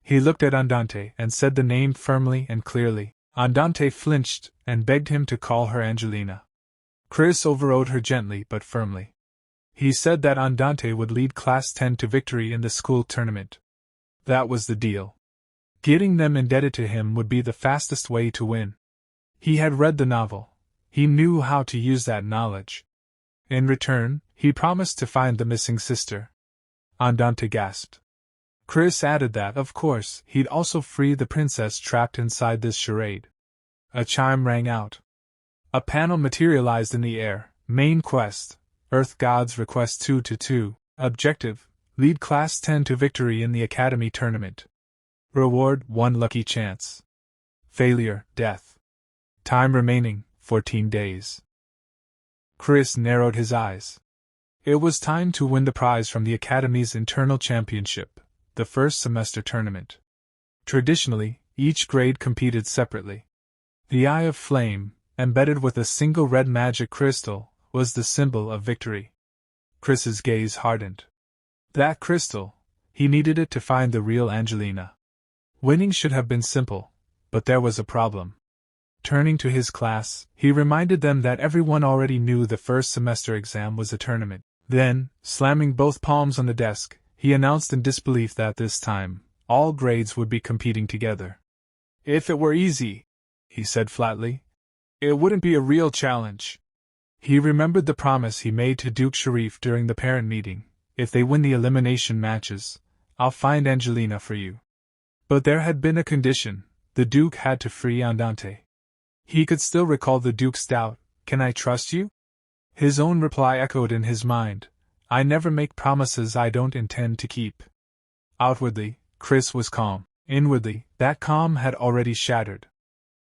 He looked at Andante and said the name firmly and clearly. Andante flinched and begged him to call her Angelina. Chris overrode her gently but firmly. He said that Andante would lead Class 10 to victory in the school tournament. That was the deal. Getting them indebted to him would be the fastest way to win. He had read the novel. He knew how to use that knowledge. In return, he promised to find the missing sister. Andante gasped. Chris added that, of course, he'd also free the princess trapped inside this charade. A chime rang out. A panel materialized in the air. Main quest: Earth Gods Request 2-2. Objective: lead Class 10 to victory in the Academy Tournament. Reward: 1 lucky chance. Failure: death. Time remaining: 14 days. Chris narrowed his eyes. It was time to win the prize from the Academy's internal championship, the first semester tournament. Traditionally, each grade competed separately. The Eye of Flame, embedded with a single red magic crystal, was the symbol of victory. Chris's gaze hardened. That crystal, he needed it to find the real Angelina. Winning should have been simple, but there was a problem. Turning to his class, he reminded them that everyone already knew the first semester exam was a tournament. Then, slamming both palms on the desk, he announced in disbelief that this time, all grades would be competing together. If it were easy, he said flatly, it wouldn't be a real challenge. He remembered the promise he made to Duke Sharif during the parent meeting: if they win the elimination matches, I'll find Angelina for you. But there had been a condition: the Duke had to free Andante. He could still recall the Duke's doubt: "Can I trust you?" His own reply echoed in his mind: "I never make promises I don't intend to keep." Outwardly, Chris was calm. Inwardly, that calm had already shattered.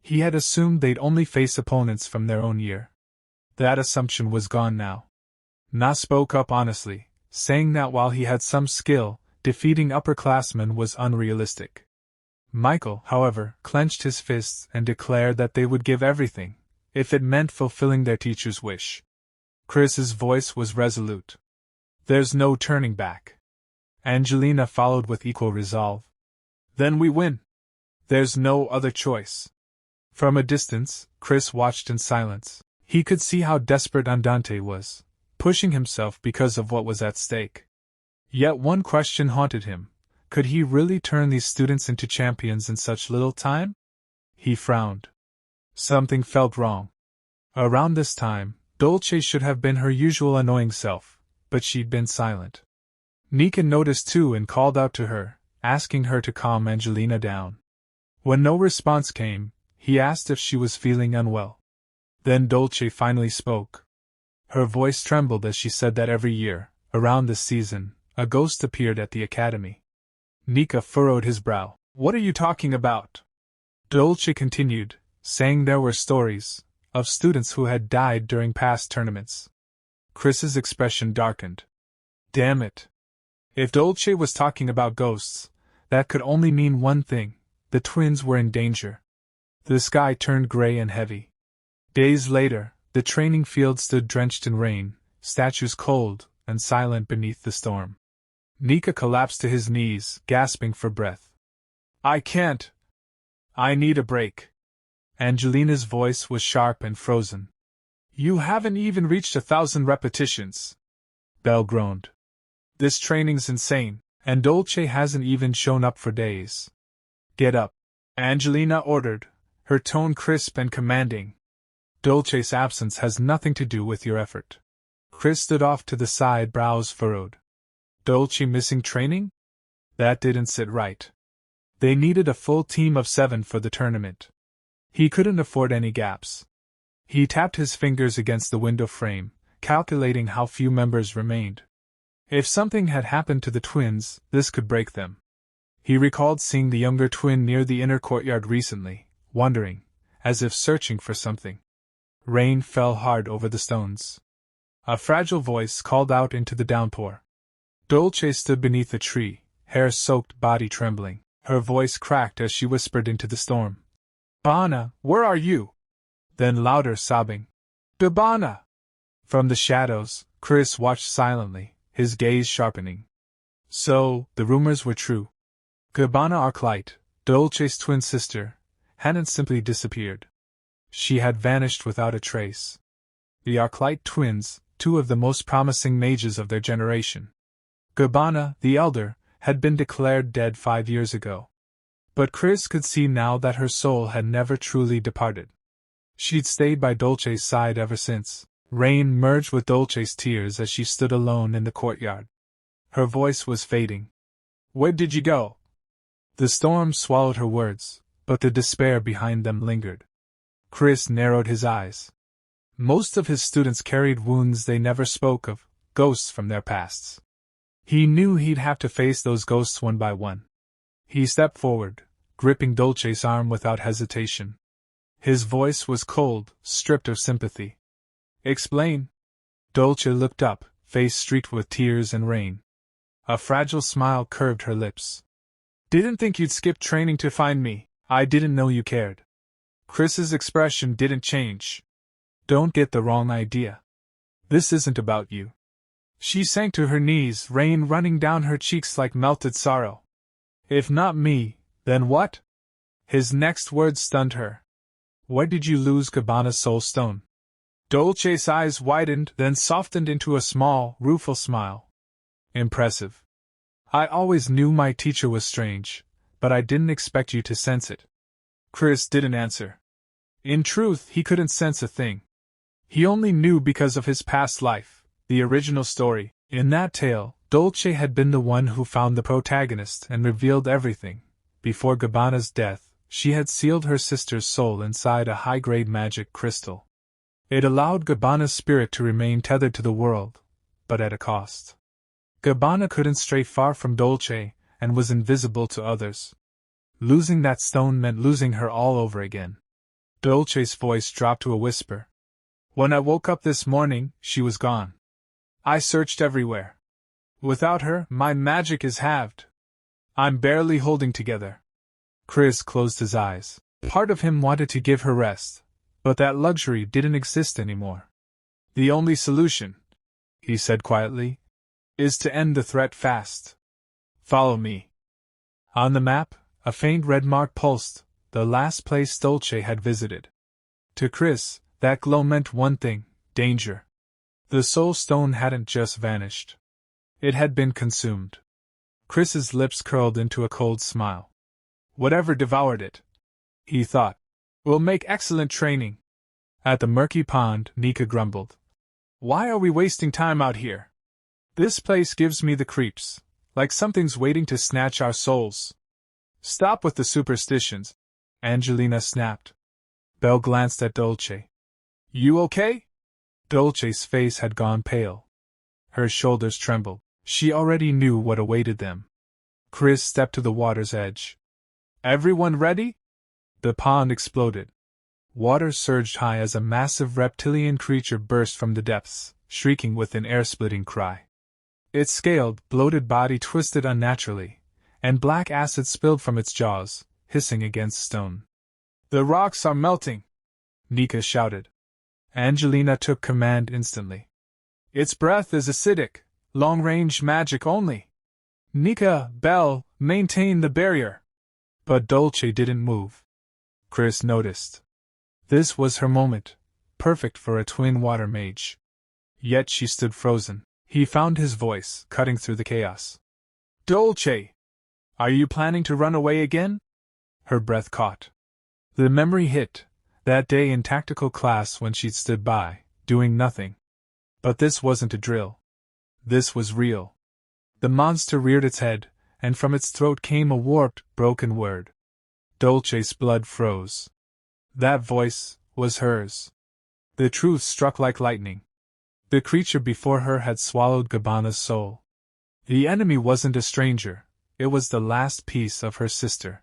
He had assumed they'd only face opponents from their own year. That assumption was gone now. Na spoke up honestly, saying that while he had some skill, defeating upperclassmen was unrealistic. Michael, however, clenched his fists and declared that they would give everything, if it meant fulfilling their teacher's wish. Chris's voice was resolute. "There's no turning back." Angelina followed with equal resolve. "Then we win. There's no other choice." From a distance, Chris watched in silence. He could see how desperate Andante was, pushing himself because of what was at stake. Yet one question haunted him: could he really turn these students into champions in such little time? He frowned. Something felt wrong. Around this time, Dolce should have been her usual annoying self, but she'd been silent. Nika noticed too and called out to her, asking her to calm Angelina down. When no response came, he asked if she was feeling unwell. Then Dolce finally spoke. Her voice trembled as she said that every year, around this season, a ghost appeared at the academy. Nika furrowed his brow. "What are you talking about?" Dolce continued, saying there were stories of students who had died during past tournaments. Chris's expression darkened. Damn it. If Dolce was talking about ghosts, that could only mean one thing: the twins were in danger. The sky turned gray and heavy. Days later, the training field stood drenched in rain, statues cold and silent beneath the storm. Nika collapsed to his knees, gasping for breath. "I can't. I need a break." Angelina's voice was sharp and frozen. "You haven't even reached 1,000 repetitions." Belle groaned. "This training's insane, and Dolce hasn't even shown up for days." "Get up," Angelina ordered, her tone crisp and commanding. "Dolce's absence has nothing to do with your effort." Chris stood off to the side, brows furrowed. Dolce missing training? That didn't sit right. They needed a full team of 7 for the tournament. He couldn't afford any gaps. He tapped his fingers against the window frame, calculating how few members remained. If something had happened to the twins, this could break them. He recalled seeing the younger twin near the inner courtyard recently, wondering, as if searching for something. Rain fell hard over the stones. A fragile voice called out into the downpour. Dolce stood beneath a tree, hair-soaked, body trembling. Her voice cracked as she whispered into the storm. "Bana, where are you?" Then louder, sobbing. "Bana!" From the shadows, Chris watched silently, his gaze sharpening. So, the rumors were true. Gabbana Arclight, Dolce's twin sister, hadn't simply disappeared. She had vanished without a trace. The Arclight twins, 2 of the most promising mages of their generation. Gabbana, the elder, had been declared dead 5 years ago. But Chris could see now that her soul had never truly departed. She'd stayed by Dolce's side ever since. Rain merged with Dolce's tears as she stood alone in the courtyard. Her voice was fading. "Where did you go?" The storm swallowed her words, but the despair behind them lingered. Chris narrowed his eyes. Most of his students carried wounds they never spoke of, ghosts from their pasts. He knew he'd have to face those ghosts one by one. He stepped forward, gripping Dolce's arm without hesitation. His voice was cold, stripped of sympathy. "Explain." Dolce looked up, face streaked with tears and rain. A fragile smile curved her lips. "Didn't think you'd skip training to find me. I didn't know you cared." Chris's expression didn't change. "Don't get the wrong idea. This isn't about you." She sank to her knees, rain running down her cheeks like melted sorrow. "If not me, then what?" His next words stunned her. "Where did you lose Gabbana's soul stone?" Dolce's eyes widened, then softened into a small, rueful smile. "Impressive. I always knew my teacher was strange, but I didn't expect you to sense it." Chris didn't answer. In truth, he couldn't sense a thing. He only knew because of his past life, the original story. In that tale, Dolce had been the one who found the protagonist and revealed everything. Before Gabbana's death, she had sealed her sister's soul inside a high-grade magic crystal. It allowed Gabbana's spirit to remain tethered to the world, but at a cost. Gabbana couldn't stray far from Dolce, and was invisible to others. Losing that stone meant losing her all over again. Dolce's voice dropped to a whisper. When I woke up this morning, she was gone. I searched everywhere. Without her, my magic is halved. I'm barely holding together. Chris closed his eyes. Part of him wanted to give her rest, but that luxury didn't exist anymore. The only solution, he said quietly, is to end the threat fast. Follow me. On the map, a faint red mark pulsed, the last place Dolce had visited. To Chris, that glow meant one thing: danger. The soul stone hadn't just vanished. It had been consumed. Chris's lips curled into a cold smile. Whatever devoured it, he thought, will make excellent training. At the murky pond, Nika grumbled. Why are we wasting time out here? This place gives me the creeps, like something's waiting to snatch our souls. Stop with the superstitions, Angelina snapped. Belle glanced at Dolce. You okay? Dolce's face had gone pale. Her shoulders trembled. She already knew what awaited them. Chris stepped to the water's edge. Everyone ready? The pond exploded. Water surged high as a massive reptilian creature burst from the depths, shrieking with an air-splitting cry. Its scaled, bloated body twisted unnaturally, and black acid spilled from its jaws, hissing against stone. The rocks are melting, Nika shouted. Angelina took command instantly. Its breath is acidic, long-range magic only. Nika, Belle, maintain the barrier. But Dolce didn't move. Chris noticed. This was her moment, perfect for a twin water mage. Yet she stood frozen. He found his voice, cutting through the chaos. Dolce! Are you planning to run away again? Her breath caught. The memory hit, that day in tactical class when she'd stood by, doing nothing. But this wasn't a drill. This was real. The monster reared its head, and from its throat came a warped, broken word. Dolce's blood froze. That voice was hers. The truth struck like lightning. The creature before her had swallowed Gabbana's soul. The enemy wasn't a stranger, it was the last piece of her sister.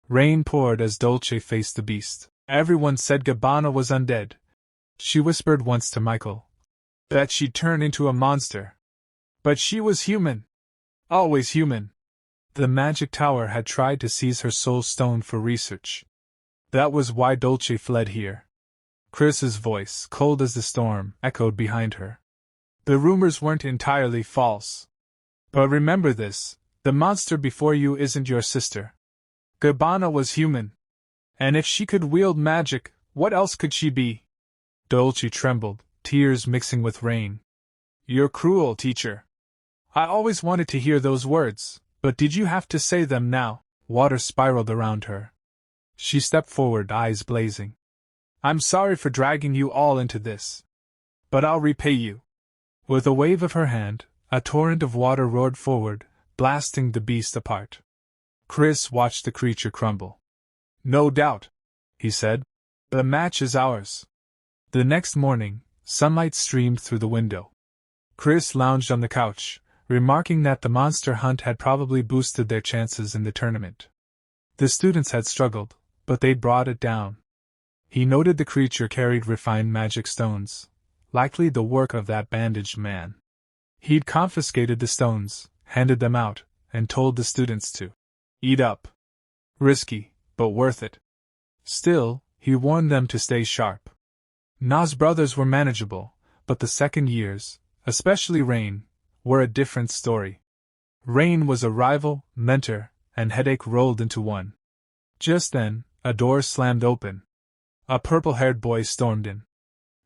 Rain poured as Dolce faced the beast. Everyone said Gabbana was undead. She whispered once to Michael. That she'd turn into a monster. But she was human. Always human. The magic tower had tried to seize her soul stone for research. That was why Dolce fled here. Chris's voice, cold as the storm, echoed behind her. The rumors weren't entirely false. But remember this, the monster before you isn't your sister. Gabbana was human. And if she could wield magic, what else could she be? Dolce trembled, tears mixing with rain. You're cruel, teacher. I always wanted to hear those words, but did you have to say them now? Water spiraled around her. She stepped forward, eyes blazing. I'm sorry for dragging you all into this. But I'll repay you. With a wave of her hand, a torrent of water roared forward, blasting the beast apart. Chris watched the creature crumble. No doubt, he said. The match is ours. The next morning, sunlight streamed through the window. Chris lounged on the couch, remarking that the monster hunt had probably boosted their chances in the tournament. The students had struggled, but they'd brought it down. He noted the creature carried refined magic stones, likely the work of that bandaged man. He'd confiscated the stones, handed them out, and told the students to eat up. Risky, but worth it. Still, he warned them to stay sharp. Na's brothers were manageable, but the second years, especially Rain, were a different story. Rain was a rival, mentor, and headache rolled into one. Just then, a door slammed open. A purple-haired boy stormed in.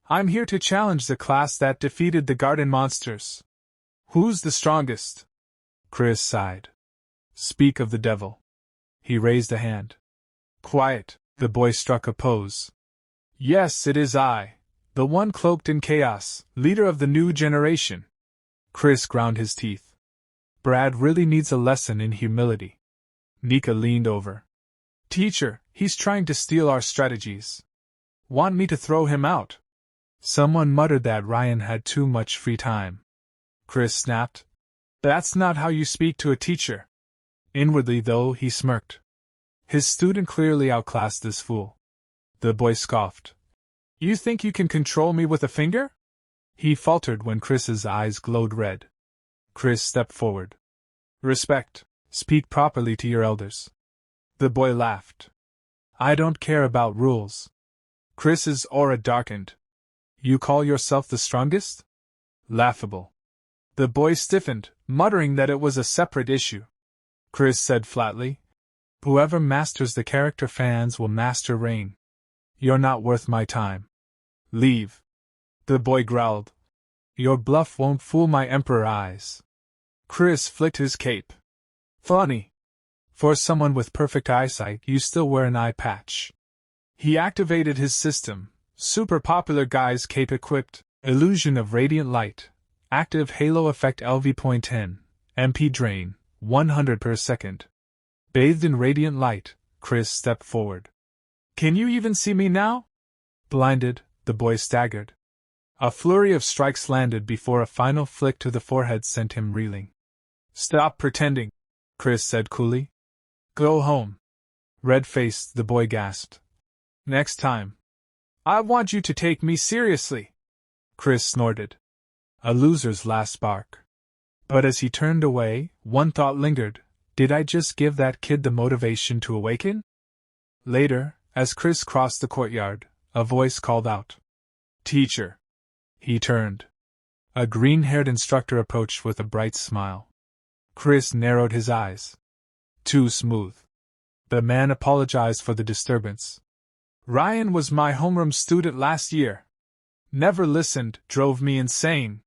I'm here to challenge the class that defeated the garden monsters. Who's the strongest? Chris sighed. Speak of the devil. He raised a hand. Quiet, the boy struck a pose. Yes, it is I, The one cloaked in chaos, leader of the new generation. Chris ground his teeth. Brad really needs a lesson in humility. Nika leaned over. Teacher, he's trying to steal our strategies. Want me to throw him out? Someone muttered that Ryan had too much free time. Chris snapped. That's not how you speak to a teacher. Inwardly, though, he smirked. His student clearly outclassed this fool. The boy scoffed. You think you can control me with a finger? He faltered when Chris's eyes glowed red. Chris stepped forward. Respect. Speak properly to your elders. The boy laughed. I don't care about rules. Chris's aura darkened. You call yourself the strongest? Laughable. The boy stiffened, muttering that it was a separate issue. Chris said flatly, whoever masters the character fans will master Rain. You're not worth my time. Leave. The boy growled. Your bluff won't fool my emperor eyes. Chris flicked his cape. Funny. For someone with perfect eyesight, you still wear an eye patch. He activated his system, super popular guy's cape equipped, illusion of radiant light, active halo effect LV.10, MP drain, 100 per second. Bathed in radiant light, Chris stepped forward. Can you even see me now? Blinded, the boy staggered. A flurry of strikes landed before a final flick to the forehead sent him reeling. Stop pretending, Chris said coolly. Go home. Red-faced, the boy gasped. Next time. I want you to take me seriously. Chris snorted. A loser's last spark. But as he turned away, one thought lingered. Did I just give that kid the motivation to awaken? Later, as Chris crossed the courtyard, a voice called out. Teacher. He turned. A green-haired instructor approached with a bright smile. Chris narrowed his eyes. Too smooth. The man apologized for the disturbance. Ryan was my homeroom student last year. Never listened, drove me insane.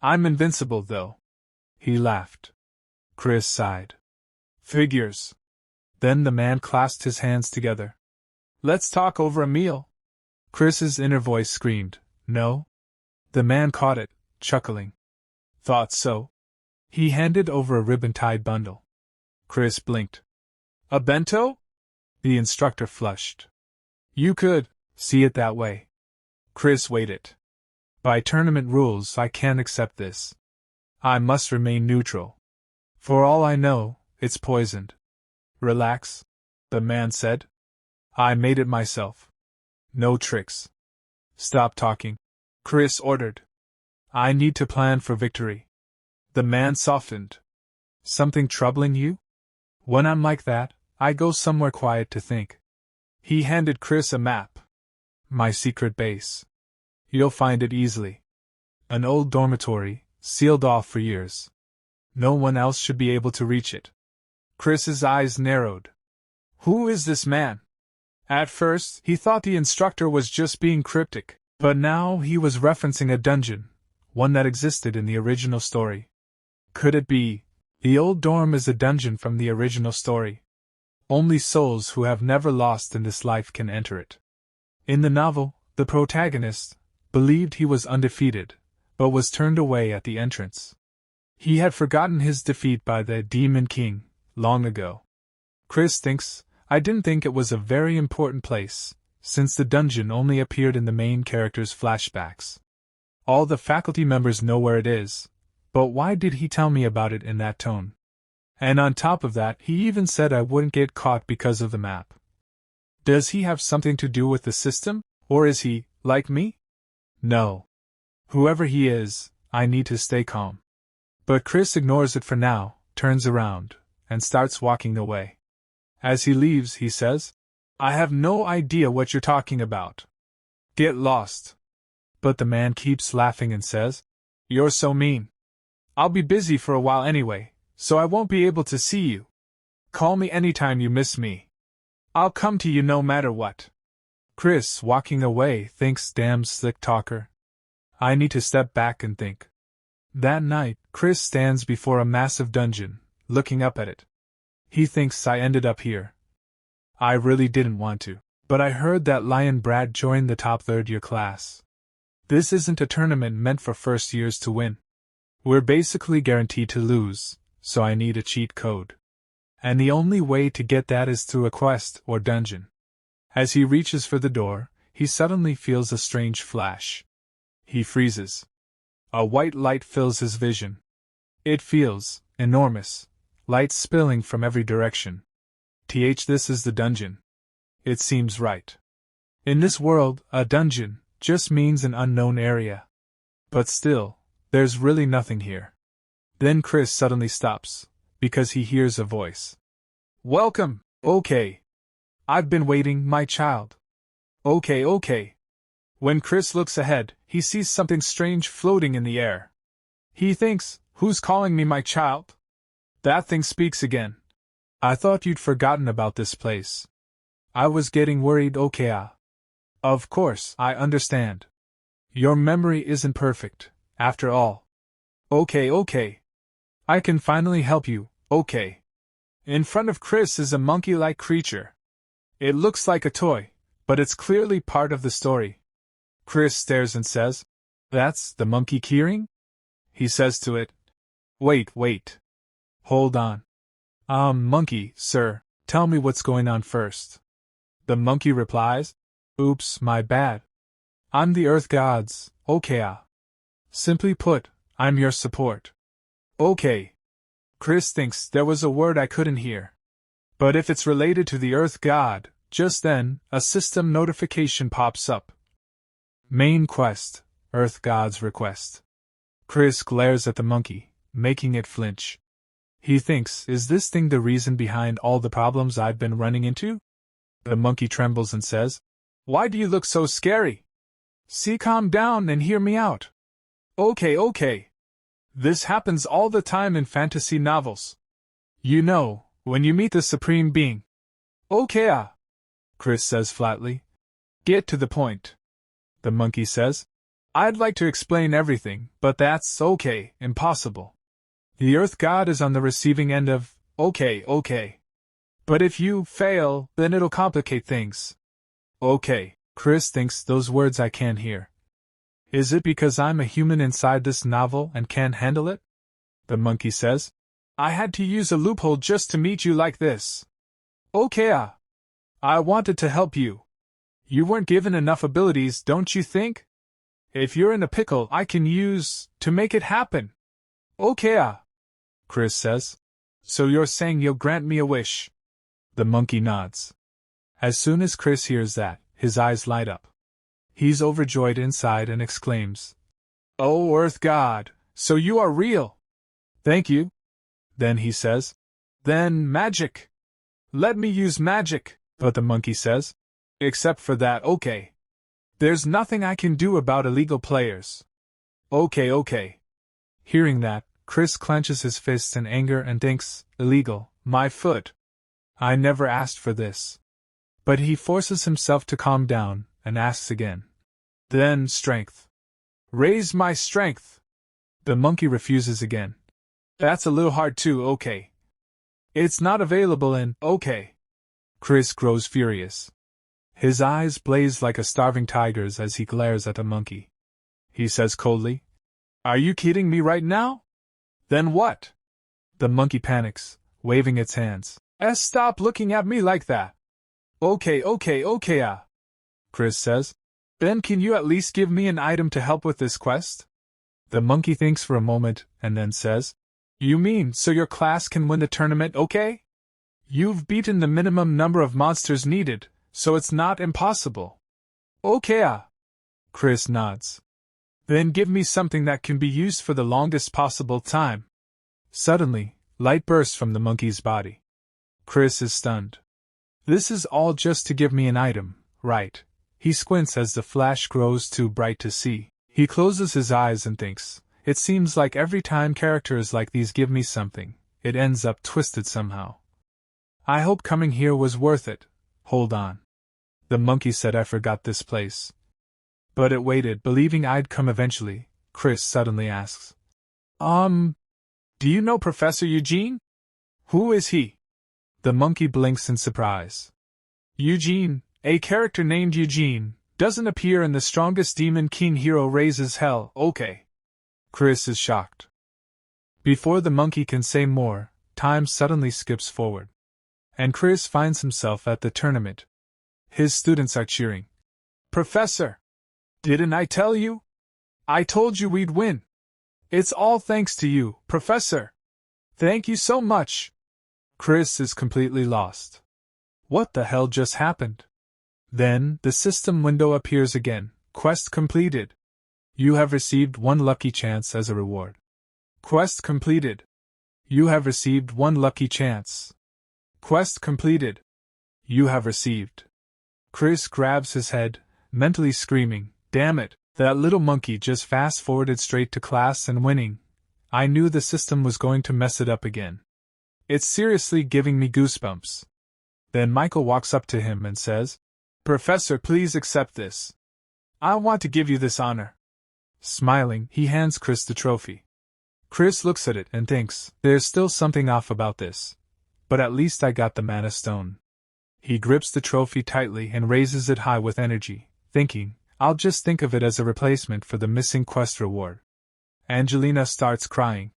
I'm invincible, though. He laughed. Chris sighed. Figures. Then the man clasped his hands together. Let's talk over a meal. Chris's inner voice screamed, No? The man caught it, chuckling. Thought so. He handed over a ribbon-tied bundle. Chris blinked. A bento? The instructor flushed. You could see it that way. Chris weighed it. By tournament rules, I can't accept this. I must remain neutral. For all I know, it's poisoned. Relax, the man said. I made it myself. No tricks. Stop talking, Chris ordered. I need to plan for victory. The man softened. Something troubling you? When I'm like that, I go somewhere quiet to think. He handed Chris a map. My secret base. You'll find it easily. An old dormitory, sealed off for years. No one else should be able to reach it. Chris's eyes narrowed. Who is this man? At first, he thought the instructor was just being cryptic, but now he was referencing a dungeon, one that existed in the original story. Could it be? The old dorm is a dungeon from the original story. Only souls who have never lost in this life can enter it. In the novel, the protagonist believed he was undefeated, but was turned away at the entrance. He had forgotten his defeat by the Demon King long ago. Chris thinks, I didn't think it was a very important place, since the dungeon only appeared in the main character's flashbacks. All the faculty members know where it is, but why did he tell me about it in that tone? And on top of that, he even said I wouldn't get caught because of the map. Does he have something to do with the system, or is he, like me? No. Whoever he is, I need to stay calm. But Chris ignores it for now, turns around, and starts walking away. As he leaves, he says, I have no idea what you're talking about. Get lost. But the man keeps laughing and says, You're so mean. I'll be busy for a while anyway, so I won't be able to see you. Call me anytime you miss me. I'll come to you no matter what. Chris, walking away, thinks, damn slick talker. I need to step back and think. That night, Chris stands before a massive dungeon, looking up at it. He thinks I ended up here. I really didn't want to, but I heard that Lion Brad joined the top third-year class. This isn't a tournament meant for first years to win. We're basically guaranteed to lose, so I need a cheat code. And the only way to get that is through a quest or dungeon. As he reaches for the door, he suddenly feels a strange flash. He freezes. A white light fills his vision. It feels enormous, light spilling from every direction. This is the dungeon. It seems right. In this world, a dungeon just means an unknown area. But still, there's really nothing here. Then Chris suddenly stops, because he hears a voice. Welcome, okay. I've been waiting, my child. Okay. When Chris looks ahead, he sees something strange floating in the air. He thinks, who's calling me my child? That thing speaks again. I thought you'd forgotten about this place. I was getting worried, okay. Of course, I understand. Your memory isn't perfect, after all. Okay. I can finally help you, okay. In front of Chris is a monkey-like creature. It looks like a toy, but it's clearly part of the story. Chris stares and says, That's the monkey keyring? He says to it, Wait. Hold on. Monkey, sir, tell me what's going on first. The monkey replies, Oops, my bad. I'm the Earth Gods, okay. Simply put, I'm your support. Okay. Chris thinks there was a word I couldn't hear. But if it's related to the Earth God, just then, a system notification pops up. Main quest, Earth God's request. Chris glares at the monkey, making it flinch. He thinks, is this thing the reason behind all the problems I've been running into? The monkey trembles and says, Why do you look so scary? See, calm down and hear me out. Okay. This happens all the time in fantasy novels. You know, when you meet the Supreme Being. Okay. Chris says flatly. Get to the point. The monkey says, I'd like to explain everything, but that's impossible. The Earth God is on the receiving end of, okay. But if you fail, then it'll complicate things. Okay, Chris thinks those words I can't hear. Is it because I'm a human inside this novel and can't handle it? The monkey says, I had to use a loophole just to meet you like this. Okay. I wanted to help you. You weren't given enough abilities, don't you think? If you're in a pickle, I can use to make it happen. Okay. Chris says. So you're saying you'll grant me a wish? The monkey nods. As soon as Chris hears that, his eyes light up. He's overjoyed inside and exclaims, Oh, Earth God, so you are real. Thank you. Then he says, Then magic. Let me use magic, but the monkey says, Except for that, okay. There's nothing I can do about illegal players. Okay. Hearing that, Chris clenches his fists in anger and thinks, illegal, my foot. I never asked for this. But he forces himself to calm down and asks again. Then strength. Raise my strength. The monkey refuses again. That's a little hard too, okay. It's not available in, okay. Chris grows furious. His eyes blaze like a starving tiger's as he glares at the monkey. He says coldly, Are you kidding me right now? Then what? The monkey panics, waving its hands. Stop looking at me like that. Okay. Chris says. Then can you at least give me an item to help with this quest? The monkey thinks for a moment and then says, You mean so your class can win the tournament, okay? You've beaten the minimum number of monsters needed, so it's not impossible. Okay. Chris nods. Then give me something that can be used for the longest possible time. Suddenly, light bursts from the monkey's body. Chris is stunned. This is all just to give me an item, right? He squints as the flash grows too bright to see. He closes his eyes and thinks, It seems like every time characters like these give me something, it ends up twisted somehow. I hope coming here was worth it. Hold on. The monkey said I forgot this place. But it waited, believing I'd come eventually. Chris suddenly asks, Do you know Professor Eugene? Who is he? The monkey blinks in surprise. Eugene, a character named Eugene, Doesn't appear and the strongest demon king hero raises hell, okay. Chris is shocked. Before the monkey can say more, time suddenly skips forward. And Chris finds himself at the tournament. His students are cheering. Professor! Didn't I tell you? I told you we'd win. It's all thanks to you, Professor. Thank you so much. Chris is completely lost. What the hell just happened? Then, the system window appears again. Quest completed. You have received 1 lucky chance as a reward. Quest completed. You have received 1 lucky chance. Quest completed. You have received. Chris grabs his head, mentally screaming, damn it, that little monkey just fast-forwarded straight to class and winning. I knew the system was going to mess it up again. It's seriously giving me goosebumps. Then Michael walks up to him and says, Professor, please accept this. I want to give you this honor. Smiling, he hands Chris the trophy. Chris looks at it and thinks, there's still something off about this. But at least I got the mana stone. He grips the trophy tightly and raises it high with energy, thinking, I'll just think of it as a replacement for the missing quest reward. Angelina starts crying.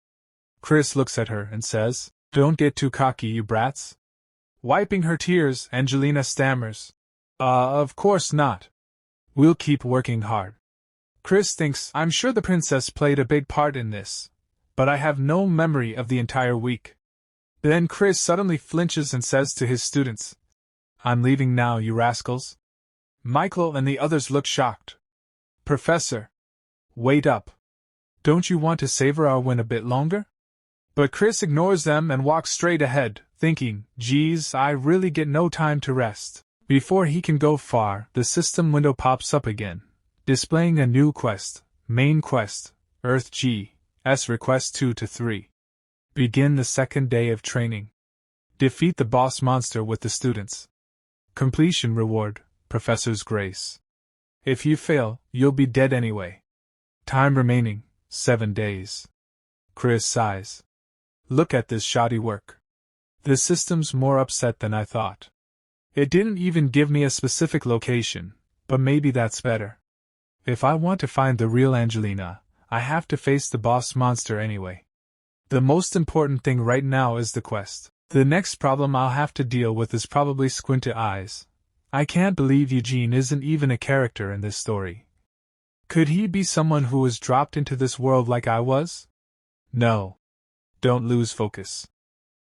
Chris looks at her and says, Don't get too cocky, you brats. Wiping her tears, Angelina stammers, of course not. We'll keep working hard. Chris thinks, I'm sure the princess played a big part in this, but I have no memory of the entire week. Then Chris suddenly flinches and says to his students, I'm leaving now, you rascals. Michael and the others look shocked. Professor, wait up. Don't you want to savor our win a bit longer? But Chris ignores them and walks straight ahead, thinking, geez, I really get no time to rest. Before he can go far, the system window pops up again, displaying a new quest, Main Quest, Earth G, S Request 2-3. Begin the 2nd day of training. Defeat the boss monster with the students. Completion reward, Professor's Grace. If you fail, you'll be dead anyway. Time remaining, 7 days. Chris sighs. Look at this shoddy work. The system's more upset than I thought. It didn't even give me a specific location, but maybe that's better. If I want to find the real Angelina, I have to face the boss monster anyway. The most important thing right now is the quest. The next problem I'll have to deal with is probably Squinty Eyes. I can't believe Eugene isn't even a character in this story. Could he be someone who was dropped into this world like I was? No. Don't lose focus.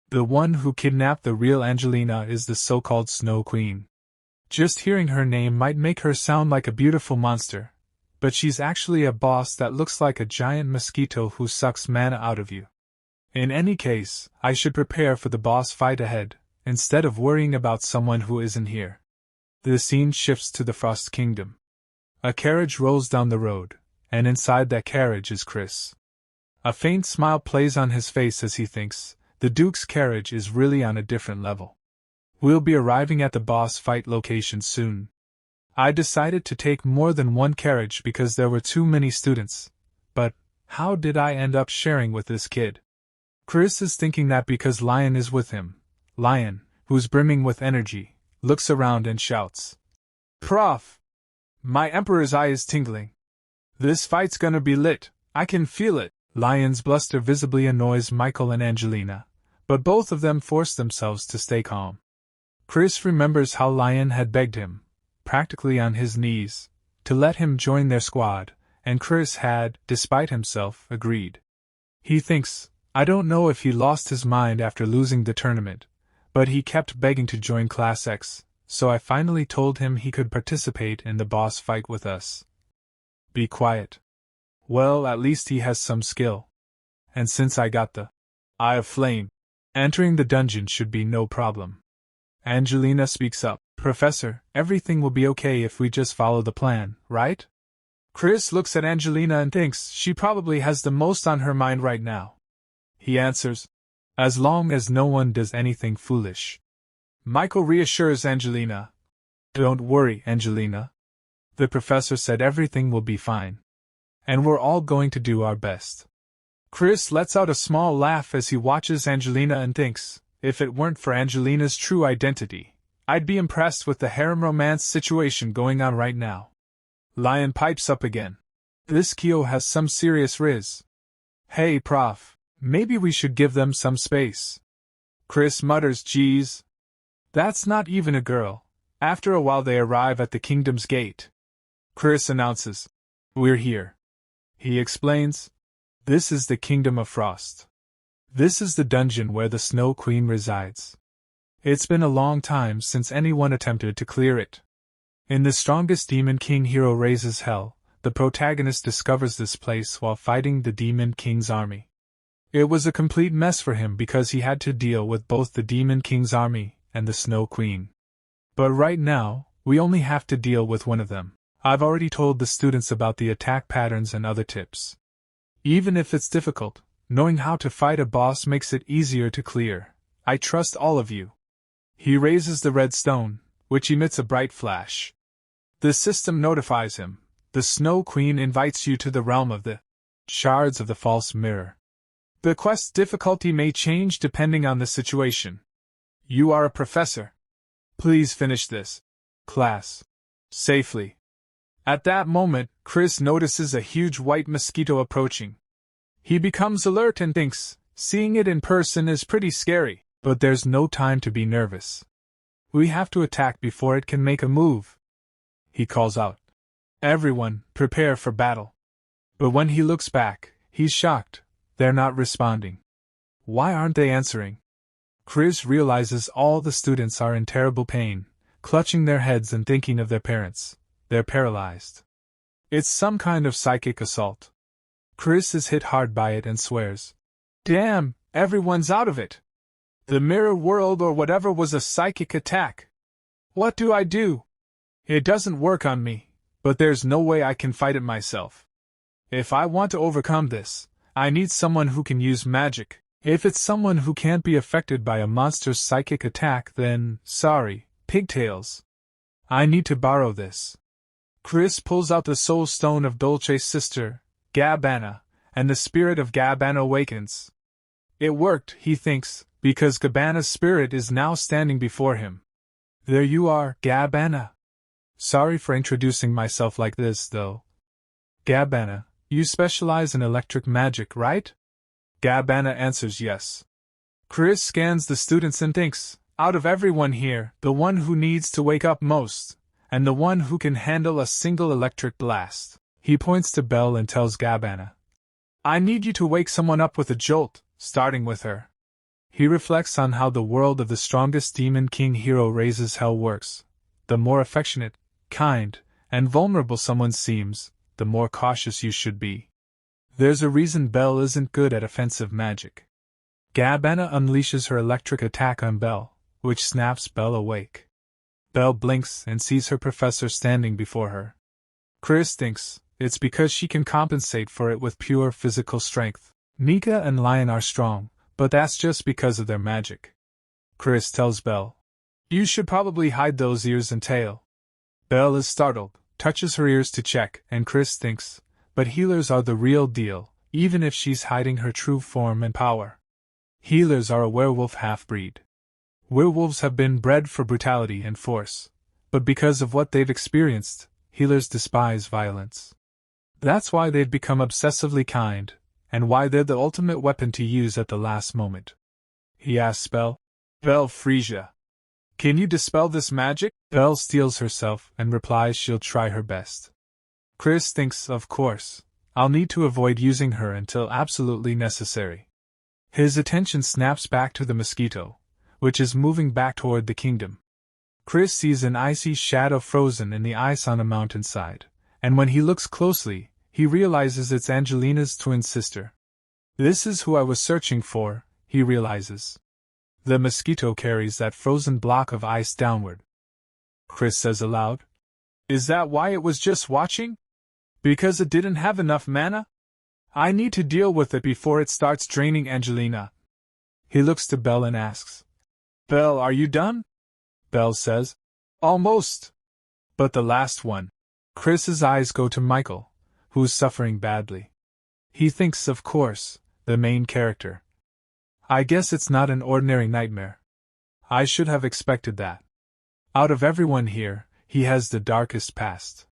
The one who kidnapped the real Angelina is the so-called Snow Queen. Just hearing her name might make her sound like a beautiful monster, but she's actually a boss that looks like a giant mosquito who sucks mana out of you. In any case, I should prepare for the boss fight ahead, instead of worrying about someone who isn't here. The scene shifts to the Frost Kingdom. A carriage rolls down the road, and inside that carriage is Chris. A faint smile plays on his face as he thinks, the Duke's carriage is really on a different level. We'll be arriving at the boss fight location soon. I decided to take more than one carriage because there were too many students, but how did I end up sharing with this kid? Chris is thinking that because Lion is with him. Lion, who's brimming with energy, looks around and shouts, Prof! My Emperor's eye is tingling. This fight's gonna be lit, I can feel it. Lion's bluster visibly annoys Michael and Angelina, but both of them force themselves to stay calm. Chris remembers how Lion had begged him, practically on his knees, to let him join their squad, and Chris had, despite himself, agreed. He thinks, I don't know if he lost his mind after losing the tournament, but he kept begging to join Class X, so I finally told him he could participate in the boss fight with us. Be quiet. Well, at least he has some skill. And since I got the Eye of Flame, entering the dungeon should be no problem. Angelina speaks up. Professor, everything will be okay if we just follow the plan, right? Chris looks at Angelina and thinks she probably has the most on her mind right now. He answers, as long as no one does anything foolish. Michael reassures Angelina. Don't worry, Angelina. The professor said everything will be fine. And we're all going to do our best. Chris lets out a small laugh as he watches Angelina and thinks, if it weren't for Angelina's true identity, I'd be impressed with the harem romance situation going on right now. Lion pipes up again. This Kyo has some serious riz. Hey prof, maybe we should give them some space. Chris mutters, geez. That's not even a girl. After a while they arrive at the kingdom's gate. Chris announces, we're here. He explains, this is the Kingdom of Frost. This is the dungeon where the Snow Queen resides. It's been a long time since anyone attempted to clear it. In the strongest Demon King hero raises hell, the protagonist discovers this place while fighting the Demon King's army. It was a complete mess for him because he had to deal with both the Demon King's army and the Snow Queen. But right now, we only have to deal with one of them. I've already told the students about the attack patterns and other tips. Even if it's difficult, knowing how to fight a boss makes it easier to clear. I trust all of you. He raises the red stone, which emits a bright flash. The system notifies him. The Snow Queen invites you to the realm of the shards of the false mirror. The quest's difficulty may change depending on the situation. You are a professor. Please finish this class safely. At that moment, Chris notices a huge white mosquito approaching. He becomes alert and thinks, seeing it in person is pretty scary, but there's no time to be nervous. We have to attack before it can make a move. He calls out, everyone, prepare for battle. But when he looks back, he's shocked. They're not responding. Why aren't they answering? Chris realizes all the students are in terrible pain, clutching their heads and thinking of their parents. They're paralyzed. It's some kind of psychic assault. Chris is hit hard by it and swears, damn, everyone's out of it. The mirror world or whatever was a psychic attack. What do I do? It doesn't work on me, but there's no way I can fight it myself. If I want to overcome this, I need someone who can use magic. If it's someone who can't be affected by a monster's psychic attack, then, sorry, pigtails. I need to borrow this. Chris pulls out the soul stone of Dolce's sister, Gabbana, and the spirit of Gabbana awakens. It worked, he thinks, because Gabbana's spirit is now standing before him. There you are, Gabbana. Sorry for introducing myself like this, though. Gabbana, you specialize in electric magic, right? Gabbana answers yes. Chris scans the students and thinks, out of everyone here, the one who needs to wake up most, and the one who can handle a single electric blast. He points to Belle and tells Gabbana, I need you to wake someone up with a jolt, starting with her. He reflects on how the world of the strongest Demon King hero raises hell works. The more affectionate, kind, and vulnerable someone seems, the more cautious you should be. There's a reason Belle isn't good at offensive magic. Gabbana unleashes her electric attack on Belle, which snaps Belle awake. Belle blinks and sees her professor standing before her. Chris thinks it's because she can compensate for it with pure physical strength. Nika and Lion are strong, but that's just because of their magic. Chris tells Belle, you should probably hide those ears and tail. Belle is startled, touches her ears to check, and Chris thinks, but healers are the real deal, even if she's hiding her true form and power. Healers are a werewolf half-breed. Werewolves have been bred for brutality and force, but because of what they've experienced, healers despise violence. That's why they've become obsessively kind, and why they're the ultimate weapon to use at the last moment. He asks Belle, Frisia, can you dispel this magic? Belle steels herself and replies she'll try her best. Chris thinks, of course, I'll need to avoid using her until absolutely necessary. His attention snaps back to the mosquito, which is moving back toward the kingdom. Chris sees an icy shadow frozen in the ice on a mountainside, and when he looks closely, he realizes it's Angelina's twin sister. This is who I was searching for, he realizes. The mosquito carries that frozen block of ice downward. Chris says aloud, is that why it was just watching? Because it didn't have enough mana? I need to deal with it before it starts draining Angelina. He looks to Belle and asks, Belle, are you done? Belle says, almost. But the last one. Chris's eyes go to Michael, who's suffering badly. He thinks, of course, the main character. I guess it's not an ordinary nightmare. I should have expected that. Out of everyone here, he has the darkest past.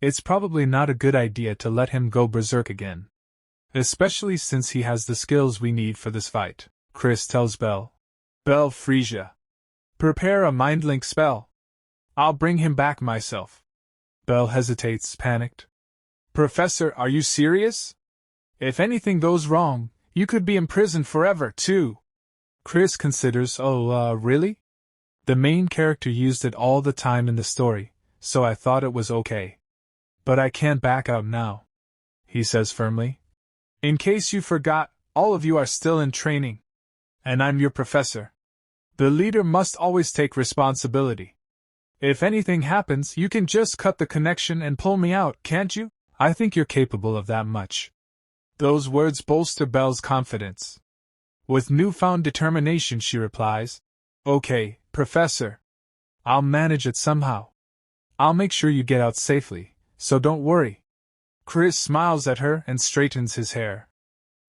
It's probably not a good idea to let him go berserk again. Especially since he has the skills we need for this fight, Chris tells Belle. Belle Frisia. Prepare a mind link spell. I'll bring him back myself. Belle hesitates, panicked. Professor, are you serious? If anything goes wrong, you could be imprisoned forever, too. Chris considers, really? The main character used it all the time in the story, so I thought it was okay. But I can't back out now, he says firmly. In case you forgot, all of you are still in training. And I'm your professor. The leader must always take responsibility. If anything happens, you can just cut the connection and pull me out, can't you? I think you're capable of that much. Those words bolster Belle's confidence. With newfound determination, she replies, Okay, Professor. I'll manage it somehow. I'll make sure you get out safely, so don't worry. Chris smiles at her and straightens his hair.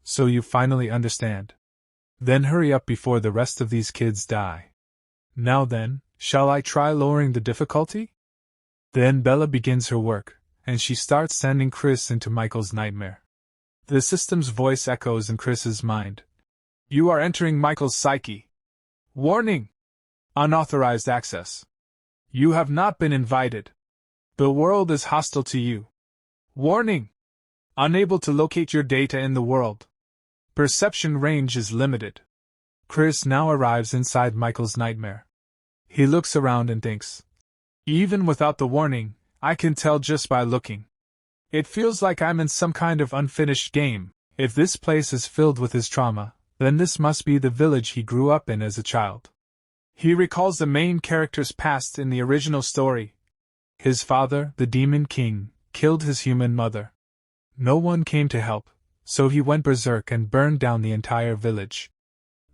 So you finally understand. Then hurry up before the rest of these kids die. Now then, shall I try lowering the difficulty? Then Bella begins her work, and she starts sending Chris into Michael's nightmare. The system's voice echoes in Chris's mind. You are entering Michael's psyche. Warning! Unauthorized access. You have not been invited. The world is hostile to you. Warning! Unable to locate your data in the world. Perception range is limited. Chris now arrives inside Michael's nightmare. He looks around and thinks. Even without the warning, I can tell just by looking. It feels like I'm in some kind of unfinished game. If this place is filled with his trauma, then this must be the village he grew up in as a child. He recalls the main character's past in the original story. His father, the Demon King, killed his human mother. No one came to help, so he went berserk and burned down the entire village.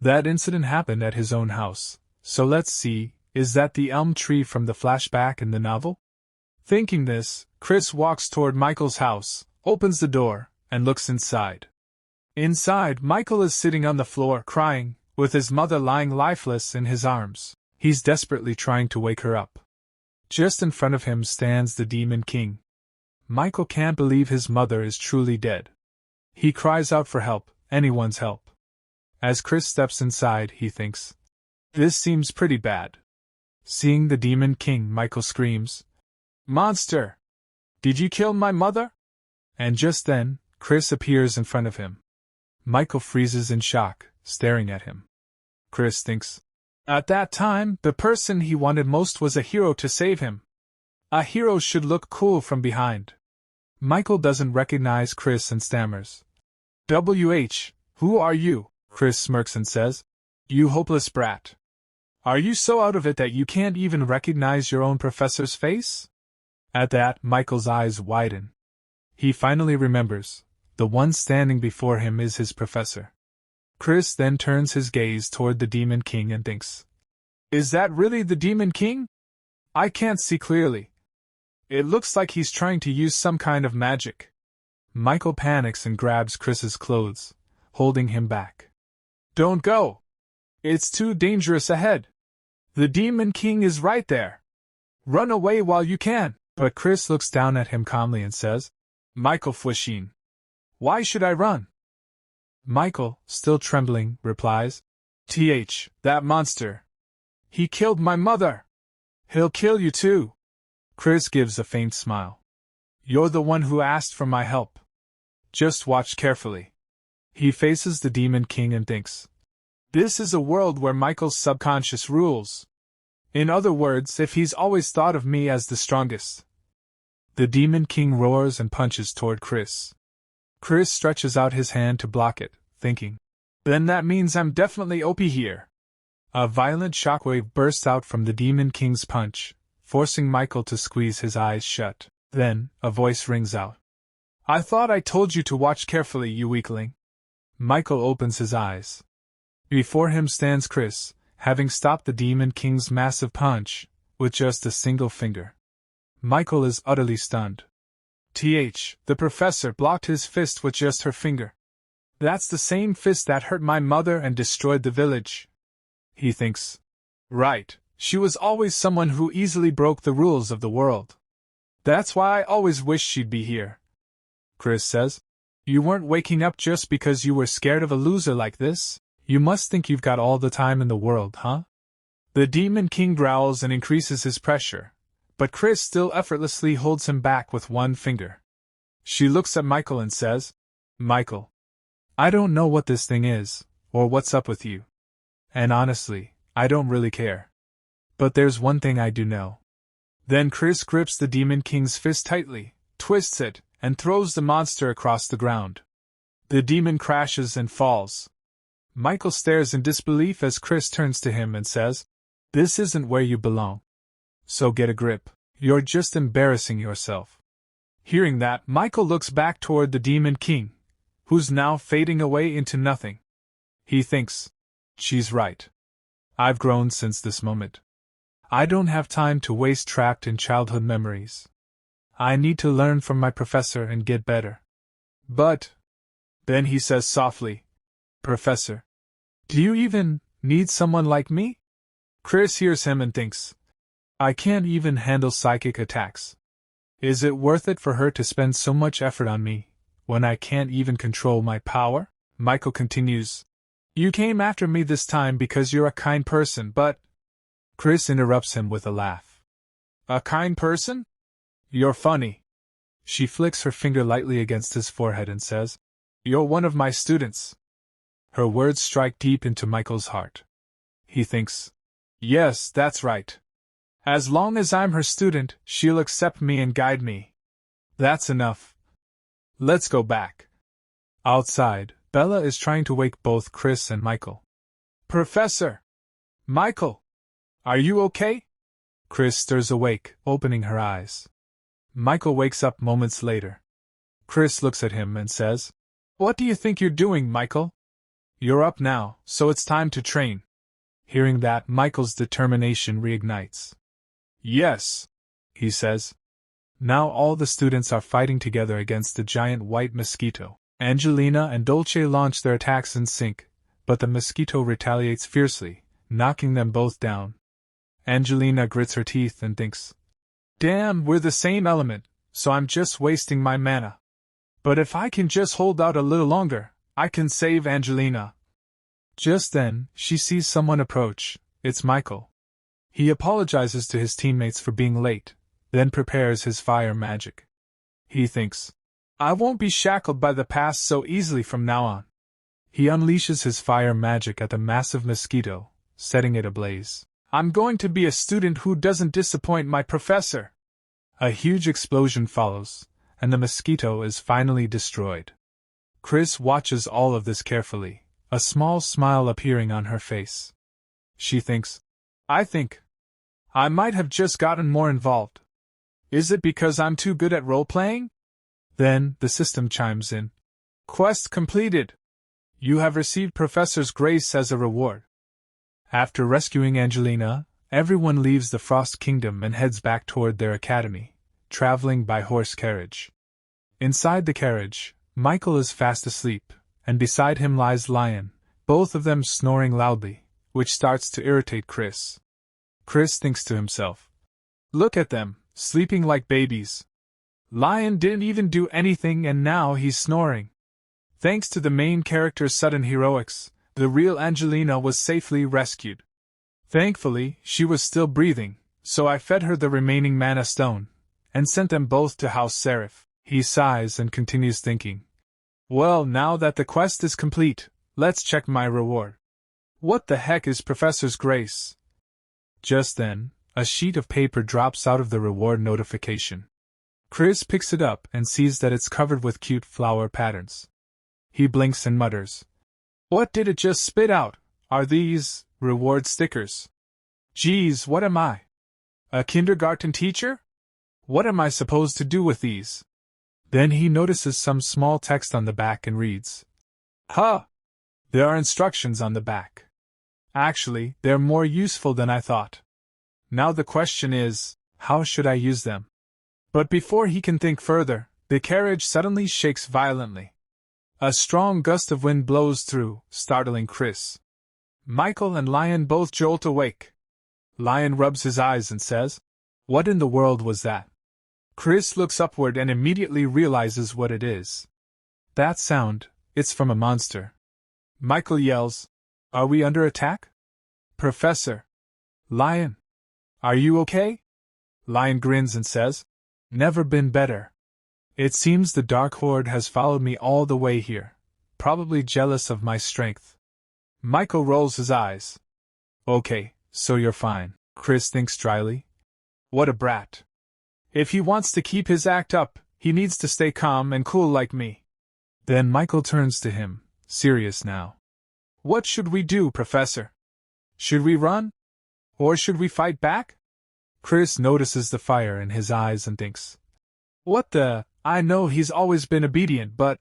That incident happened at his own house, so let's see, is that the elm tree from the flashback in the novel? Thinking this, Chris walks toward Michael's house, opens the door, and looks inside. Inside, Michael is sitting on the floor crying, with his mother lying lifeless in his arms. He's desperately trying to wake her up. Just in front of him stands the Demon King. Michael can't believe his mother is truly dead. He cries out for help, anyone's help. As Chris steps inside, he thinks, this seems pretty bad. Seeing the Demon King, Michael screams, Monster! Did you kill my mother? And just then, Chris appears in front of him. Michael freezes in shock, staring at him. Chris thinks, at that time, the person he wanted most was a hero to save him. A hero should look cool from behind. Michael doesn't recognize Chris and stammers. Who are you? Chris smirks and says, You hopeless brat. Are you so out of it that you can't even recognize your own professor's face? At that, Michael's eyes widen. He finally remembers, the one standing before him is his professor. Chris then turns his gaze toward the Demon King and thinks, is that really the Demon King? I can't see clearly. It looks like he's trying to use some kind of magic. Michael panics and grabs Chris's clothes, holding him back. Don't go! It's too dangerous ahead. The Demon King is right there. Run away while you can. But Chris looks down at him calmly and says, Michael Fwishin. Why should I run? Michael, still trembling, replies, that monster. He killed my mother. He'll kill you too. Chris gives a faint smile. You're the one who asked for my help. Just watch carefully. He faces the Demon King and thinks, this is a world where Michael's subconscious rules. In other words, if he's always thought of me as the strongest. The Demon King roars and punches toward Chris. Chris stretches out his hand to block it, thinking, then that means I'm definitely OP here. A violent shockwave bursts out from the Demon King's punch, forcing Michael to squeeze his eyes shut. Then, a voice rings out. I thought I told you to watch carefully, you weakling. Michael opens his eyes. Before him stands Chris, having stopped the Demon King's massive punch, with just a single finger. Michael is utterly stunned. The professor blocked his fist with just her finger. That's the same fist that hurt my mother and destroyed the village. He thinks. Right, she was always someone who easily broke the rules of the world. That's why I always wished she'd be here. Chris says. You weren't waking up just because you were scared of a loser like this? You must think you've got all the time in the world, huh? The Demon King growls and increases his pressure, but Chris still effortlessly holds him back with one finger. She looks at Michael and says, Michael, I don't know what this thing is, or what's up with you. And honestly, I don't really care. But there's one thing I do know. Then Chris grips the Demon King's fist tightly, twists it, and throws the monster across the ground. The demon crashes and falls. Michael stares in disbelief as Chris turns to him and says, This isn't where you belong. So get a grip. You're just embarrassing yourself. Hearing that, Michael looks back toward the Demon King, who's now fading away into nothing. He thinks, she's right. I've grown since this moment. I don't have time to waste trapped in childhood memories. I need to learn from my professor and get better. But, then he says softly, Professor, do you even need someone like me? Chris hears him and thinks, I can't even handle psychic attacks. Is it worth it for her to spend so much effort on me, when I can't even control my power? Michael continues, You came after me this time because you're a kind person, but... Chris interrupts him with a laugh. A kind person? You're funny. She flicks her finger lightly against his forehead and says, You're one of my students. Her words strike deep into Michael's heart. He thinks, Yes, that's right. As long as I'm her student, she'll accept me and guide me. That's enough. Let's go back. Outside, Bella is trying to wake both Chris and Michael. Professor! Michael! Are you okay? Chris stirs awake, opening her eyes. Michael wakes up moments later. Chris looks at him and says, What do you think you're doing, Michael? You're up now, so it's time to train. Hearing that, Michael's determination reignites. Yes, he says. Now all the students are fighting together against the giant white mosquito. Angelina and Dolce launch their attacks in sync, but the mosquito retaliates fiercely, knocking them both down. Angelina grits her teeth and thinks, Damn, we're the same element, so I'm just wasting my mana. But if I can just hold out a little longer, I can save Angelina. Just then, she sees someone approach. It's Michael. He apologizes to his teammates for being late, then prepares his fire magic. He thinks, I won't be shackled by the past so easily from now on. He unleashes his fire magic at the massive mosquito, setting it ablaze. I'm going to be a student who doesn't disappoint my professor. A huge explosion follows, and the mosquito is finally destroyed. Chris watches all of this carefully, a small smile appearing on her face. She thinks, I think I might have just gotten more involved. Is it because I'm too good at role-playing? Then, the system chimes in. Quest completed. You have received Professor's Grace as a reward. After rescuing Angelina, everyone leaves the Frost Kingdom and heads back toward their academy, traveling by horse carriage. Inside the carriage, Michael is fast asleep, and beside him lies Lion, both of them snoring loudly, which starts to irritate Chris. Chris thinks to himself, Look at them, sleeping like babies. Lion didn't even do anything and now he's snoring. Thanks to the main character's sudden heroics, the real Angelina was safely rescued. Thankfully, she was still breathing, so I fed her the remaining mana stone, and sent them both to House Seraph. He sighs and continues thinking. Well, now that the quest is complete, let's check my reward. What the heck is Professor's Grace? Just then, a sheet of paper drops out of the reward notification. Chris picks it up and sees that it's covered with cute flower patterns. He blinks and mutters, What did it just spit out? Are these reward stickers? Geez, what am I? A kindergarten teacher? What am I supposed to do with these? Then he notices some small text on the back and reads, Huh! There are instructions on the back. Actually, they're more useful than I thought. Now the question is, how should I use them? But before he can think further, the carriage suddenly shakes violently. A strong gust of wind blows through, startling Chris. Michael and Lion both jolt awake. Lion rubs his eyes and says, What in the world was that? Chris looks upward and immediately realizes what it is. That sound, it's from a monster. Michael yells, "Are we under attack? Professor! Lion! Are you okay?" Lion grins and says, "Never been better. It seems the Dark Horde has followed me all the way here, probably jealous of my strength." Michael rolls his eyes. "Okay, so you're fine," Chris thinks dryly. What a brat. If he wants to keep his act up, he needs to stay calm and cool like me. Then Michael turns to him, serious now. "What should we do, Professor? Should we run? Or should we fight back?" Chris notices the fire in his eyes and thinks, "What the? I know he's always been obedient, but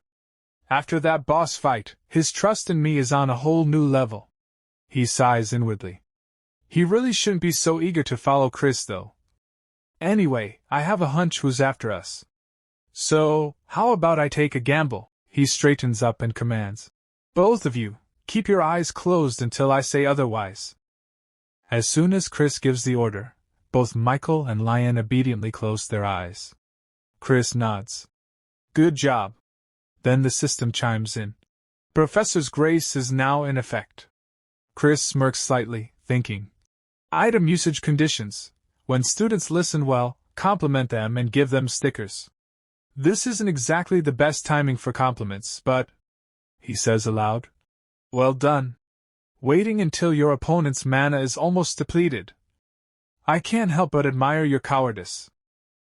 after that boss fight, his trust in me is on a whole new level." He sighs inwardly. He really shouldn't be so eager to follow Chris, though. "Anyway, I have a hunch who's after us. So, how about I take a gamble?" He straightens up and commands, "Both of you, keep your eyes closed until I say otherwise." As soon as Chris gives the order, both Michael and Lion obediently close their eyes. Chris nods. "Good job." Then the system chimes in. Professor's grace is now in effect. Chris smirks slightly, thinking. Item usage conditions. When students listen well, compliment them and give them stickers. This isn't exactly the best timing for compliments, but, he says aloud, well done. Waiting until your opponent's mana is almost depleted. I can't help but admire your cowardice.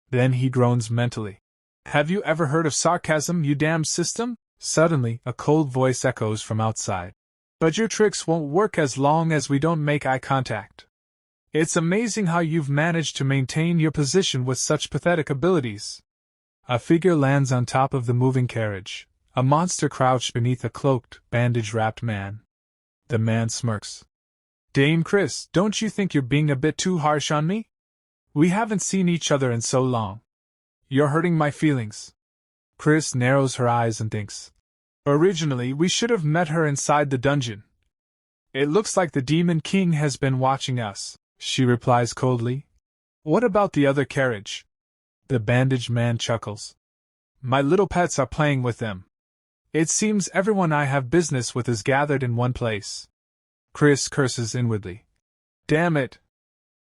Then he groans mentally. Have you ever heard of sarcasm, you damn system? Suddenly, a cold voice echoes from outside. But your tricks won't work as long as we don't make eye contact. It's amazing how you've managed to maintain your position with such pathetic abilities. A figure lands on top of the moving carriage, a monster crouched beneath a cloaked, bandage-wrapped man. The man smirks. Dame Chris, don't you think you're being a bit too harsh on me? We haven't seen each other in so long. You're hurting my feelings. Chris narrows her eyes and thinks. Originally, we should have met her inside the dungeon. It looks like the Demon King has been watching us, she replies coldly. What about the other carriage? The bandaged man chuckles. My little pets are playing with them. It seems everyone I have business with is gathered in one place. Chris curses inwardly. Damn it!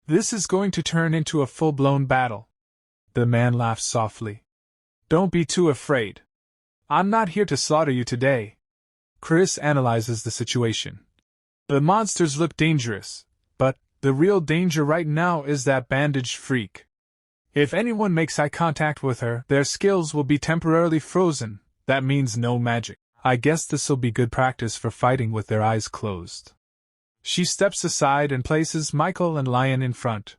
This is going to turn into a full-blown battle. The man laughs softly. Don't be too afraid. I'm not here to slaughter you today. Chris analyzes the situation. The monsters look dangerous, but the real danger right now is that bandaged freak. If anyone makes eye contact with her, their skills will be temporarily frozen. That means no magic. I guess this'll be good practice for fighting with their eyes closed. She steps aside and places Michael and Lion in front.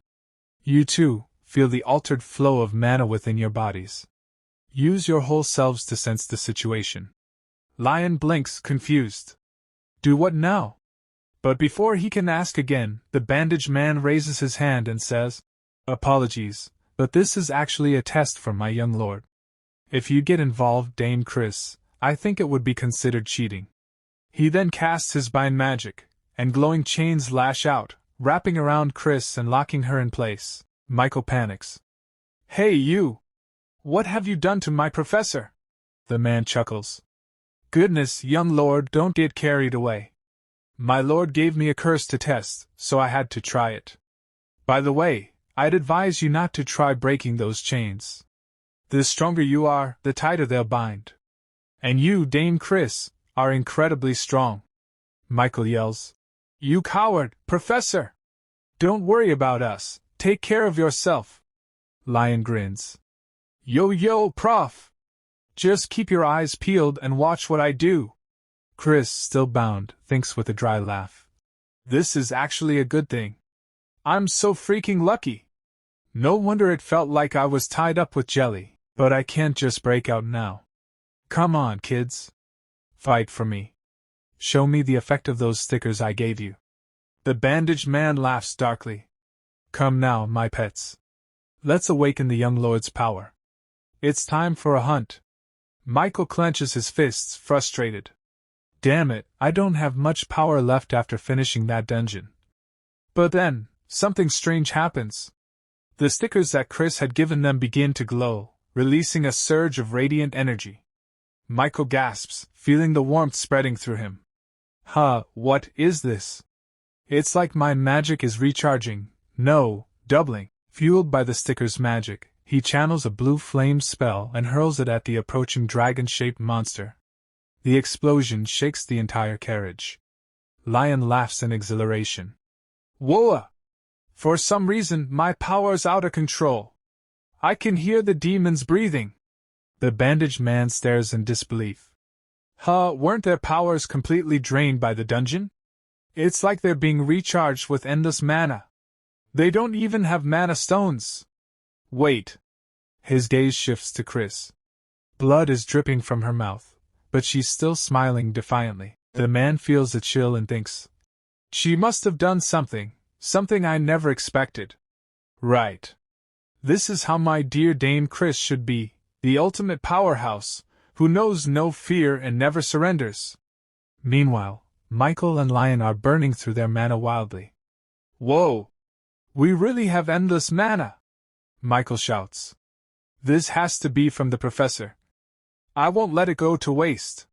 You too, feel the altered flow of mana within your bodies. Use your whole selves to sense the situation. Lion blinks, confused. Do what now? But before he can ask again, the bandaged man raises his hand and says, Apologies, but this is actually a test for my young lord. If you get involved, Dame Chris, I think it would be considered cheating. He then casts his bind magic, and glowing chains lash out, wrapping around Chris and locking her in place. Michael panics. Hey you! What have you done to my professor? The man chuckles. Goodness, young lord, don't get carried away. My lord gave me a curse to test, so I had to try it. By the way, I'd advise you not to try breaking those chains. The stronger you are, the tighter they'll bind. And you, Dame Chris, are incredibly strong. Michael yells. You coward, Professor! Don't worry about us, take care of yourself. Lion grins. Yo, Prof! Just keep your eyes peeled and watch what I do. Chris, still bound, thinks with a dry laugh. This is actually a good thing. I'm so freaking lucky. No wonder it felt like I was tied up with jelly, but I can't just break out now. Come on, kids. Fight for me. Show me the effect of those stickers I gave you. The bandaged man laughs darkly. Come now, my pets. Let's awaken the young lord's power. It's time for a hunt. Michael clenches his fists, frustrated. Damn it, I don't have much power left after finishing that dungeon. But then, something strange happens. The stickers that Chris had given them begin to glow, releasing a surge of radiant energy. Michael gasps, feeling the warmth spreading through him. What is this? It's like my magic is recharging, no, doubling. Fueled by the sticker's magic, he channels a blue flame spell and hurls it at the approaching dragon-shaped monster. The explosion shakes the entire carriage. Lion laughs in exhilaration. Whoa! For some reason, my power's out of control. I can hear the demons breathing. The bandaged man stares in disbelief. Weren't their powers completely drained by the dungeon? It's like they're being recharged with endless mana. They don't even have mana stones. Wait. His gaze shifts to Chris. Blood is dripping from her mouth, but she's still smiling defiantly. The man feels a chill and thinks, she must have done something I never expected. Right. This is how my dear Dame Chris should be, the ultimate powerhouse, who knows no fear and never surrenders. Meanwhile, Michael and Lion are burning through their mana wildly. Whoa! We really have endless mana! Michael shouts. This has to be from the professor. I won't let it go to waste.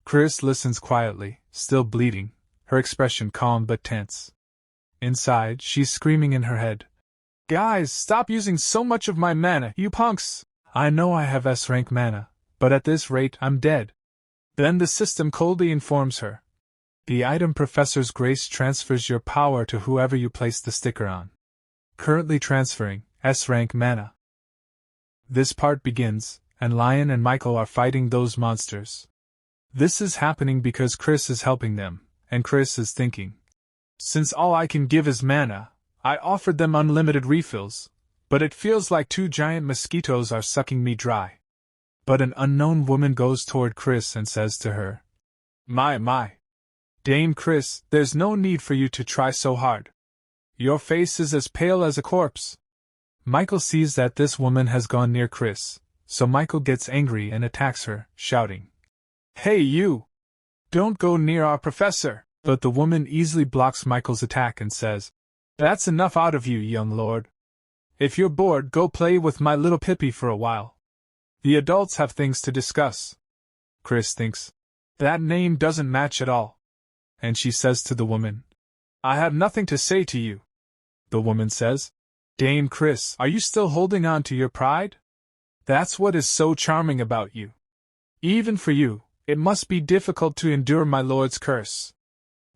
Chris listens quietly, still bleeding, her expression calm but tense. Inside, she's screaming in her head. Guys, stop using so much of my mana, you punks! I know I have S-rank mana, but at this rate I'm dead. Then the system coldly informs her. The item Professor's Grace transfers your power to whoever you place the sticker on. Currently transferring S-rank mana. This part begins, and Lion and Michael are fighting those monsters. This is happening because Chris is helping them, and Chris is thinking. Since all I can give is mana, I offered them unlimited refills, but it feels like 2 giant mosquitoes are sucking me dry. But an unknown woman goes toward Chris and says to her, My. Dame Chris, there's no need for you to try so hard. Your face is as pale as a corpse. Michael sees that this woman has gone near Chris, so Michael gets angry and attacks her, shouting, Hey you! Don't go near our professor! But the woman easily blocks Michael's attack and says, That's enough out of you, young lord. If you're bored, go play with my little Pippi for a while. The adults have things to discuss. Chris thinks, that name doesn't match at all. And she says to the woman, I have nothing to say to you. The woman says, Dame Chris, are you still holding on to your pride? That's what is so charming about you. Even for you, it must be difficult to endure my lord's curse.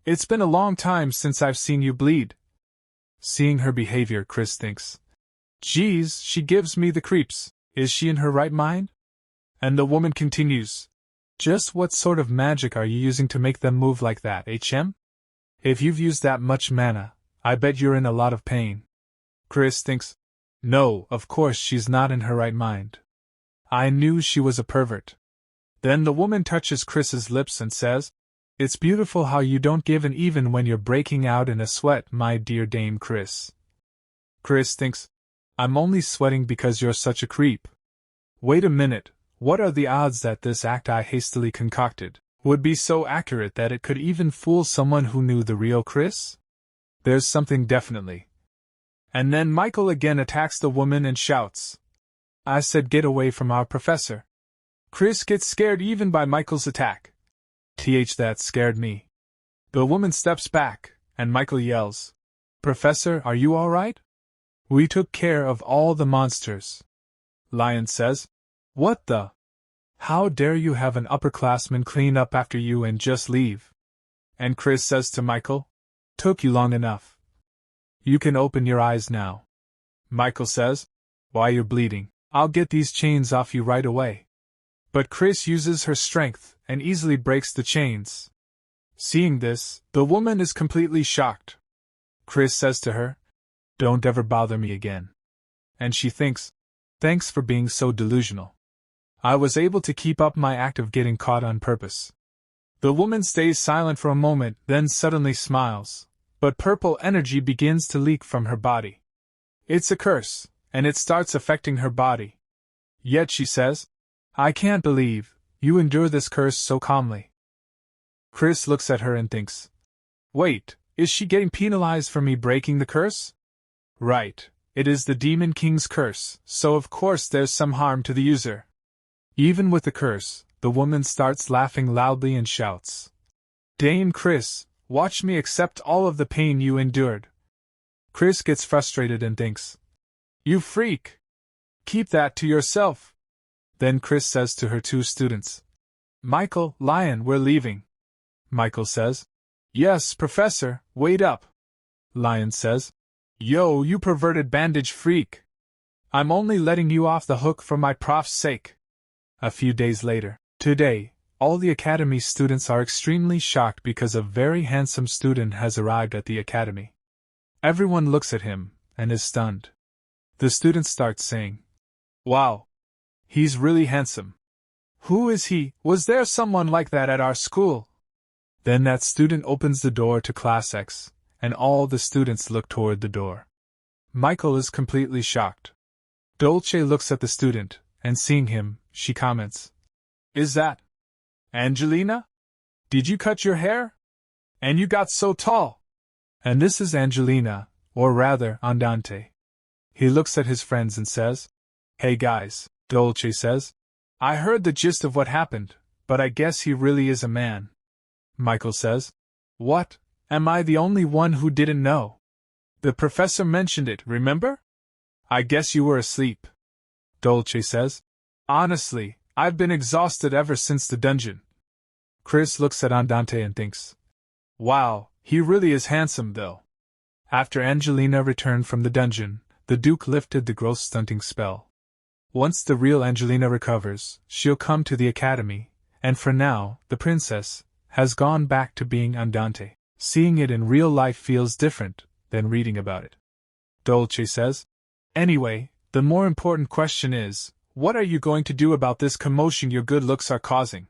It's been a long time since I've seen you bleed. Seeing her behavior, Chris thinks, Geez, she gives me the creeps. Is she in her right mind? And the woman continues, Just what sort of magic are you using to make them move like that, HM? If you've used that much mana, I bet you're in a lot of pain. Chris thinks, No, of course she's not in her right mind. I knew she was a pervert. Then the woman touches Chris's lips and says, It's beautiful how you don't give in even when you're breaking out in a sweat, my dear Dame Chris. Chris thinks, I'm only sweating because you're such a creep. Wait a minute, what are the odds that this act I hastily concocted would be so accurate that it could even fool someone who knew the real Chris? There's something definitely. And then Michael again attacks the woman and shouts, I said get away from our professor. Chris gets scared even by Michael's attack. That scared me. The woman steps back, and Michael yells, Professor, are you all right? We took care of all the monsters. Lion says, What the? How dare you have an upperclassman clean up after you and just leave? And Chris says to Michael, Took you long enough. You can open your eyes now. Michael says, Why you're bleeding, I'll get these chains off you right away. But Chris uses her strength and easily breaks the chains. Seeing this, the woman is completely shocked. Chris says to her, Don't ever bother me again. And she thinks, Thanks for being so delusional. I was able to keep up my act of getting caught on purpose. The woman stays silent for a moment, then suddenly smiles, but purple energy begins to leak from her body. It's a curse, and it starts affecting her body. Yet she says, I can't believe you endure this curse so calmly. Chris looks at her and thinks, Wait, is she getting penalized for me breaking the curse? Right, it is the Demon King's curse, so of course there's some harm to the user. Even with the curse, the woman starts laughing loudly and shouts, "Dame Chris, watch me accept all of the pain you endured." Chris gets frustrated and thinks, "You freak! Keep that to yourself." Then Chris says to her two students, "Michael, Lion, we're leaving." Michael says, "Yes, Professor, wait up." Lion says, "Yo, you perverted bandage freak. I'm only letting you off the hook for my prof's sake." A few days later, today, all the academy students are extremely shocked because a very handsome student has arrived at the academy. Everyone looks at him and is stunned. The students start saying, "Wow! He's really handsome. Who is he? Was there someone like that at our school?" Then that student opens the door to Class X, and all the students look toward the door. Michael is completely shocked. Dolce looks at the student, and seeing him, she comments, "Is that Angelina? Did you cut your hair? And you got so tall." And this is Angelina, or rather, Andante. He looks at his friends and says, "Hey guys," Dolce says, "I heard the gist of what happened, but I guess he really is a man." Michael says, "What? Am I the only one who didn't know? The professor mentioned it, remember? I guess you were asleep." Dolce says, "Honestly, I've been exhausted ever since the dungeon." Chris looks at Andante and thinks, "Wow, he really is handsome though." After Angelina returned from the dungeon, the Duke lifted the growth stunting spell. Once the real Angelina recovers, she'll come to the academy, and for now, the princess has gone back to being Andante. Seeing it in real life feels different than reading about it. Dolce says, "Anyway, the more important question is, what are you going to do about this commotion your good looks are causing?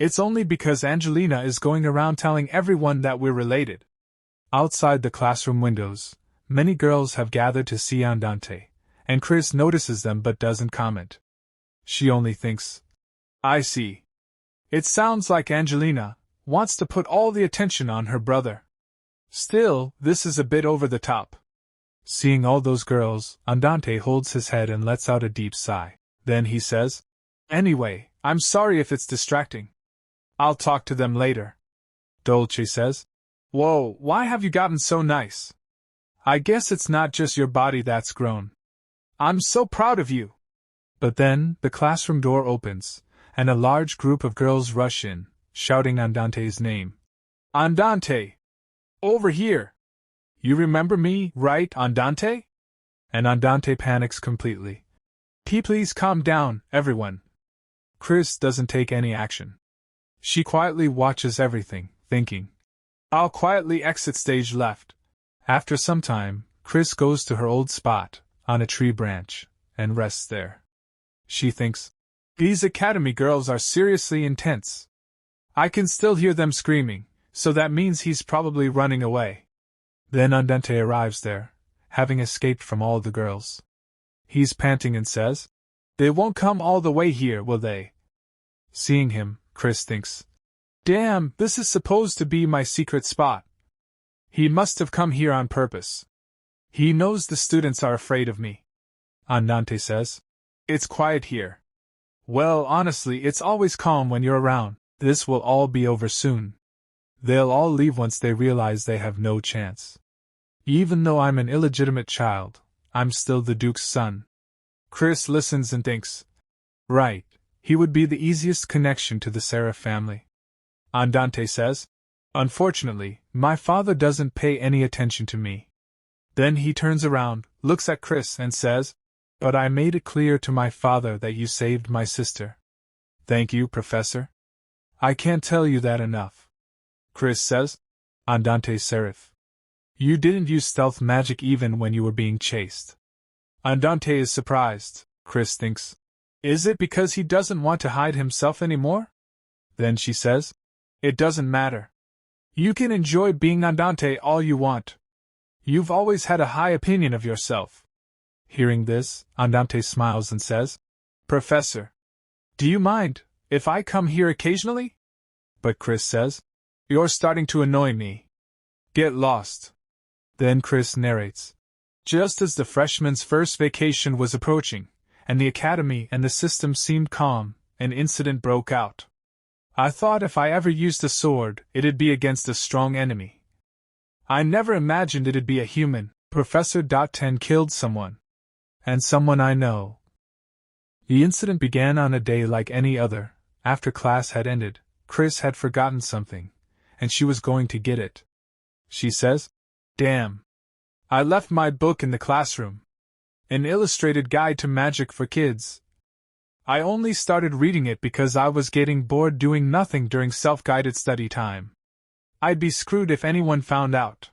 It's only because Angelina is going around telling everyone that we're related." Outside the classroom windows, many girls have gathered to see Andante, and Chris notices them but doesn't comment. She only thinks, "I see. It sounds like Angelina wants to put all the attention on her brother. Still, this is a bit over the top." Seeing all those girls, Andante holds his head and lets out a deep sigh. Then he says, "Anyway, I'm sorry if it's distracting. I'll talk to them later." Dolce says, "Whoa, why have you gotten so nice? I guess it's not just your body that's grown. I'm so proud of you." But then, the classroom door opens, and a large group of girls rush in, shouting Andante's name. "Andante! Over here! You remember me, right, Andante?" And Andante panics completely. Please calm down, everyone." Chris doesn't take any action. She quietly watches everything, thinking, "I'll quietly exit stage left." After some time, Chris goes to her old spot, on a tree branch, and rests there. She thinks, "These academy girls are seriously intense. I can still hear them screaming, so that means he's probably running away." Then Andante arrives there, having escaped from all the girls. He's panting and says, "They won't come all the way here, will they?" Seeing him, Chris thinks, "Damn, this is supposed to be my secret spot. He must have come here on purpose. He knows the students are afraid of me." Andante says, "It's quiet here." "Well, honestly, it's always calm when you're around. This will all be over soon. They'll all leave once they realize they have no chance. Even though I'm an illegitimate child, I'm still the Duke's son." Chris listens and thinks, "Right, he would be the easiest connection to the Seraph family." Andante says, "Unfortunately, my father doesn't pay any attention to me." Then he turns around, looks at Chris and says, "But I made it clear to my father that you saved my sister." "Thank you, Professor. I can't tell you that enough." Chris says, "Andante Seraph. You didn't use stealth magic even when you were being chased." Andante is surprised. Chris thinks, "Is it because he doesn't want to hide himself anymore?" Then she says, "It doesn't matter. You can enjoy being Andante all you want. You've always had a high opinion of yourself." Hearing this, Andante smiles and says, "Professor, do you mind if I come here occasionally?" But Chris says, "You're starting to annoy me. Get lost." Then Chris narrates, Just as the freshman's first vacation was approaching, and the academy and the system seemed calm, an incident broke out. I thought if I ever used a sword, it'd be against a strong enemy. I never imagined it'd be a human. Professor 10 killed someone. And someone I know. The incident began on a day like any other. After class had ended, Chris had forgotten something, and she was going to get it. She says, "Damn. I left my book in the classroom. An illustrated guide to magic for kids. I only started reading it because I was getting bored doing nothing during self-guided study time. I'd be screwed if anyone found out."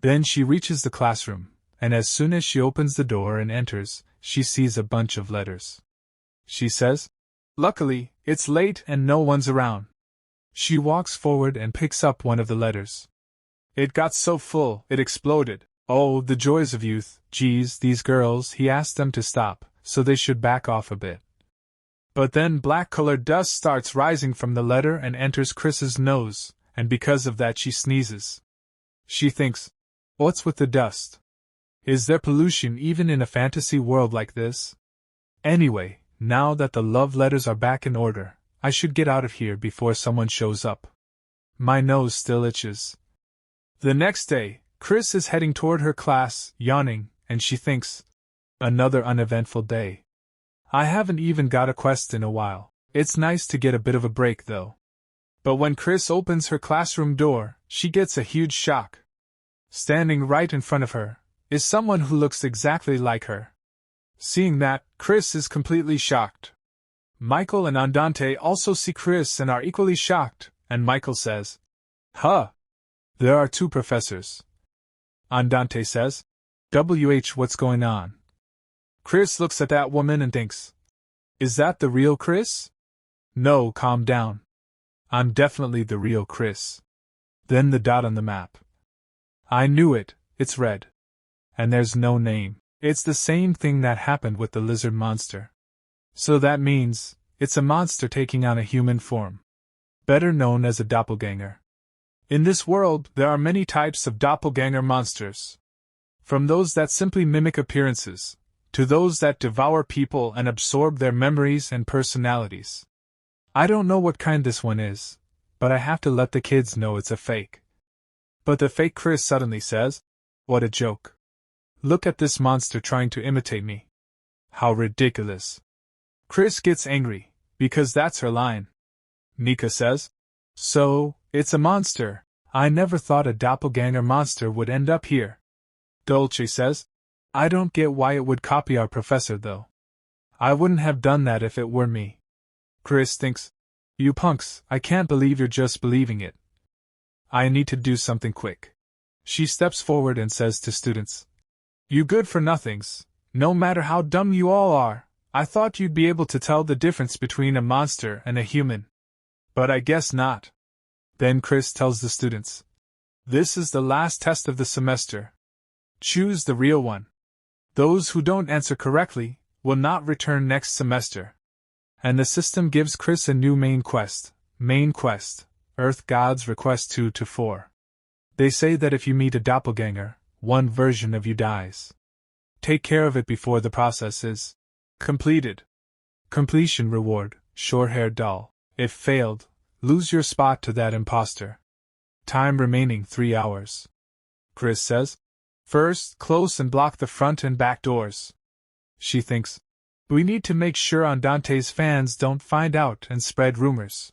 Then she reaches the classroom, and as soon as she opens the door and enters, she sees a bunch of letters. She says, "Luckily, it's late and no one's around." She walks forward and picks up one of the letters. It got so full, it exploded. Oh, the joys of youth. Geez, these girls, he asked them to stop, so they should back off a bit. But then black-colored dust starts rising from the letter and enters Chris's nose, and because of that she sneezes. She thinks, what's with the dust? Is there pollution even in a fantasy world like this? Anyway, now that the love letters are back in order, I should get out of here before someone shows up. My nose still itches. The next day, Chris is heading toward her class, yawning, and she thinks, another uneventful day. I haven't even got a quest in a while. It's nice to get a bit of a break, though. But when Chris opens her classroom door, she gets a huge shock. Standing right in front of her is someone who looks exactly like her. Seeing that, Chris is completely shocked. Michael and Andante also see Chris and are equally shocked, and Michael says, "Huh! There are two professors." Andante says, what's going on?" Chris looks at that woman and thinks, is that the real Chris? No, calm down. I'm definitely the real Chris. Then the dot on the map. I knew it, it's red. And there's no name. It's the same thing that happened with the lizard monster. So that means, it's a monster taking on a human form. Better known as a doppelganger. In this world, there are many types of doppelganger monsters. From those that simply mimic appearances, to those that devour people and absorb their memories and personalities. I don't know what kind this one is, but I have to let the kids know it's a fake. But the fake Chris suddenly says, what a joke. Look at this monster trying to imitate me. How ridiculous. Chris gets angry, because that's her line. Nika says, so, it's a monster. I never thought a doppelganger monster would end up here. Dolce says, I don't get why it would copy our professor though. I wouldn't have done that if it were me. Chris thinks, you punks, I can't believe you're just believing it. I need to do something quick. She steps forward and says to students, you good-for-nothings, no matter how dumb you all are, I thought you'd be able to tell the difference between a monster and a human. But I guess not. Then Chris tells the students, this is the last test of the semester. Choose the real one. Those who don't answer correctly will not return next semester. And the system gives Chris a new main quest, Earth Gods Request 2-4. They say that if you meet a doppelganger, one version of you dies. Take care of it before the process is completed. Completion reward, short-haired doll. If failed, lose your spot to that imposter. Time remaining 3 hours. Chris says, first, close and block the front and back doors. She thinks, we need to make sure Andante's fans don't find out and spread rumors.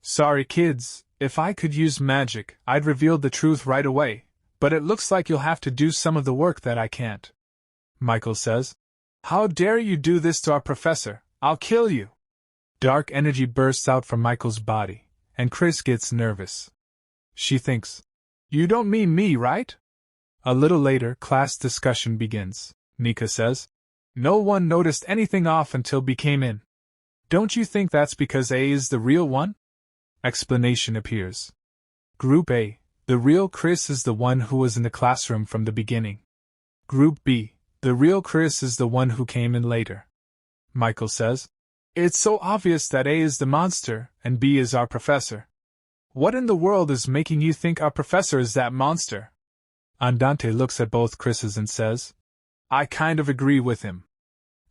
Sorry kids, if I could use magic, I'd reveal the truth right away, but it looks like you'll have to do some of the work that I can't. Michael says, how dare you do this to our professor, I'll kill you. Dark energy bursts out from Michael's body, and Chris gets nervous. She thinks, you don't mean me, right? A little later, class discussion begins. Nika says, no one noticed anything off until B came in. Don't you think that's because A is the real one? Explanation appears. Group A, the real Chris is the one who was in the classroom from the beginning. Group B, the real Chris is the one who came in later. Michael says, it's so obvious that A is the monster and B is our professor. What in the world is making you think our professor is that monster? Andante looks at both Chris's and says, I kind of agree with him.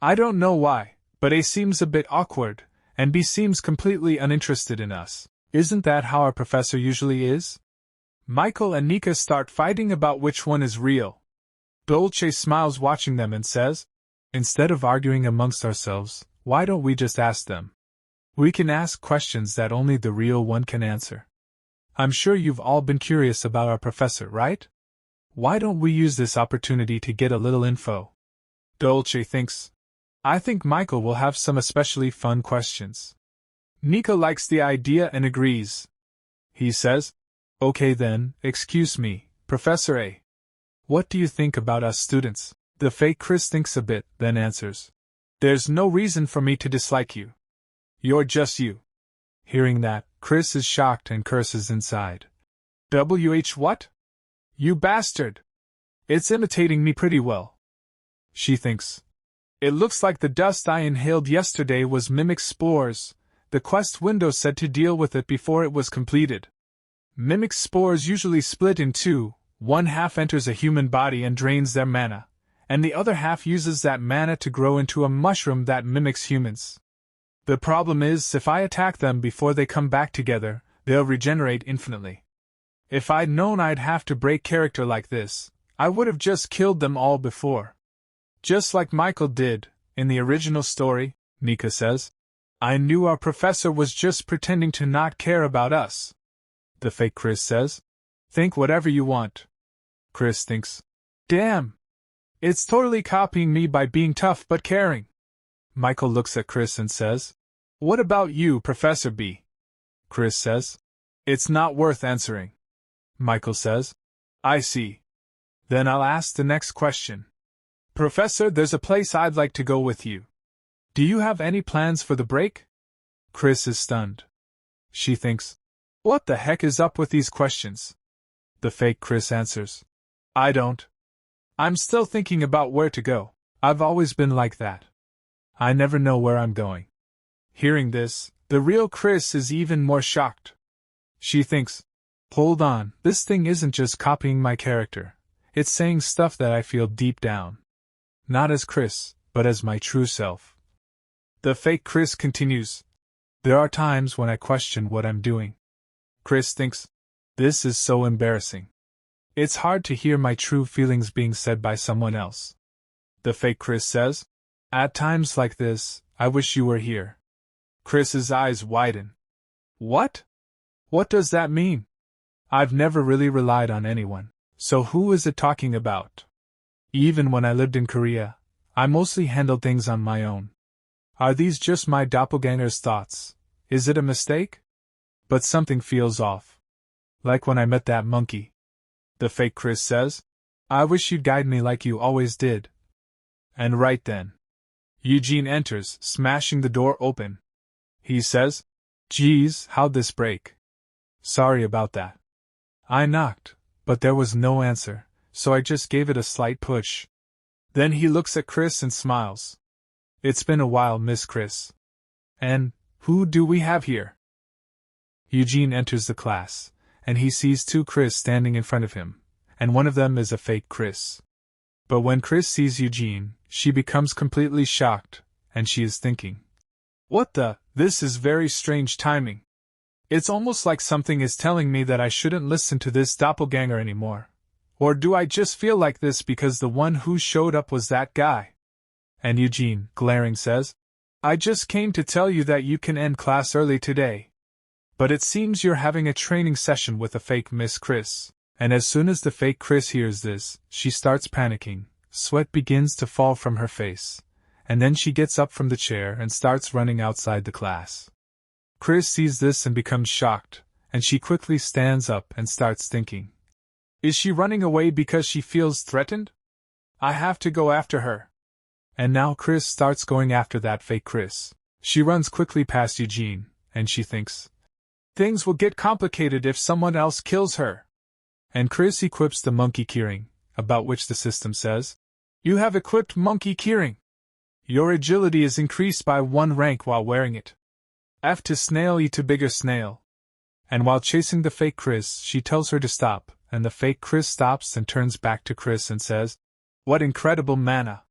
I don't know why, but A seems a bit awkward, and B seems completely uninterested in us. Isn't that how our professor usually is? Michael and Nika start fighting about which one is real. Dolce smiles watching them and says, instead of arguing amongst ourselves, why don't we just ask them? We can ask questions that only the real one can answer. I'm sure you've all been curious about our professor, right? Why don't we use this opportunity to get a little info? Dolce thinks. I think Michael will have some especially fun questions. Nika likes the idea and agrees. He says, okay then, excuse me, Professor A. What do you think about us students? The fake Chris thinks a bit, then answers. There's no reason for me to dislike you. You're just you. Hearing that, Chris is shocked and curses inside. What? You bastard! It's imitating me pretty well. She thinks. It looks like the dust I inhaled yesterday was mimic spores. The quest window said to deal with it before it was completed. Mimic spores usually split in two, one half enters a human body and drains their mana, and the other half uses that mana to grow into a mushroom that mimics humans. The problem is, if I attack them before they come back together, they'll regenerate infinitely. If I'd known I'd have to break character like this, I would have just killed them all before. Just like Michael did, in the original story, Nika says. I knew our professor was just pretending to not care about us. The fake Chris says. Think whatever you want. Chris thinks. Damn! It's totally copying me by being tough but caring. Michael looks at Chris and says, what about you, Professor B? Chris says, it's not worth answering. Michael says, I see. Then I'll ask the next question. Professor, there's a place I'd like to go with you. Do you have any plans for the break? Chris is stunned. She thinks, what the heck is up with these questions? The fake Chris answers, I don't. I'm still thinking about where to go. I've always been like that. I never know where I'm going. Hearing this, the real Chris is even more shocked. She thinks, hold on, this thing isn't just copying my character. It's saying stuff that I feel deep down. Not as Chris, but as my true self. The fake Chris continues, there are times when I question what I'm doing. Chris thinks, this is so embarrassing. It's hard to hear my true feelings being said by someone else. The fake Chris says, at times like this, I wish you were here. Chris's eyes widen. What? What does that mean? I've never really relied on anyone, so who is it talking about? Even when I lived in Korea, I mostly handled things on my own. Are these just my doppelganger's thoughts? Is it a mistake? But something feels off. Like when I met that monkey. The fake Chris says, I wish you'd guide me like you always did. And right then, Eugene enters, smashing the door open. He says, geez, how'd this break? Sorry about that. I knocked, but there was no answer, so I just gave it a slight push. Then he looks at Chris and smiles. It's been a while, Miss Chris. And, who do we have here? Eugene enters the class, and he sees two Chris standing in front of him, and one of them is a fake Chris. But when Chris sees Eugene, she becomes completely shocked, and she is thinking, what the? This is very strange timing. It's almost like something is telling me that I shouldn't listen to this doppelganger anymore. Or do I just feel like this because the one who showed up was that guy? And Eugene, glaring, says, I just came to tell you that you can end class early today. But it seems you're having a training session with a fake Miss Chris. And as soon as the fake Chris hears this, she starts panicking, sweat begins to fall from her face, and then she gets up from the chair and starts running outside the class. Chris sees this and becomes shocked, and she quickly stands up and starts thinking. Is she running away because she feels threatened? I have to go after her. And now Chris starts going after that fake Chris. She runs quickly past Eugene, and she thinks, things will get complicated if someone else kills her. And Chris equips the monkey keyring, about which the system says, you have equipped monkey keyring. Your agility is increased by 1 rank while wearing it. F to snail, E to bigger snail. And while chasing the fake Chris, she tells her to stop, and the fake Chris stops and turns back to Chris and says, What incredible mana!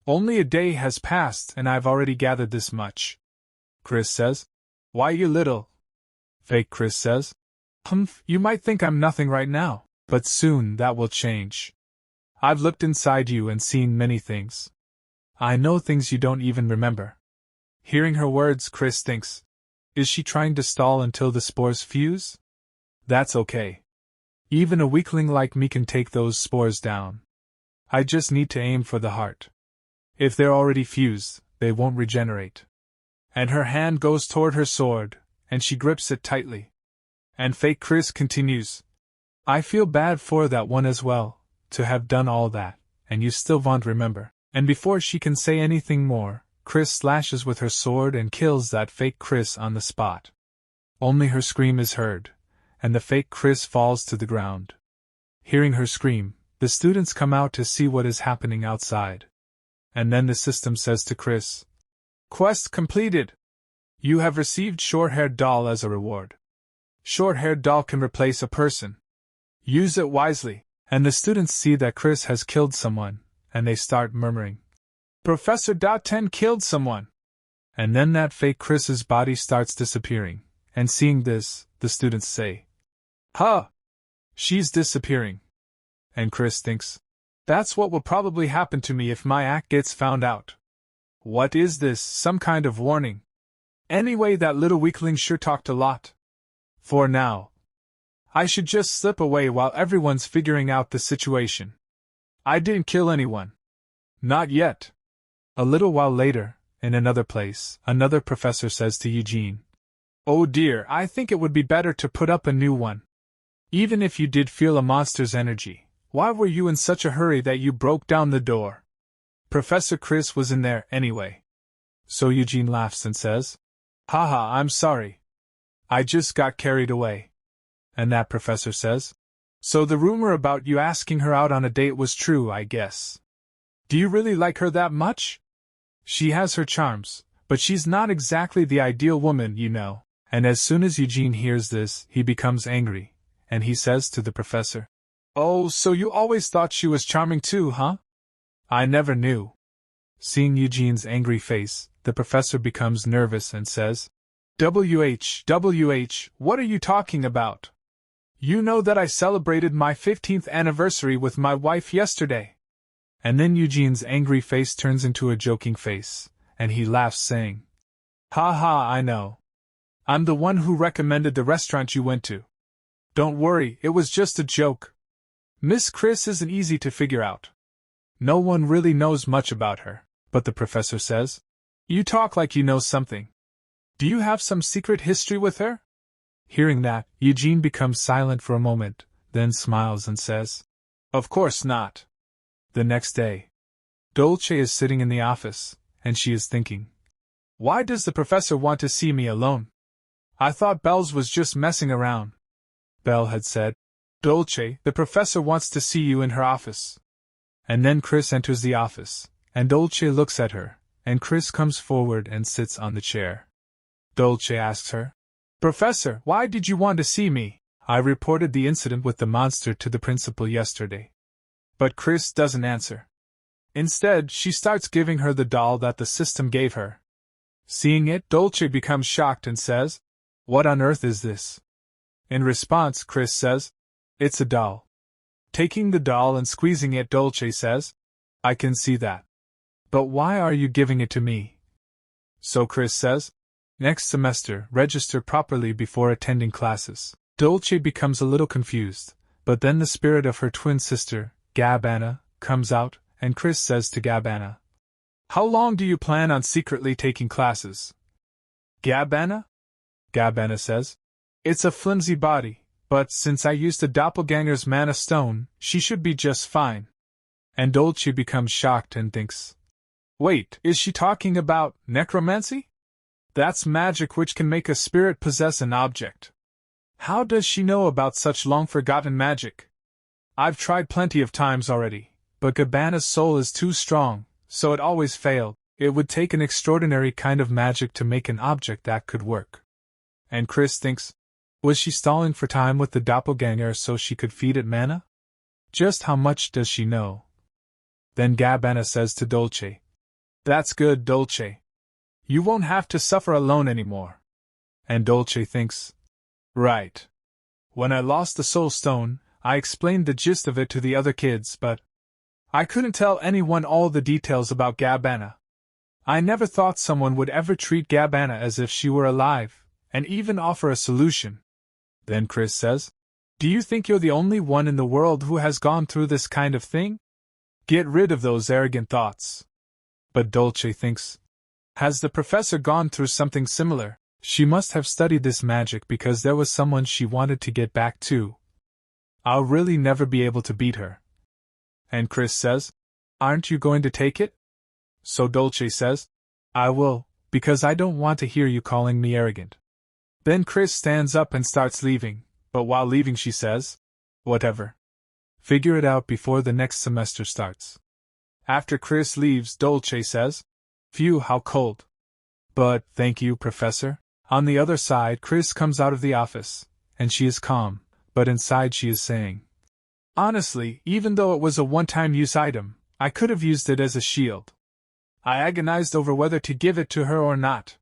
Only a day has passed and I've already gathered this much. Chris says. Why, you little... Fake Chris says. Humph, you might think I'm nothing right now, but soon that will change. I've looked inside you and seen many things. I know things you don't even remember. Hearing her words, Chris thinks, is she trying to stall until the spores fuse? That's okay. Even a weakling like me can take those spores down. I just need to aim for the heart. If they're already fused, they won't regenerate. And her hand goes toward her sword, and she grips it tightly. And fake Chris continues, I feel bad for that one as well, to have done all that, and you still won't remember. And before she can say anything more, Chris slashes with her sword and kills that fake Chris on the spot. Only her scream is heard, and the fake Chris falls to the ground. Hearing her scream, the students come out to see what is happening outside. And then the system says to Chris, Quest completed! You have received Short-Haired Doll as a reward. Short-Haired Doll can replace a person. Use it wisely. And the students see that Chris has killed someone, and they start murmuring, Professor .10 killed someone! And then that fake Chris's body starts disappearing, and seeing this, the students say, Huh! She's disappearing. And Chris thinks, that's what will probably happen to me if my act gets found out. What is this, some kind of warning? Anyway, that little weakling sure talked a lot. For now, I should just slip away while everyone's figuring out the situation. I didn't kill anyone. Not yet. A little while later, in another place, another professor says to Eugene, Oh dear, I think it would be better to put up a new one. Even if you did feel a monster's energy, why were you in such a hurry that you broke down the door? Professor Chris was in there anyway. So Eugene laughs and says, Haha, I'm sorry. I just got carried away. And that professor says, So the rumor about you asking her out on a date was true, I guess. Do you really like her that much? She has her charms, but she's not exactly the ideal woman, you know. And as soon as Eugene hears this, he becomes angry, and he says to the professor, Oh, so you always thought she was charming too, huh? I never knew. Seeing Eugene's angry face, the professor becomes nervous and says, WH, what are you talking about? You know that I celebrated my 15th anniversary with my wife yesterday. And then Eugene's angry face turns into a joking face, and he laughs saying, Ha ha, I know. I'm the one who recommended the restaurant you went to. Don't worry, it was just a joke. Miss Chris isn't easy to figure out. No one really knows much about her, but the professor says, You talk like you know something. Do you have some secret history with her? Hearing that, Eugene becomes silent for a moment, then smiles and says, Of course not. The next day, Dolce is sitting in the office, and she is thinking, Why does the professor want to see me alone? I thought Bells was just messing around. Belle had said, Dolce, the professor wants to see you in her office. And then Chris enters the office, and Dolce looks at her, and Chris comes forward and sits on the chair. Dolce asks her, Professor, why did you want to see me? I reported the incident with the monster to the principal yesterday. But Chris doesn't answer. Instead, she starts giving her the doll that the system gave her. Seeing it, Dolce becomes shocked and says, What on earth is this? In response, Chris says, It's a doll. Taking the doll and squeezing it, Dolce says, I can see that. But why are you giving it to me? So Chris says, Next semester, register properly before attending classes. Dolce becomes a little confused, but then the spirit of her twin sister, Gabbana, comes out, and Chris says to Gabbana, How long do you plan on secretly taking classes? Gabbana? Gabbana says, It's a flimsy body, but since I used a doppelganger's mana stone, she should be just fine. And Dolce becomes shocked and thinks, Wait, is she talking about necromancy? That's magic which can make a spirit possess an object. How does she know about such long-forgotten magic? I've tried plenty of times already, but Gabbana's soul is too strong, so it always failed. It would take an extraordinary kind of magic to make an object that could work. And Chris thinks, was she stalling for time with the doppelganger so she could feed it mana? Just how much does she know? Then Gabbana says to Dolce, "That's good, Dolce. You won't have to suffer alone anymore." And Dolce thinks, "Right. When I lost the Soul Stone, I explained the gist of it to the other kids, but I couldn't tell anyone all the details about Gabbana. I never thought someone would ever treat Gabbana as if she were alive, and even offer a solution." Then Chris says, "Do you think you're the only one in the world who has gone through this kind of thing? Get rid of those arrogant thoughts." But Dolce thinks, "Has the professor gone through something similar? She must have studied this magic because there was someone she wanted to get back to. I'll really never be able to beat her." And Chris says, "Aren't you going to take it?" So Dolce says, "I will, because I don't want to hear you calling me arrogant." Then Chris stands up and starts leaving, but while leaving she says, "Whatever. Figure it out before the next semester starts." After Chris leaves, Dolce says, "Phew, how cold. But, thank you, Professor." On the other side, Chris comes out of the office, and she is calm, but inside she is saying, "Honestly, even though it was a one-time use item, I could have used it as a shield. I agonized over whether to give it to her or not.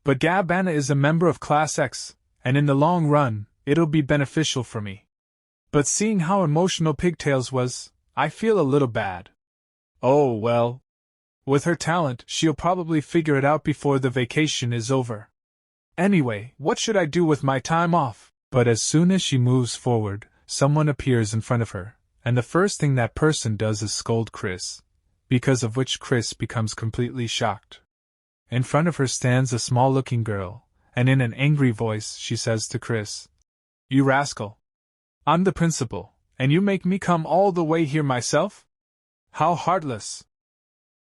But Gabbana is a member of Class X, and in the long run, it'll be beneficial for me. But seeing how emotional Pigtails was, I feel a little bad. Oh well. With her talent, she'll probably figure it out before the vacation is over. Anyway, what should I do with my time off?" But as soon as she moves forward, someone appears in front of her, and the first thing that person does is scold Chris, because of which Chris becomes completely shocked. In front of her stands a small-looking girl, and in an angry voice she says to Chris, "You rascal! I'm the principal, and you make me come all the way here myself? How heartless!"